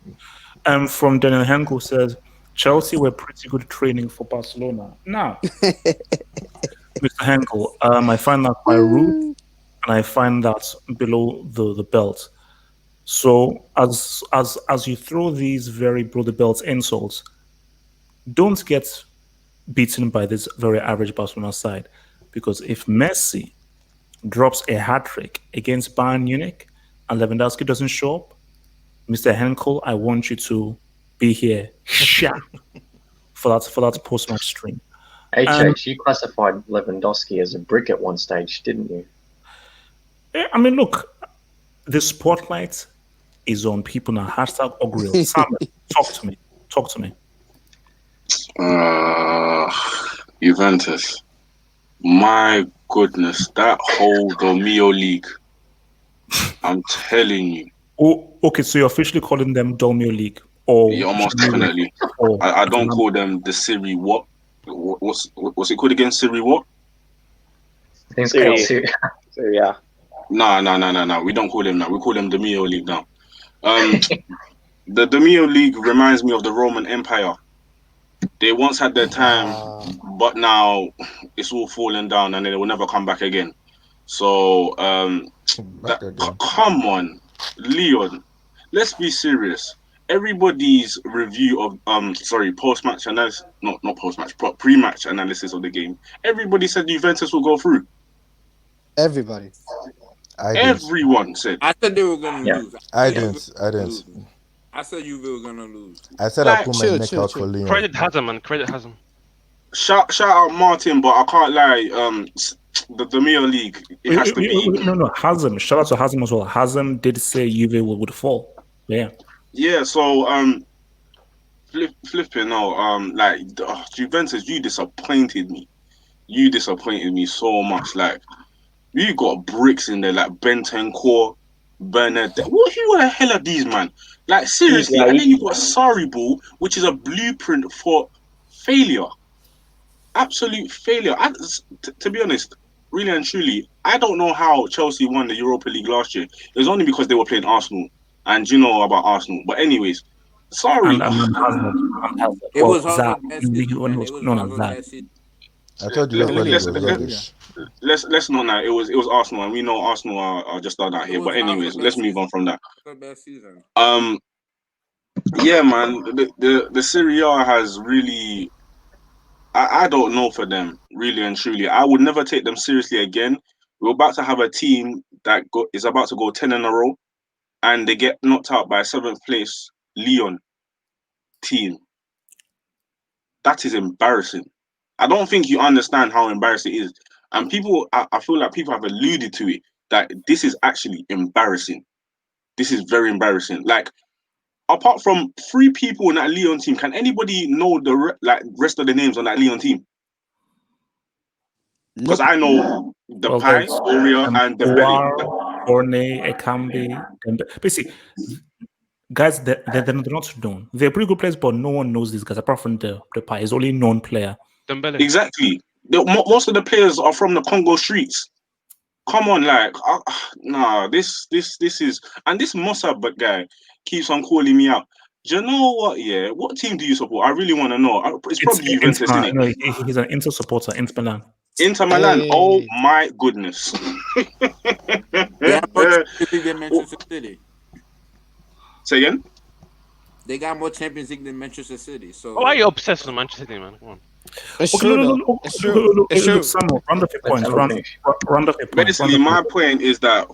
[SPEAKER 1] no. From Daniel Henkel says Chelsea were pretty good training for Barcelona. Now, Mr. Henkel, I find that quite rude, and I find that below the belt. So as you throw these very below the belt insults, don't get beaten by this very average Barcelona side, because if Messi drops a hat trick against Bayern Munich and Lewandowski doesn't show up, Mr. Henkel, I want you to be here sharp for that post match stream.
[SPEAKER 6] HH, you classified Lewandowski as a brick at one stage, didn't you?
[SPEAKER 1] I mean, look, the spotlight is on people now. Hashtag Ogreal. Sam, talk to me. Talk to me.
[SPEAKER 11] Juventus. My goodness, that whole Domio League. I'm telling you.
[SPEAKER 1] Oh, okay. So you're officially calling them Dolmio League, or
[SPEAKER 11] Yeah, almost definitely. I don't call them the Serie what? What's it called again? Serie what?
[SPEAKER 6] I think
[SPEAKER 7] Serie A.
[SPEAKER 11] No. We don't call them that. We call them the Mio League now. The Mio League reminds me of the Roman Empire. They once had their time, but now it's all fallen down and they will never come back again. So, come on, Leon. Let's be serious. Everybody's review of post-match analysis, not post-match, pre-match analysis of the game. Everybody said Juventus will go through.
[SPEAKER 9] Everybody.
[SPEAKER 11] Everyone said.
[SPEAKER 4] I said they were gonna lose.
[SPEAKER 10] I didn't.
[SPEAKER 4] I said Juve were gonna lose.
[SPEAKER 10] I said I put my neck out for Leon.
[SPEAKER 5] Credit has him, man. Credit has him.
[SPEAKER 11] Shout out Martin, but I can't lie. The Mio League, it has to be.
[SPEAKER 1] No, Hazem. Shout out to Hazem as well. Hazem did say Juve would fall. Yeah.
[SPEAKER 11] Yeah. So flipping out. Juventus, you disappointed me. You disappointed me so much. Like, you got bricks in there, like Bentancur, Bernadette. Who the hell are these, man? Like, seriously. And then you got Sarri Ball, which is a blueprint for failure. Absolute failure. To be honest, really and truly, I don't know how Chelsea won the Europa League last year. It was only because they were playing Arsenal. And you know about Arsenal. But anyways, sorry.
[SPEAKER 4] It was
[SPEAKER 10] I told you
[SPEAKER 11] let's not now. It was Arsenal, and we know Arsenal are just done out here. But anyways, let's move on from that. Yeah, man. The Serie A has really. I don't know for them, really and truly. I would never take them seriously again. We're about to have a team that is about to go 10 in a row, and they get knocked out by 7th place Lyon team. That is embarrassing. I don't think you understand how embarrassing it is. And people, I feel like people have alluded to it, that this is actually embarrassing. This is very embarrassing. Like, apart from 3 people in that Lyon team, can anybody know the rest of the names on that Lyon team? Because I know Depay, Oria, and Dembele.
[SPEAKER 1] Orne, Ekambi, basically, guys, they're not known. They're pretty good players, but no one knows these guys apart from Depay. He's only known player.
[SPEAKER 5] Dembele.
[SPEAKER 11] Exactly. Most of the players are from the Congo streets. Come on, like, this is, and this Mossab guy keeps on calling me out. Do you know what? Yeah, what team do you support? I really want to know. It's probably Juventus, isn't it?
[SPEAKER 1] No, he's an Inter supporter, Inter Milan.
[SPEAKER 11] Inter Milan. Hey. Oh my goodness.
[SPEAKER 4] They have more Champions League than Manchester City.
[SPEAKER 11] Say again?
[SPEAKER 4] They got more Champions League than Manchester City. So
[SPEAKER 5] why are you obsessed with Manchester City, man? Come on.
[SPEAKER 1] It's true. Samuel, round up your points. Round up your points.
[SPEAKER 11] Basically, my point is that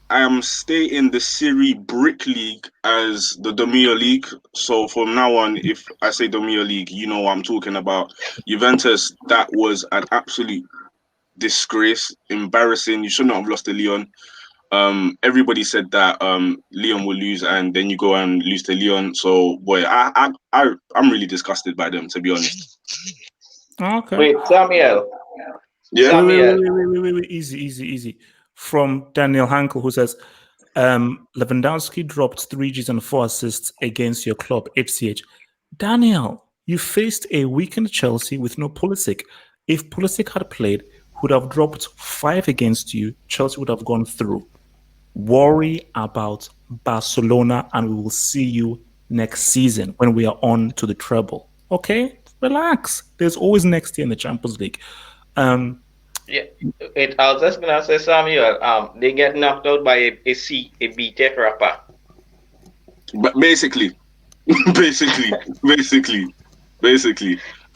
[SPEAKER 11] I am stating the Serie Brick League as the Domio League. So from now on, if I say Domio League, you know what I'm talking about. Juventus, that was an absolute disgrace, embarrassing. You should not have lost to Lyon. Everybody said that Lyon will lose, and then you go and lose to Lyon. So, boy, I'm really disgusted by them, to be honest.
[SPEAKER 1] Okay.
[SPEAKER 7] Wait, Samuel.
[SPEAKER 11] Yeah.
[SPEAKER 1] Wait. Easy. From Daniel Hankel, who says, Lewandowski dropped 3 Gs and 4 assists against your club, HCH. Daniel, you faced a weakened Chelsea with no Pulisic. If Pulisic had played, would have dropped 5 against you, Chelsea would have gone through. Worry about Barcelona, and we will see you next season when we are on to the treble. Okay? Relax. There's always next year in the Champions League.
[SPEAKER 7] Yeah, I was just gonna say, Samuel. They get knocked out by a BTEC rapper.
[SPEAKER 11] But basically.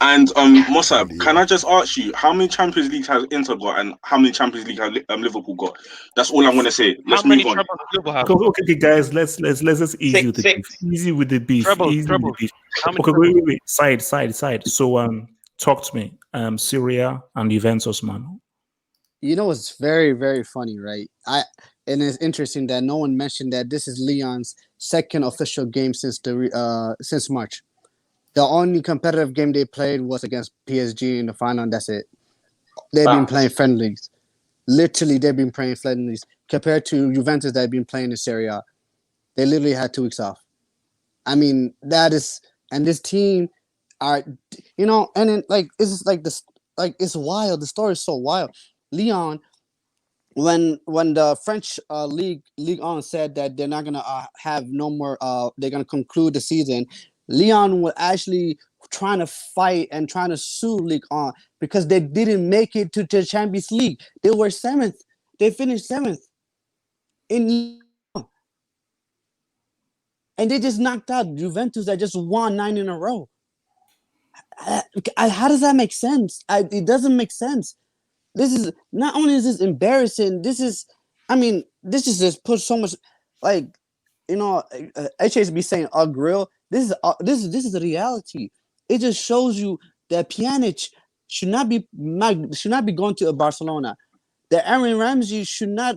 [SPEAKER 11] And Mossab, can I just ask you, how many Champions League has Inter got, and how many Champions League has Liverpool got? That's all I'm gonna say. Let's move on.
[SPEAKER 1] Okay, guys, let's easy with the beef. Easy with the beef. Easy with the beef. Okay, wait. Side. So talk to me. Serie A and Juventus, man.
[SPEAKER 9] You know, it's very, very funny, right? And it's interesting that no one mentioned that this is Leon's second official game since March. The only competitive game they played was against PSG in the final, and that's it. They've been playing friendlies. Literally, they've been playing friendlies compared to Juventus that have been playing in Serie A. They literally had 2 weeks off. I mean, that is, and this team are, you know, and then it's just like this, like it's wild. The story is so wild. Leon, when the French Ligue 1 said that they're not gonna have no more, they're gonna conclude the season. Leon was actually trying to fight and trying to sue Ligue 1 because they didn't make it to the Champions League. They were 7th. They finished 7th in Ligue 1. And they just knocked out Juventus that just won 9 in a row. How does that make sense? It doesn't make sense. This is not only is this embarrassing. This is just put so much, like, you know, HSB saying grill. This is the reality. It just shows you that Pjanic should not be going to Barcelona. That Aaron Ramsey should not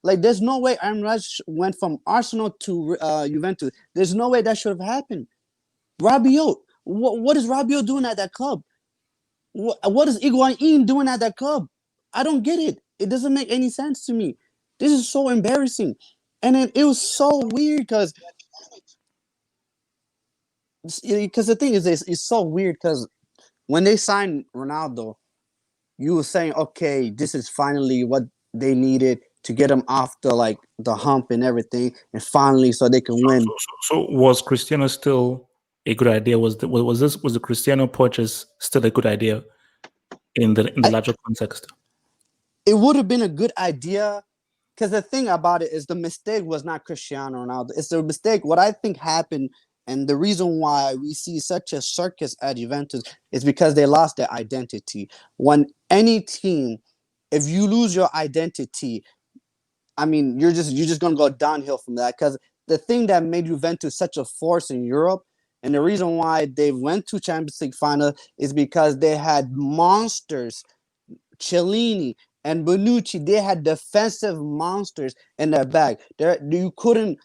[SPEAKER 9] there's no way Aaron Ramsey went from Arsenal to Juventus. There's no way that should have happened. Rabiot, what is Rabiot doing at that club? What is Higuain doing at that club? I don't get it. It doesn't make any sense to me. This is so embarrassing. And then it was so weird because the thing is, it's so weird because when they signed Ronaldo, you were saying, okay, this is finally what they needed to get him off the hump and everything, and finally so they can win.
[SPEAKER 1] So was Cristiano still a good idea? Was the Cristiano purchase still a good idea in the larger context?
[SPEAKER 9] It would have been a good idea. Because the thing about it is the mistake was not Cristiano Ronaldo. It's the mistake. What I think happened, and the reason why we see such a circus at Juventus is because they lost their identity. When any team, if you lose your identity, I mean, you're just gonna go downhill from that. Because the thing that made Juventus such a force in Europe, and the reason why they went to Champions League final is because they had monsters, Cellini and Bonucci. They had defensive monsters in their back. You couldn't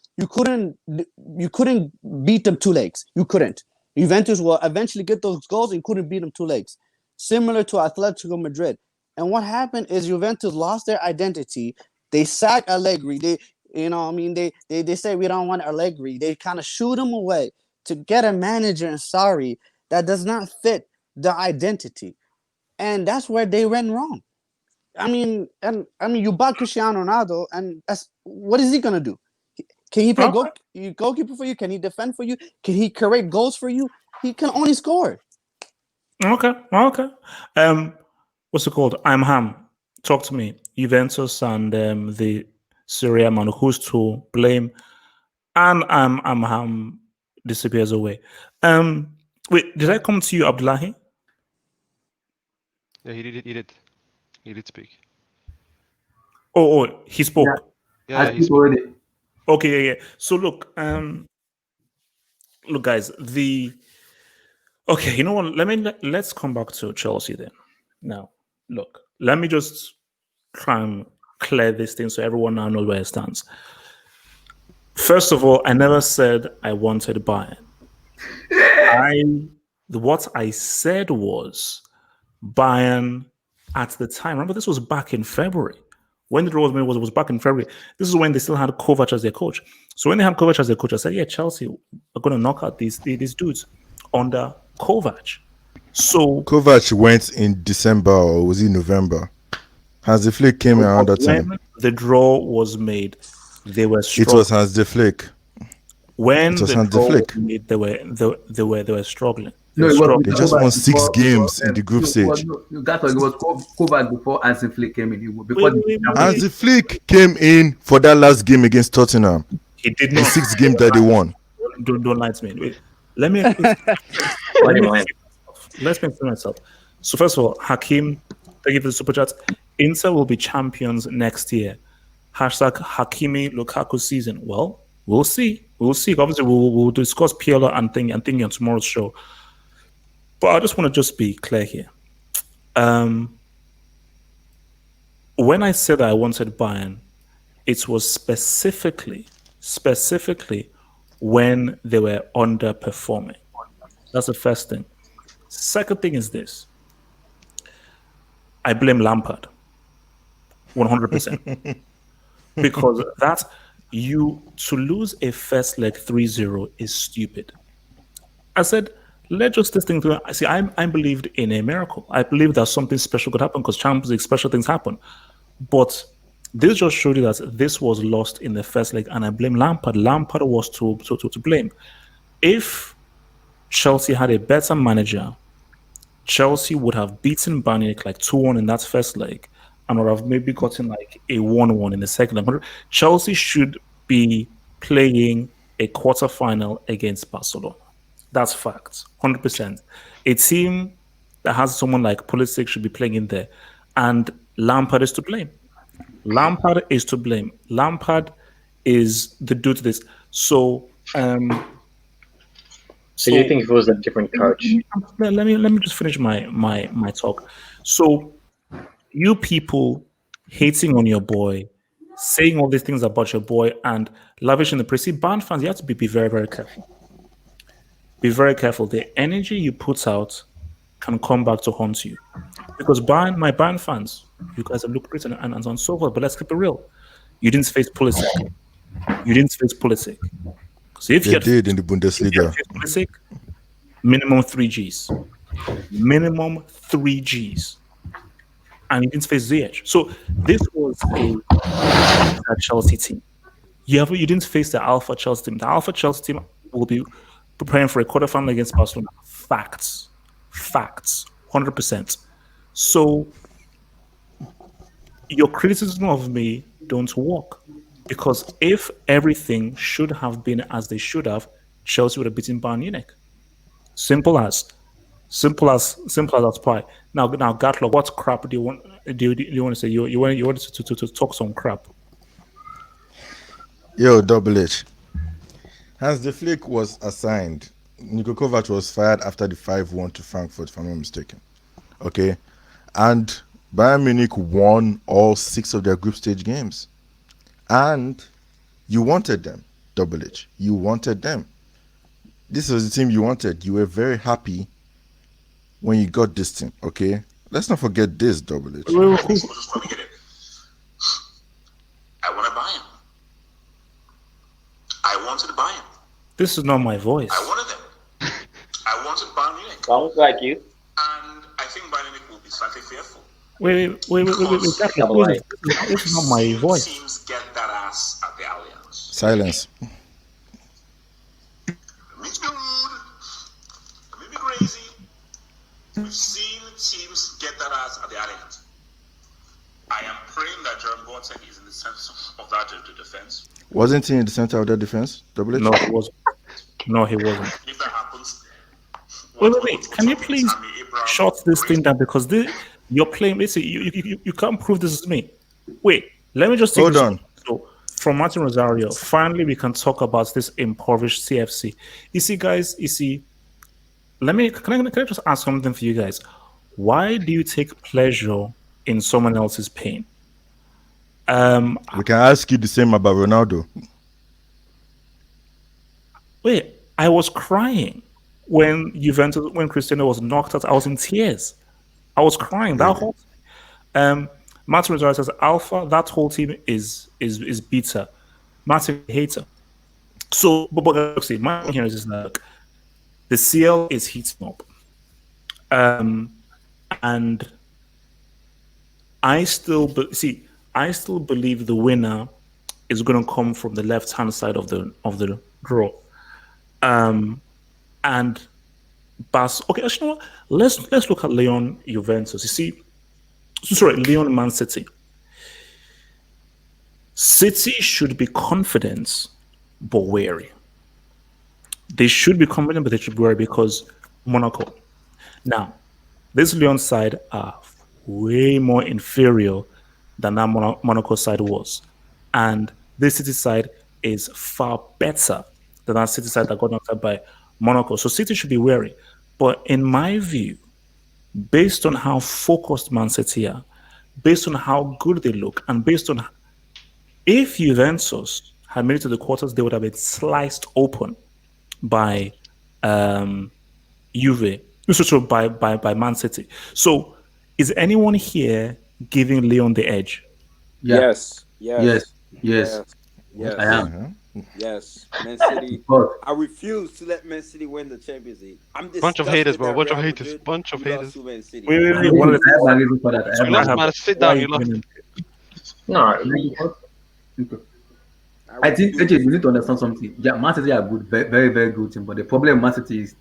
[SPEAKER 9] beat them 2 legs. You couldn't. Juventus will eventually get those goals and couldn't beat them 2 legs. Similar to Atletico Madrid. And what happened is Juventus lost their identity. They sacked Allegri. They say we don't want Allegri. They kind of shoot him away to get a manager in Sarri that does not fit the identity. And that's where they went wrong. I mean, you bought Cristiano Ronaldo, and what is he gonna do? Can he play goalkeeper for you? Can he defend for you? Can he create goals for you? He can only score.
[SPEAKER 1] Okay. What's it called? I'm Ham. Talk to me. Juventus and the Serie A man. Who's to blame? And I'm Ham disappears away. Wait, did I come to you, Abdullahi?
[SPEAKER 5] Yeah, he did. He did speak.
[SPEAKER 1] Oh, he spoke.
[SPEAKER 14] Yeah, he spoke.
[SPEAKER 1] Okay, yeah. So look, guys. Okay, you know what? Let's come back to Chelsea then. Now, look, let me just try and clear this thing so everyone now knows where it stands. First of all, I never said I wanted Bayern. What I said was Bayern at the time. Remember, this was back in February. When the draw was made, was back in February. This is when they still had Kovac as their coach. So when they had Kovac as their coach, I said, yeah, Chelsea are going to knock out these dudes under Kovac. So
[SPEAKER 10] Kovac went in December, or was it November? Hansi Flick came around that time.
[SPEAKER 1] The draw was made, they were struggling.
[SPEAKER 10] It was Hansi Flick.
[SPEAKER 1] When the draw was made, they were struggling.
[SPEAKER 14] No,
[SPEAKER 10] they just won 6 games in the group stage.
[SPEAKER 14] It was Kovac before Hansi Flick came in.
[SPEAKER 10] Hansi Flick came in for that last game against Tottenham.
[SPEAKER 1] He did not.
[SPEAKER 10] The 6th game that they won.
[SPEAKER 1] Don't lie to me. Wait, let me. let's make myself. So first of all, Hakim, thank you for the super chat. Inter will be champions next year. Hashtag Hakimi Lukaku season. Well, we'll see. We'll see. Obviously, we'll discuss PLO and thinking on tomorrow's show. But I just want to just be clear here. When I said that I wanted Bayern, it was specifically when they were underperforming. That's the first thing. Second thing is this. I blame Lampard 100%. Because to lose a first leg 3-0 is stupid. I said, let's just this thing through. See, I believed in a miracle. I believed that something special could happen because Champions League special things happen. But this just showed you that this was lost in the first leg, and I blame Lampard. Lampard was to blame. If Chelsea had a better manager, Chelsea would have beaten Bayern like 2-1 in that first leg and would have maybe gotten like a 1-1 in the second leg. Chelsea should be playing a quarterfinal against Barcelona. That's fact, 100%. A team that has someone like Pulisic should be playing in there, and Lampard is to blame. Lampard is the dude to this. So,
[SPEAKER 6] So you think if it was a different coach?
[SPEAKER 1] Let me just finish my talk. So, you people hating on your boy, saying all these things about your boy, and lavishing the praise. See, Bayern fans, you have to be very, very careful. Be very careful. The energy you put out can come back to haunt you. Because my Bayern fans, you guys have looked great and so on and so forth, but let's keep it real. You didn't face Pulisic. So if
[SPEAKER 10] they did in the Bundesliga.
[SPEAKER 1] Pulisic, minimum 3 Gs. Minimum 3 Gs. And you didn't face Ziyech. So this was a Chelsea team. You didn't face the Alpha Chelsea team. The Alpha Chelsea team will be preparing for a quarterfinal against Barcelona. Facts, 100%. So your criticism of me don't work, because if everything should have been as they should have, Chelsea would have beaten Bayern Munich. Simple as that's pie. Now, Gatlock, what crap do you want? Do you want to say? You want to talk some crap?
[SPEAKER 10] Yo, Double H. Hans de Flick was assigned. Niko Kovac was fired after the 5-1 to Frankfurt, if I'm not mistaken. Okay, and Bayern Munich won all 6 of their group stage games, and you wanted them, Double H. You wanted them. This was the team you wanted. You were very happy when you got this team. Okay, let's not forget this, Double H.
[SPEAKER 15] I want to buy him. I wanted to buy him.
[SPEAKER 1] This is not my voice.
[SPEAKER 15] I wanted them. I wanted Bayern Munich.
[SPEAKER 7] Sounds like you.
[SPEAKER 15] And I think Bayern Munich will be slightly fearful.
[SPEAKER 1] Wait. This is not my voice.
[SPEAKER 15] Teams get that ass at the Allianz.
[SPEAKER 10] Silence.
[SPEAKER 15] I mean to be rude. I mean to be crazy. We've seen teams get that ass at the Allianz. I am praying that Jerome Boateng is in the center of that defense.
[SPEAKER 10] Wasn't he in the center of their defense, Double H?
[SPEAKER 1] No, he wasn't.
[SPEAKER 15] If that happens,
[SPEAKER 1] wait. Can you please shut this thing down, because you're playing. Listen, you can't prove this is me. Wait, let me just take
[SPEAKER 10] Hold on.
[SPEAKER 1] So, from Martin Rosario, finally we can talk about this impoverished CFC. You see, guys. Can I just ask something for you guys? Why do you take pleasure in someone else's pain?
[SPEAKER 10] We can ask you the same about Ronaldo.
[SPEAKER 1] Wait, I was crying when Cristiano was knocked out. I was in tears. I was crying. That whole Martin Rosario says Alpha, that whole team is bitter. Martin hater. So, but see, my point here is like the CL is heating up. And I still believe the winner is going to come from the left-hand side of the draw. And Bas. Okay, actually, you know what? Let's look at Lyon Juventus. You see, Lyon Man City. City should be confident but wary. They should be confident, but they should be wary because Monaco. Now, this Lyon side are way more inferior than that Monaco side was. And this City side is far better than that City side that got knocked out by Monaco. So City should be wary. But in my view, based on how focused Man City are, based on how good they look, and based on if Juventus had made it to the quarters, they would have been sliced open by Juve, so by Man City. So, is anyone here giving Leon the edge?
[SPEAKER 14] Yeah.
[SPEAKER 4] Yes.
[SPEAKER 14] Yes. Yes.
[SPEAKER 4] Yes.
[SPEAKER 14] I am.
[SPEAKER 4] Yes. Man City. I refuse to let Man City win the Champions League. I'm
[SPEAKER 5] Bunch of haters,
[SPEAKER 4] disgusted
[SPEAKER 5] bro.
[SPEAKER 4] that
[SPEAKER 5] Bunch of
[SPEAKER 4] Real
[SPEAKER 5] haters.
[SPEAKER 4] Madrid
[SPEAKER 5] Bunch of haters.
[SPEAKER 4] lost to Man City.
[SPEAKER 1] Wait.
[SPEAKER 14] I have my reason for that.
[SPEAKER 5] You lost, man. Sit down. You lost.
[SPEAKER 6] No,
[SPEAKER 14] I think AJ, you need to understand something. Yeah, Man City are good, very, very, very good team. But the problem with Man City is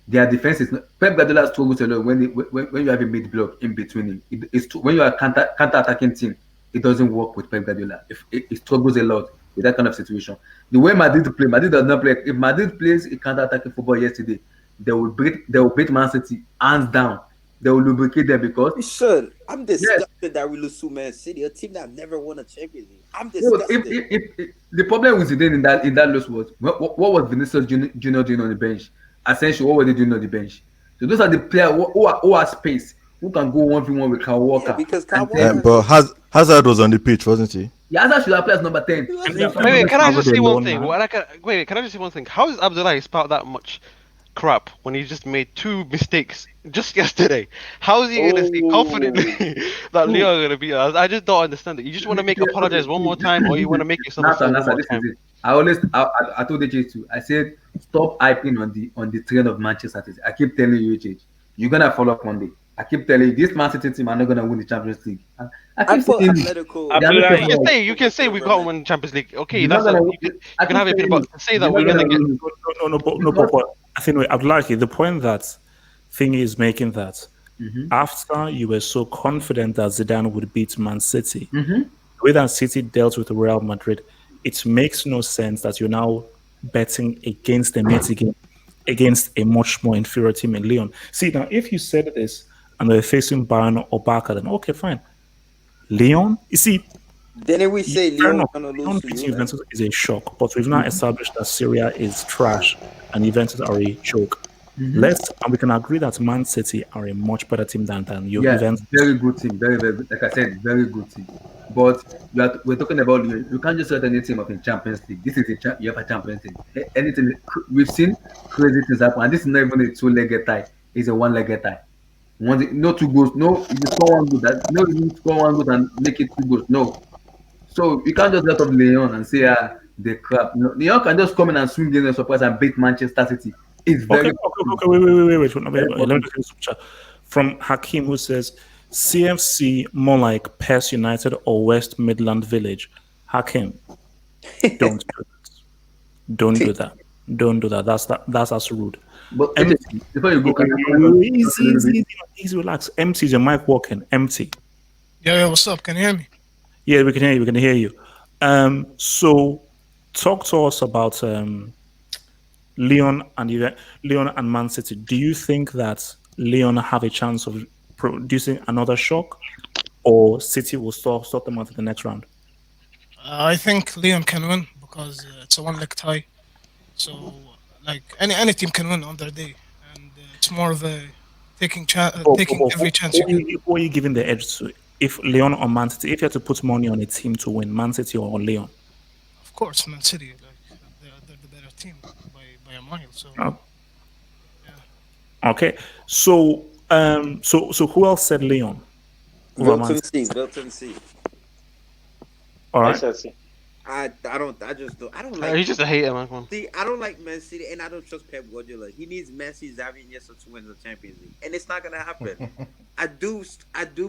[SPEAKER 14] their defense is not. Pep Guardiola struggles a lot when you have a mid block in between him. When you are counter attacking team, it doesn't work with Pep Guardiola. It struggles a lot with that kind of situation. The way Madrid does not play. If Madrid plays a counter attacking football yesterday, they will beat Man City hands down. They will lubricate them because
[SPEAKER 4] We should. I'm disgusted that we lose to Man City, a team that never won a Champions League. I'm disgusted.
[SPEAKER 14] If the problem with Zidane in that loss was what was Vinicius Junior doing on the bench? Essentially, what were they doing on the bench? So those are the players who are space, who can go 1v1 with Kyle Walker.
[SPEAKER 4] Yeah, because Kyle Walker.
[SPEAKER 10] But Hazard was on the pitch, wasn't he?
[SPEAKER 14] Yeah, Hazard should have played as number 10.
[SPEAKER 5] Wait, can I just say one thing? Can I just say one thing? How is Abdullahi spout that much crap when he just made 2 mistakes just yesterday? How is he going to say confidently that Leo are going to beat us? I just don't understand it. You just want to make apologize one more time, or you want to make yourself a fool one more time?
[SPEAKER 14] I told AJ too. I said stop hyping on the train of Manchester City. I keep telling you, AJ, you're gonna fall off one day. I keep telling you, this Man City team are not gonna win the Champions League. I keep saying
[SPEAKER 5] you can say we can't win Champions League. Okay, that's you can have it, but say that we're gonna get.
[SPEAKER 1] No, but I think Abdullahi, the point that Thingy is making that after you were so confident that Zidane would beat Man City, the way that City dealt with Real Madrid, it makes no sense that you're now betting against them yet again, against a much more inferior team in Lyon. See, now, if you said this and they're facing Bayern or Barca, then okay, fine. Lyon, you see,
[SPEAKER 4] Didn't we say Lyon gonna
[SPEAKER 1] Lyon
[SPEAKER 4] lose to
[SPEAKER 1] beating
[SPEAKER 4] Juve?
[SPEAKER 1] Juventus is a shock, but we've now established that Serie A is trash and Juventus are a joke. And we can agree that Man City are a much better team than Juventus.
[SPEAKER 14] Very good team, very, very, like I said, very good team. But we're talking about you can't just set any team up in Champions League. This is you have a Champions League. Anything we've seen crazy things happen, and this is not even a 2-legged tie; it's a 1-legged tie. No 2 goals. No, if you score 1 goal, you score 1 goal and make it 2 goals. No, so you can't just let off Leon and say the crap. No, Leon can just come in and swing in the surprise and beat Manchester City. It's very
[SPEAKER 1] okay. Wait. Let me get super chat from Hakim, who says CFC more like PES United or West Midland Village. Hakim, don't do that. Don't do that. Don't do that. That's as rude.
[SPEAKER 14] But
[SPEAKER 1] empty.
[SPEAKER 14] Before you go,
[SPEAKER 1] easy, relax. Empty. Is your mic working? Empty.
[SPEAKER 16] Yeah, what's up? Can you hear me?
[SPEAKER 1] Yeah, we can hear you. We can hear you. So talk to us about Lyon and Man City. Do you think that Lyon have a chance of producing another shock, or City will stop them out in the next round?
[SPEAKER 16] I think Lyon can win because it's a 1-leg tie. So, like any team can win on their day, and it's more of a taking every chance you get.
[SPEAKER 1] Who are you giving the edge to? If Lyon or Man City, if you had to put money on a team to win, Man City or Lyon?
[SPEAKER 16] Of course, Man City. Like they're the better team by a mile. So.
[SPEAKER 1] Okay. So who else said Lyon?
[SPEAKER 4] Milton C.
[SPEAKER 1] All right.
[SPEAKER 4] I don't like.
[SPEAKER 5] He's just a hater, man. Come on.
[SPEAKER 4] See, I don't like Man City, and I don't trust Pep Guardiola. He needs Messi, Xavi, and Iniesta to win the Champions League, and it's not gonna happen. I do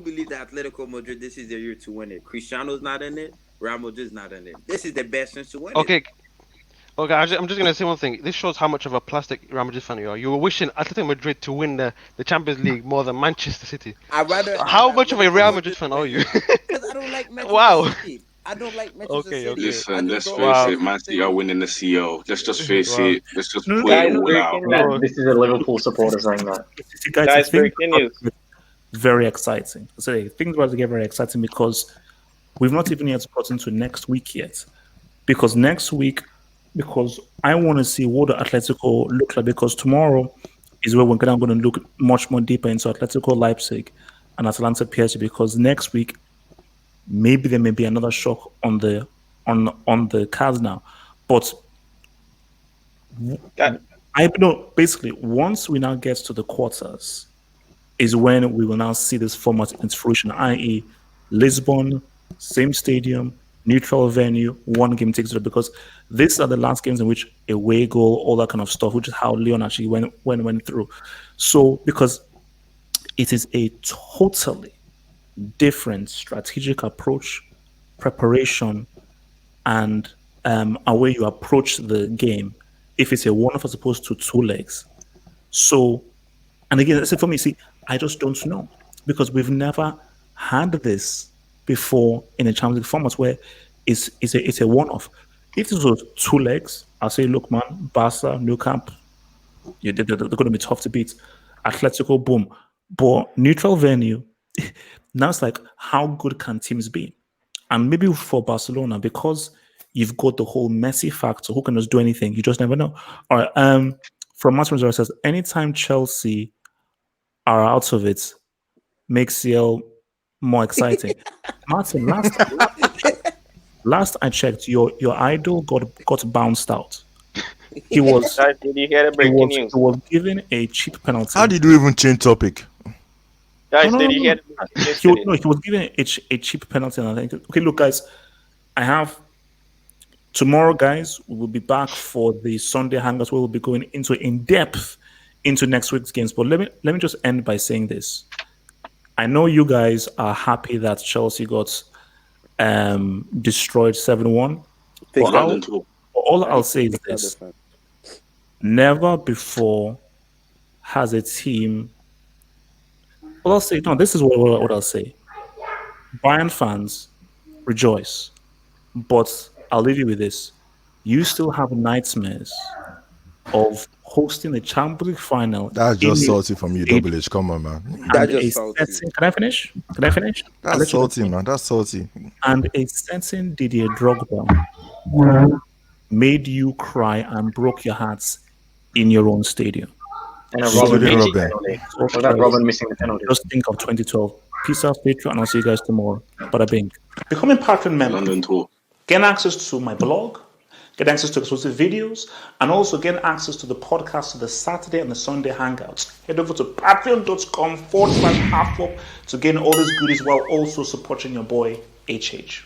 [SPEAKER 4] believe that Atletico Madrid, this is their year to win it. Cristiano's not in it. Real Madrid's not in it. This is the best chance to win it.
[SPEAKER 5] Okay, I'm just gonna say one thing. This shows how much of a plastic Real Madrid fan you are. You were wishing Atletico Madrid to win the Champions League more than Manchester City.
[SPEAKER 4] I'd rather.
[SPEAKER 5] How much of a Real Madrid fan are you?
[SPEAKER 4] Because I don't like Manchester
[SPEAKER 5] Wow.
[SPEAKER 4] City. I don't like Manchester
[SPEAKER 5] Okay,
[SPEAKER 4] City.
[SPEAKER 5] okay.
[SPEAKER 11] Listen, let's
[SPEAKER 4] don't
[SPEAKER 11] face
[SPEAKER 4] like
[SPEAKER 11] it, Man City are winning the CO. Let's just face
[SPEAKER 5] Wow.
[SPEAKER 11] it. Let's just put
[SPEAKER 7] Guys,
[SPEAKER 11] it all out.
[SPEAKER 7] breaking news.
[SPEAKER 6] This is a Liverpool supporter saying that.
[SPEAKER 1] See, guys,
[SPEAKER 7] Guys,
[SPEAKER 1] things
[SPEAKER 7] breaking
[SPEAKER 1] are
[SPEAKER 7] news.
[SPEAKER 1] very exciting. So things about to get very exciting because we've not even yet gotten to next week yet. Because next week, because I want to see what the Atletico look like. Because tomorrow is where we're going to look much more deeper into Atletico Leipzig and Atalanta PSG. Because next week, maybe there may be another shock on the cards now. But I know basically once we now get to the quarters is when we will now see this format in its fruition, i.e., Lisbon, same stadium, neutral venue, one game takes it, because these are the last games in which away goal, all that kind of stuff, which is how Leon actually went through. So because it is a totally different strategic approach, preparation, and a way you approach the game if it's a one-off as opposed to two legs. So, and again, for me, see, I just don't know because we've never had this before in a Champions League format where it's a one-off. If this was two legs, I'll say, look, man, Barca, Nou Camp, they're going to be tough to beat. Atletico, boom. But neutral venue, now it's like, how good can teams be? And maybe for Barcelona, because you've got the whole Messi factor, who can just do anything, you just never know. All right, from Martin Reserve says, anytime Chelsea are out of it, makes CL more exciting. Martin, last I checked, your idol got bounced out. He was
[SPEAKER 7] Guys, did you hear the breaking news?
[SPEAKER 1] he was given a cheap penalty.
[SPEAKER 10] How did you even change topic?
[SPEAKER 7] Guys,
[SPEAKER 1] No,
[SPEAKER 7] did you hear the breaking news?
[SPEAKER 1] he was given a cheap penalty, and I think, okay, look, guys, I have tomorrow, guys. We will be back for the Sunday hangouts where we'll be going into in depth into next week's games. But let me just end by saying this. I know you guys are happy that Chelsea got destroyed 7-1. But all I'll say is this: never before has a team. Well, I'll say no. This is what I'll say. Bayern fans, rejoice, but I'll leave you with this: you still have nightmares of hosting the Champions League final.
[SPEAKER 10] That's just salty from you, Double H. Come on, man.
[SPEAKER 1] That's just salty. Can I finish?
[SPEAKER 10] That's salty, man. That's salty.
[SPEAKER 1] And a certain Didier Drogba made you cry and broke your hearts in your own stadium.
[SPEAKER 6] And a Robin missing penalty. What about Robin missing the penalty?
[SPEAKER 1] Just think of 2012. Peace out, Patreon, and I'll see you guys tomorrow. Bada bing. Becoming Patreon member.
[SPEAKER 11] London tour.
[SPEAKER 1] Get access to my blog, get access to exclusive videos, and also get access to the podcast of the Saturday and the Sunday hangouts. Head over to patreon.com/halfup to gain all these goodies while also supporting your boy HH.